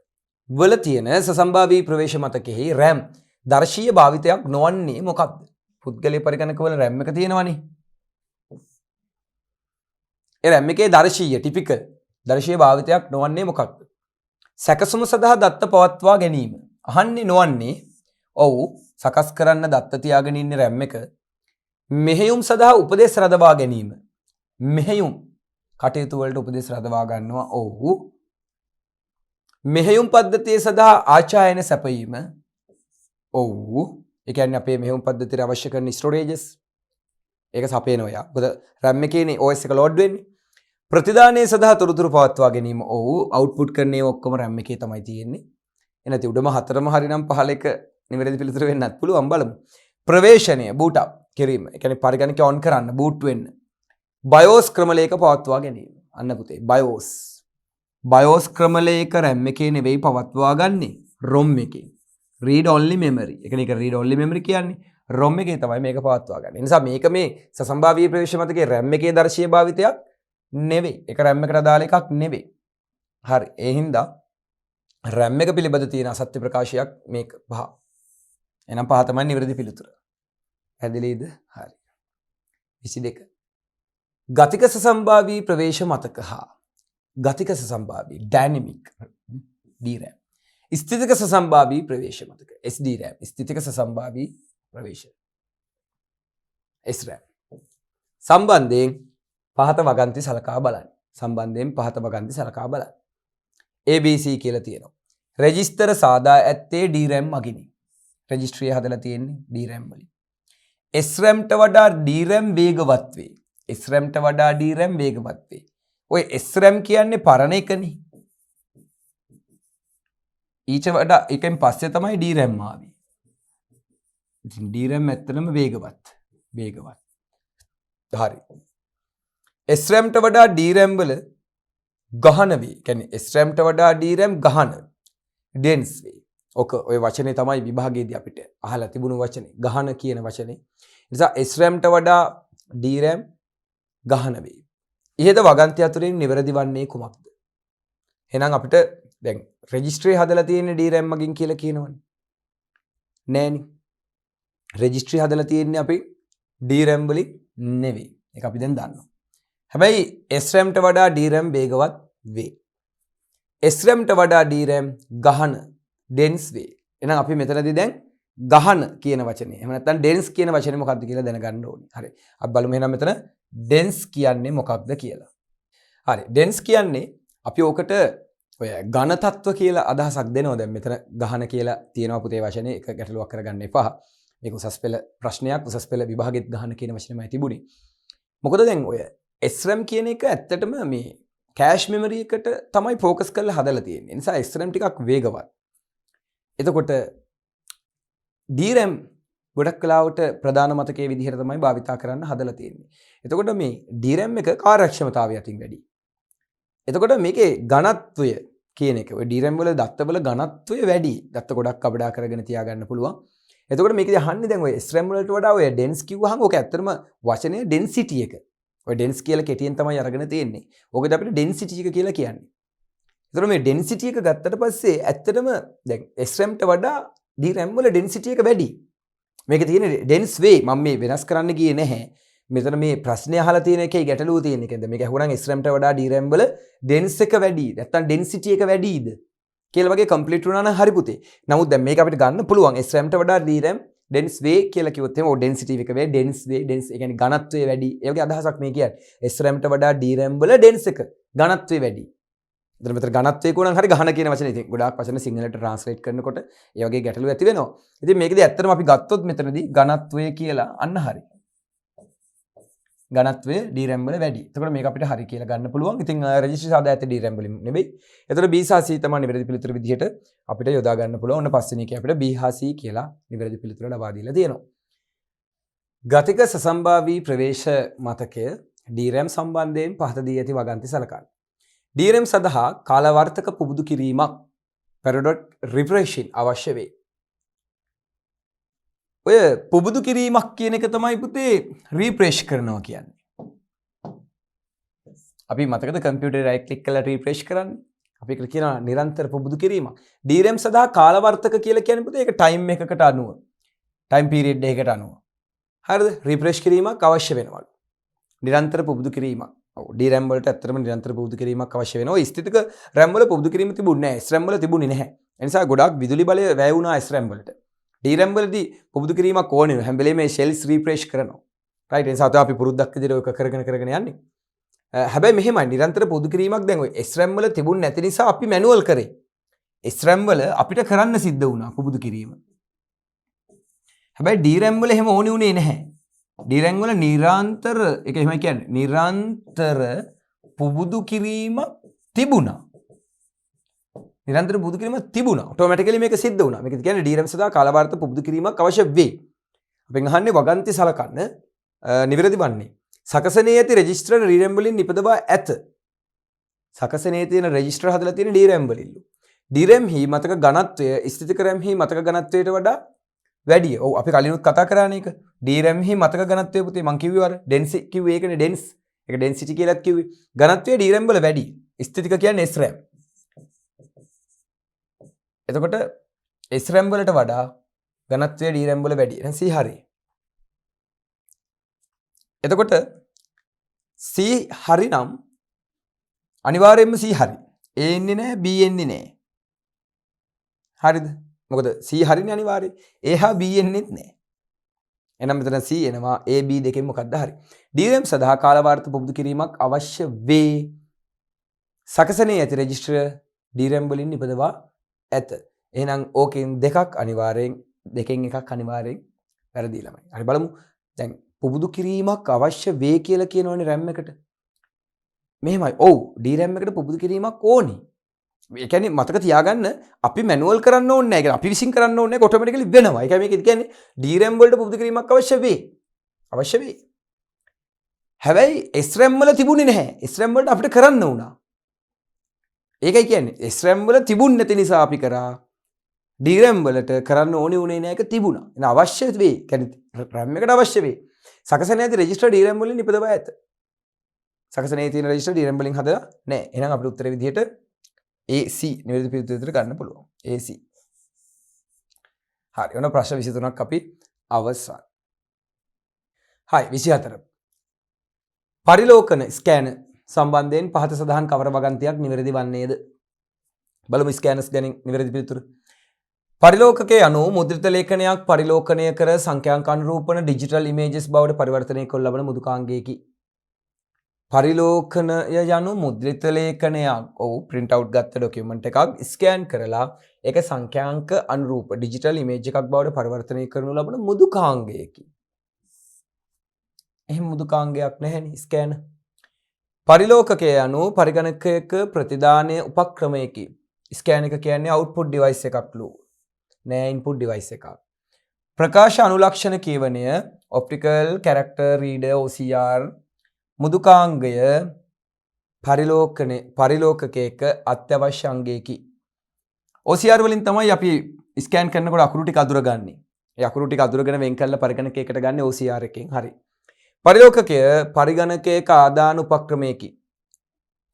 වල තියෙන සසම්භාවී ප්‍රවේශ මතකෙහි RAM දර්ශීය භාවිතයක් නොවන්නේ මොකක්ද? පුද්ගලික පරිගණක වල RAM එක තියෙනවනේ. ඒ RAM එකේ දර්ශීය ටිපිකල් දර්ශීය භාවිතයක් නොවන්නේ මොකක්ද? සැකසුම සඳහා දත්ත පවත්වා ගැනීම. අහන්නේ නොවන්නේ ඔව් සකස් කරන්න දත්ත තියාගෙන ඉන්නේ RAM එක. මෙහෙයුම් සඳහා උපදෙස් රඳවා ගැනීම. මෙහෙයුම් කටයුතු වලට උපදෙස් රඳවා ගන්නවා. ඔව්. මෙහෙයුම් පද්ධතිය සඳහා ආචායන සැපයීම. ඔව්. ඒ කියන්නේ අපේ මෙහෙයුම් පද්ධතියට අවශ්‍ය කරන ස්ටෝරේජස් ඒක සපයනවා යා. මොකද RAM එකේනේ OS එක ලෝඩ් වෙන්නේ. ප්‍රතිදානයේ සඳහා තොරතුරු පවත්වා ගැනීම. ඔව්. අවුට්පුට් කරන්නේ ඔක්කොම RAM එකේ තමයි තියෙන්නේ. එනති උඩම හතරම හරිනම් පහල එක නිවැරදි පිළිතුර වෙන්නත් පුළුවන් බලමු. ප්‍රවේශණය boot up කිරීම. ඒ කියන්නේ පරිගණක on කරන්න boot වෙන්න. BIOS ක්‍රමලේඛ පවත්වා ගැනීම. අන්න පුතේ BIOS. BIOS ක්‍රමලේඛ RAM එකේ නෙවෙයි පවත්වා ගන්නෙ. ROM එකේ. read only memory. ඒ කියන්නේ ඒක read only memory කියන්නේ ROM එකේ තමයි මේක පවත්වා ගන්න. ඒ නිසා මේක මේ සසම්භාවීය ප්‍රවේශ මතකයේ RAM එකේ දර්ශීය භාවිතයක් නෙවෙයි. ඒක RAM එකට අදාළ එකක් නෙවෙයි. හරි. ඒ හින්දා RAM එක පිළිබඳ තියෙන අසත්‍ය ප්‍රකාශයක් මේක පහ. එහෙනම් පහ තමයි නිවැරදි පිළිතුර. පැහැදිලිද? හරි. 22. ගතික සසම්භාවී ප්‍රවේශ මතක හා ගතික සසම්භාවී dynamic DRAM. ස්ථිතික සසම්භාවී ප්‍රවේශ මතක SDRAM. ස්ථිතික සසම්භාවී ප්‍රවේශ SRAM. සම්බන්ධයෙන් පහත වගන්ති සලකා බලන්න. සම්බන්ධයෙන් පහත වගන්ති සලකා බලන්න. ABC කියලා තියෙනවා. රෙජිස්ටර් සාදා ඇත්තේ DRAM මගිනි. රෙජිස්ට්‍රිය හදලා තියෙන්නේ DRAM වලින්. SRAM ට වඩා DRAM වේගවත් වේ. SRAM ට වඩා DRAM වේගවත් වේ. ඔය SRAM කියන්නේ පරණ එකනේ. ඊට වඩා එකෙන් පස්සේ තමයි DRAM ආවේ. ඉතින් DRAM ඇත්තටම වේගවත්. හරි. SRAM ට වඩා DRAM වල ගහන වේ. කියන්නේ SRAM ට වඩා DRAM ගහන dense වේ. ඔය වචනේ තමයි විභාගයේදී අපිට අහලා තිබුණු වචනේ. ගහන කියන වචනේ. නිසා SRAM ට වඩා DRAM ගහන වේ. ඉහත වගන්ති අතුරින් නිවැරදි වන්නේ කුමක්ද? එහෙනම් අපිට දැන් රෙජිස්ට්‍රි හදලා තියෙන්නේ DRAM මගින් කියලා කියනවනේ. නෑනේ. රෙජිස්ට්‍රි හදලා තියෙන්නේ අපි DRAM වලින් නෙවෙයි. ඒක අපි දැන් දන්නවා. හැබැයි SRAM ට වඩා DRAM වේගවත් වේ. SRAM ට වඩා DRAM ගහන dense වේ. එහෙනම් අපි මෙතනදී දැන් ගහන කියන වචනේ. එහෙම නැත්නම් dense කියන වචනේ මොකක්ද කියලා දැනගන්න ඕනේ. හරි. අපි බලමු එහෙනම් මෙතන dense කියන්නේ මොකක්ද කියලා. හරි. dense කියන්නේ අපි ඕකට ඔය ඝන තත්ත්ව කියලා අදහසක් දෙනවා. දැන් මෙතන ගහන කියලා තියෙනවා පුතේ වචනේ. එක ගැටලුවක් කරගන්න එපා. මේක උසස් පෙළ ප්‍රශ්නයක්. උසස් පෙළ විභාගෙත් ගහන කියන වචනේමයි තිබුණේ. මොකද දැන් ඔය SRAM කියන එක ඇත්තටම මේ කෑෂ් මෙමරි එකට තමයි ફોකස් කරලා හදලා තියෙන්නේ. ඒ නිසා SRAM ටිකක් වේගවත්. එතකොට DRAM ගොඩක් වෙලාවට ප්‍රධාන මතකයේ විදිහට තමයි භාවිතා කරන්න හදලා තියෙන්නේ. එතකොට මේ DRAM එක කාර්යක්ෂමතාවය අතින් වැඩි. එතකොට මේකේ ඝනත්වය කියන එක ඔය DRAM වල දත්තවල ඝනත්වය වැඩි. දත්ත ගොඩක් කබඩා කරගෙන තියාගන්න පුළුවන්. එතකොට මේකදී අහන්නේ දැන් ඔය SRAM වලට වඩා ඔය dense කිව්වහම ඕක ඇත්තටම වචනේ density එක. ඔය dense කියලා කෙටියෙන් තමයි අරගෙන තියෙන්නේ. ඕකද අපිට density එක කියලා කියන්නේ. එතකොට මේ density එක ගත්තට පස්සේ ඇත්තටම දැන් SRAM ට වඩා DRAM වල density එක වැඩි. මේක තියෙන්නේ dense way. මම මේ වෙනස් කරන්න ගියේ නැහැ. මෙතන මේ ප්‍රශ්නේ අහලා තියෙන එකේ ගැටලුව තියෙන එකෙන්ද මේක අහුණන් SRAM ට වඩා DRAM වල dense එක වැඩි. නැත්තම් density එක වැඩිද කියලා වගේ කම්ප්ලීට් වුණා නම් හරි පුතේ. නමුත් දැන් මේක අපිට ගන්න පුළුවන් SRAM ට වඩා DRAM dense way කියලා කිව්වොත් එහෙනම් ඔය density එක වේ dense way dense ඒ කියන්නේ ඝනත්වය වැඩි. ඒ වගේ අදහසක් මේ කියන්නේ. SRAM ට වඩා DRAM වල dense එක ඝනත්වය වැඩි. එතන මෙතන ඝනත්වය කියනනම් හරි ගහන කියන වචනේ ඉතින් ගොඩාක් වචන සිංහලට ට්‍රාන්ස්ලේට් කරනකොට ඒ වගේ ගැටලු ඇති වෙනවා. ඉතින් මේකදී ඇත්තටම අපි ගත්තොත් මෙතනදී ඝනත්වය කියලා අන්න හරි. ඝනත්වය DRAM වල වැඩි. එතකොට මේක අපිට හරි කියලා ගන්න පුළුවන්. ඉතින් රෙජිස්ටර් සාදා ඇත්තේ DRAM වලින් නෙවෙයි. එතකොට B සහ C තමයි නිවැරදි පිළිතුර විදිහට අපිට යොදා ගන්න පුළුවන්. ඔන්න පස්වෙනි එකේ අපිට B හා C කියලා නිවැරදි පිළිතුර ලබා දීලා තියෙනවා. ගතික සසම්භාවී ප්‍රවේශ මතකය DRAM සම්බන්ධයෙන් පහත දී ඇති වගන්ති සලකන්න. DRAM සඳහා කාලවර්තක පුබුදු කිරීමක් periodic refreshing අවශ්‍ය වේ. ඔය පුබුදු කිරීමක් කියන එක තමයි පුතේ රීෆ්‍රෙෂ් කරනවා කියන්නේ. අපි මතකද කම්පියුටරේ රයිට් ක්ලික් කරලා රීෆ්‍රෙෂ් කරන්නේ? අපි ඒකට කියනවා නිරන්තර පුබුදු කිරීමක්. DRAM සඳහා කාලවර්තක කියලා කියන්නේ පුතේ ඒක ටයිම් එකකට අනුව. ටයිම් පීරියඩ් එකකට අනුව. හරිද? රීෆ්‍රෙෂ් කිරීමක් අවශ්‍ය වෙනවලු. නිරන්තර පුබුදු කිරීමක්. ඔව් DRAM වලට ඇත්තටම නිරන්තර පුබුදු කිරීමක් අවශ්‍ය වෙනවා. ඔය ස්ථිතික RAM වල පුබුදු කිරීම තිබුණේ නැහැ. SRAM වල තිබුණේ නැහැ. ඒ නිසා ගොඩාක් විදුලි බලය වැය වුණා SRAM වලට. DRAM වලදී පුබුදු කිරීමක් ඕනේ නැහැ. හැම වෙලේම මේ ෂෙල්ස් රීෆ්‍රෙෂ් කරනවා. රයිට්. ඒ නිසා අපි පුරුද්දක් විදිහට ඔක කරගෙන යන්නේ. හැබැයි මෙහෙමයි නිරන්තර පුබුදු කිරීමක් දැන් ඔය SRAM වල තිබුණ නැති නිසා අපි මැනුවල් කරේ. SRAM වල අපිට කරන්න සිද්ධ වුණා පුබුදු කිරීම. හැබැයි DRAM වල එහෙම ඕනේ උනේ නැහැ. DRAM වල නිරන්තර ඒක එහෙමයි කියන්නේ නිරන්තර පුබුදු කිරීම තිබුණා. නිරන්තර පුබුදු කිරීම තිබුණා. ඔටෝමැටිකලි මේක සිද්ධ වුණා. මේක කියන්නේ DRAM සදා කාලවර්ත පුබුදු කිරීමක් අවශ්‍ය වේ. අපෙන් අහන්නේ වගන්ති සලකන්න නිවැරදි වන්නේ. සකසනේ ඇති රෙජිස්ටර් DRAM වලින් නිපදවා ඇත. සකසනේ තියෙන රෙජිස්ටර් හදලා තියෙන DRAM වලින්ලු. DRAM හි මතක ඝනත්වය ස්ථිතික RAM හි මතක ඝනත්වයට වඩා වැඩි. ඔව් අපි කලිනුත් කතා කරානේ ඒක. DRAM හි මතක ඝනත්වය පුතේ මං කිව්වේ අර ඩෙන්සිටි කිව්වේ ඒකනේ ඩෙන්ස්. ඒක ඩෙන්සිටි කියලාත් කිව්වේ. ඝනත්වය DRAM වල වැඩි. ස්ථිතික කියන්නේ SRAM. එතකොට SRAM වලට වඩා ඝනත්වය DRAM වල වැඩි. එහෙනම් C හරි. එතකොට C හරි නම් අනිවාර්යයෙන්ම C හරි. A එන්නේ නැහැ B එන්නේ නැහැ. හරිද? මොකද C හරිනේ අනිවාර්යයෙන්. A හා B එන්නේත් නැහැ. එහෙනම් මෙතන C එනවා A B දෙකෙන් මොකක්ද හරි. DRAM සඳහා කාලවර්ත පුබුදු කිරීමක් අවශ්‍ය වේ. සකසනේ ඇති රෙජිස්ටර් DRAM වලින් නිපදවා ඇත. එහෙනම් ඕකෙන් දෙකක් අනිවාර්යෙන් දෙකෙන් එකක් අනිවාර්යෙන් වැරදි ළමයි. හරි බලමු. දැන් පුබුදු කිරීමක් අවශ්‍ය වේ කියලා කියනවනේ RAM එකට. මෙහෙමයි. ඔව් DRAM එකට පුබුදු කිරීමක් ඕනේ. ඒ කියන්නේ මතක තියාගන්න අපි මැනුවල් කරන්න ඕනේ නැහැ. ඒ අපි විසින් කරන්න ඕනේ නැහැ. ඔටෝමැටිකලි වෙනවා. ඒ කියන්නේ DRAM වලට පුබුදු කිරීමක් අවශ්‍ය වේ. අවශ්‍ය වේ. හැබැයි SRAM වල තිබුණේ නැහැ. SRAM වලට අපිට කරන්න වුණා. ඒකයි කියන්නේ SRAM වල තිබුණ නැති නිසා අපි කරා. DRAM වලට කරන්න ඕනේ උනේ නැහැ. ඒක තිබුණා. එහෙනම් අවශ්‍ය වේ. කියන්නේ RAM එකට අවශ්‍ය වේ. සකසනේ ඇති රෙජිස්ටර් DRAM වලින් නිපදවා ඇත. සකසනේ තියෙන රෙජිස්ටර් DRAM වලින් හදලා නැහැ. එහෙනම් අපිට උත්තරේ විදිහට AC නිවැරදි පිළිතුර ගන්න පුළුවන්. AC. හරි. ඔන්න ප්‍රශ්න 23ක් අපි අවසන්. හයි 24. පරිලෝකන ස්කෑන සම්බන්ධයෙන් පහත සඳහන් කවර වගන්තියක් නිවැරදි වන්නේද? බලමු ස්කෑනර්ස් ගැන නිවැරදි පිළිතුර. පරිලෝකකයේ අනුව මුද්‍රිත ලේඛනයක් පරිලෝකනය කර සංඛ්‍යාංක අනුරූපන ඩිජිටල් ඉමේජස් බවට පරිවර්තනය කර ලබන මුදුකාංගයකි. පරිලෝකනය යනු මුද්‍රිත ලේඛනයක් ඔව් print out ගත්ත ડોකියුමන්ට් එකක් ස්කෑන් කරලා ඒක සංඛ්‍යාංක අනුරූප ඩිජිටල් ඉමේජ් එකක් බවට පරිවර්තනය කරනු ලබන මුදුකාංගයකි. එහෙම මුදුකාංගයක් නැහැනේ ස්කෑන. පරිලෝකකයේ අනුව පරිගණකයක ප්‍රතිදානය උපක්‍රමයකි. ස්කෑන් එක කියන්නේ output device එකක්ලු. නෑ input device එකක්. ප්‍රකාශ අනුලක්ෂණ කියවනය optical character reader OCR මුදුකාංගය පරිලෝකකයක අත්‍යවශ්‍ය අංගයකි. OCR වලින් තමයි අපි ස්කෑන් කරනකොට අකුරු ටික අඳුරගන්නේ. ඒ අකුරු ටික අඳුරගෙන වෙන් කරලා පරිගණකයකට ගන්න OCR එකෙන්. හරි. පරිලෝකකය පරිගණකයක ආදාන උපක්‍රමයකි.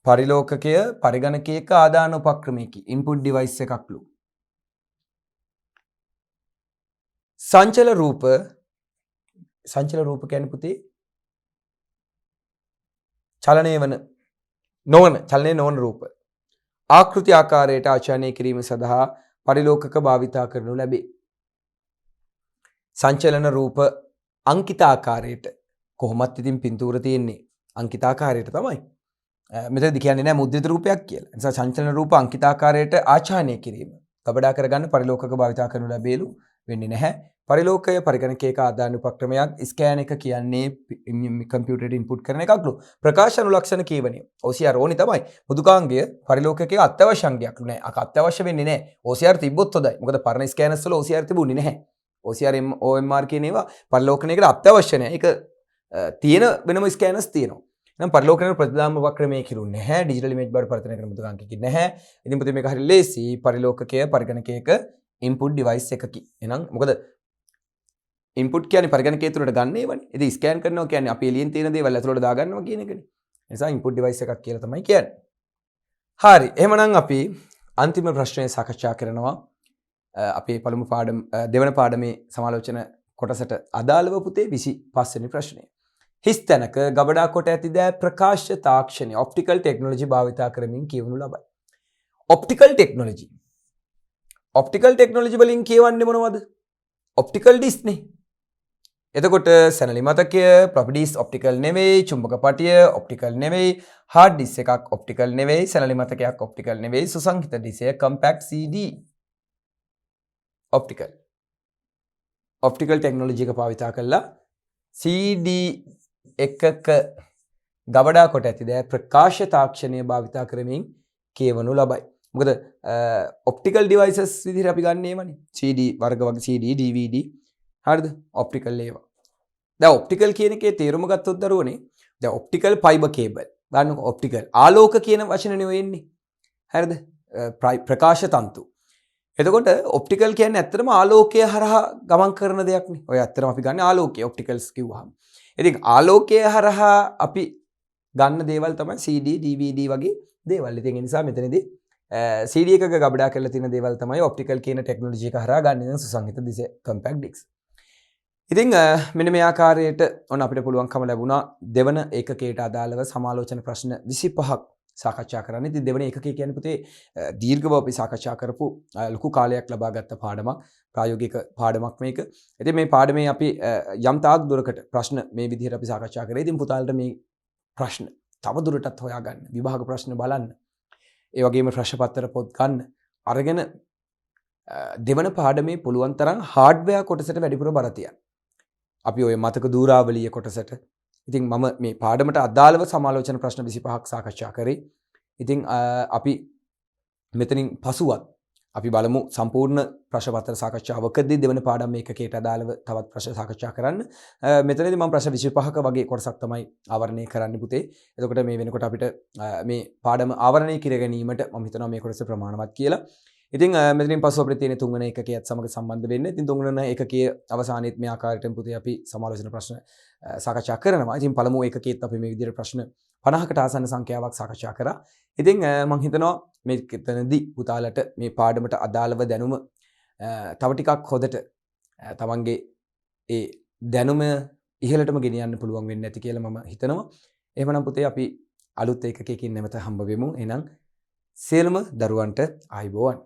පරිලෝකකය පරිගණකයක ආදාන උපක්‍රමයකි. input device එකක්ලු. සංචල රූප කියන්නේ පුතේ චලනය නොවන රූප ආකෘති ආකාරයට ආචාර්ය කිරීම සඳහා පරිලෝකක භාවිතා කරනු ලැබේ. සංචලන රූප අංකිත ආකාරයට කොහොමත් ඉතින් පින්තූර තියෙන්නේ අංකිත ආකාරයට තමයි. මෙතනදි කියන්නේ නෑ මුද්‍රිත රූපයක් කියලා. ඒ නිසා සංචලන රූප අංකිත ආකාරයට ආචාර්ය කිරීම කබඩා කරගන්න පරිලෝකක භාවිතා කරනු ලැබේලු. වෙන්නේ නැහැ. පරිලෝකය පරිගණකයක ආදාන උපක්‍රමයක් ස්කෑන් එක කියන්නේ කම්පියුටරයට ඉන්පුට් කරන එකක්ලු. ප්‍රකාශ අනුලක්ෂණ කියවනිය. OCR ඕනි තමයි. මෘදුකාංගය පරිලෝකකයේ අත්‍යවශ්‍ය අංගයක් නෑ. අක අත්‍යවශ්‍ය වෙන්නේ නෑ. OCR තිබ්බොත් හොඳයි. මොකද පරණ ස්කෑනර්ස් වල OCR තිබුණේ නැහැ. OCR OMR කියන ඒවා පරිලෝකණයකට අත්‍යවශ්‍ය නෑ. ඒක තියෙන වෙනම ස්කෑනර්ස් තියෙනවා. නම් පරිලෝකන ප්‍රතිදාම උපක්‍රමයේ කිරුන්නේ නැහැ. ඩිජිටල් ඉමේජ් බාර පරිවර්තන කරන මෘදුකාංගයකින් නැහැ. ඉතින් පුතේ මේක හරිය ලේසි. පරිලෝකකයේ පරිගණකයක ඉන්පුට් ඩිවයිස් එකකි. එහෙනම් මොකද ඉන්පුට් කියන්නේ පරිගණකයේ තුලට ගන්න ඒවනේ. ඉතින් ස්කෑන් කරනවා කියන්නේ අපි එළියෙන් තියෙන දේවල් ඇතුළට දාගන්නවා කියන එකනේ. ඒ නිසා ඉන්පුට් ඩිවයිස් එකක් කියලා තමයි කියන්නේ. හරි. එහෙමනම් අපි අන්තිම ප්‍රශ්නය සාකච්ඡා කරනවා. අපේ පළමු පාඩම දෙවන පාඩමේ සමාලෝචන කොටසට අදාළව පුතේ 25 වෙනි ප්‍රශ්නය. හිස් තැනක ගබඩා කොට ඇති දෑ ප්‍රකාශ තාක්ෂණය ඔප්ටිකල් ටෙක්නොලොජි භාවිතා කරමින් කියවනු ලබයි. Optical technology. ඔප්ටිකල් ටෙක්නොලොජි වලින් කියවන්නේ මොනවද? ඔප්ටිකල් ඩිස්ක් නේ. එතකොට සැනලි මතකය ප්‍රොපර්ටිස් ඔප්ටිකල් නෙවෙයි, චුම්බක පටිය ඔප්ටිකල් නෙවෙයි, හાર્ඩ් ඩිස්ක් එකක් ඔප්ටිකල් නෙවෙයි, සැනලි මතකයක් ඔප්ටිකල් නෙවෙයි, සුසංහිත disk compact CD optical. Optical technology එක භාවිතා කළා CD එකක ගබඩා කොට ඇති දෑ ප්‍රකාශ තාක්ෂණය භාවිතා කරමින් කියවනු ලබයි. මොකද ඔප්ටිකල් ඩිවයිසස් විදිහට අපි ගන්න ඒවනේ. CD වර්ග වගේ CD, DVD හරිද? ඔප්ටිකල් ඒවා. දැන් ඔප්ටිකල් කියන එකේ තේරුම ගත්තොත් දරුවනේ දැන් ඔප්ටිකල් ෆයිබර් කේබල්. ගන්නකො ඔප්ටිකල්. ආලෝක කියන වචනේ නෙවෙයි එන්නේ. හරිද? ප්‍රකාශ තන්තු. එතකොට ඔප්ටිකල් කියන්නේ ඇත්තටම ආලෝකය හරහා ගමන් කරන දෙයක් නේ. ඔය ඇත්තටම අපි ගන්න ආලෝකය ඔප්ටිකල්ස් කිව්වහම. ඉතින් ආලෝකය හරහා අපි ගන්න දේවල් තමයි CD, DVD වගේ දේවල්. ඉතින් ඒ නිසා මෙතනදී CD එකක ගබඩා කරලා තියෙන දේවල් තමයි ඔප්ටිකල් කියන ටෙක්නොලොජි එක හරහා ගන්න සුසංහිත දිස කම්පැක්ට් ඩිස්ක්. ඉතින් මෙන්න මේ ආකාරයට ඔන්න අපිට පුළුවන්කම ලැබුණා දෙවන ඒකකයට අදාළව සමාලෝචන ප්‍රශ්න 25ක් සාකච්ඡා කරන්න. ඉතින් දෙවන ඒකකය කියන්නේ පුතේ දීර්ඝව අපි සාකච්ඡා කරපු ලොකු කාලයක් ලබා ගත්ත පාඩමක්, ප්‍රායෝගික පාඩමක් මේක. ඉතින් මේ පාඩමේ අපි යම් තාක් දුරකට ප්‍රශ්න මේ විදිහට අපි සාකච්ඡා කරේ. ඉතින් පුතාලට මේ ප්‍රශ්න තව දුරටත් හොයාගන්න, විභාග ප්‍රශ්න බලන්න, ඒ වගේම ප්‍රශ්න පත්‍ර පොත් ගන්න අරගෙන දෙවන පාඩමේ පුළුවන් තරම් හાર્ඩ්වෙයාර් කොටසට වැඩිපුර බර තියන්න. අපි ඔය මතක දූරාවලිය කොටසට ඉතින් මම මේ පාඩමට අදාළව සමාලෝචන ප්‍රශ්න 25ක් සාකච්ඡා කරේ. ඉතින් අපි මෙතනින් පසුවත් අපි බලමු සම්පූර්ණ ප්‍රශ්න පත්‍ර සාකච්ඡාවකදී දෙවන පාඩම මේකකයට අදාළව තවත් ප්‍රශ්න සාකච්ඡා කරන්න. මෙතනදී මම ප්‍රශ්න 25ක වගේ කොටසක් තමයි ආවරණය කරන්න පුතේ. එතකොට මේ වෙනකොට අපිට මේ පාඩම ආවරණය කර ගැනීමට මම හිතනවා මේ කොටස ප්‍රමාණවත් කියලා. ඉතින් මෙතනින් පස්ව අපිට තියෙන තුන්වෙනි ඒකකයත් සමග සම්බන්ධ වෙන්න. ඉතින් තුන්වෙනි ඒකකයේ අවසානයේත් මේ ආකාරයෙන් පුතේ අපි සමාලෝචන ප්‍රශ්න සාකච්ඡා කරනවා. ඉතින් පළමු ඒකකයේත් අපි මේ විදිහට ප්‍රශ්න 50කට ආසන්න සංඛ්‍යාවක් සාකච්ඡා කරා. ඉතින් මම හිතනවා මේකෙතනදී පුතාලට මේ පාඩමට අදාළව දැනුම තව ටිකක් හොදට තමන්ගේ ඒ දැනුම ඉහළටම ගෙනියන්න පුළුවන් වෙන්නේ නැති කියලා මම හිතනවා. එහෙමනම් පුතේ අපි අලුත් ඒකකයකින් නැවත හම්බ වෙමු. එහෙනම් සියලුම දරුවන්ට ආයුබෝවන්.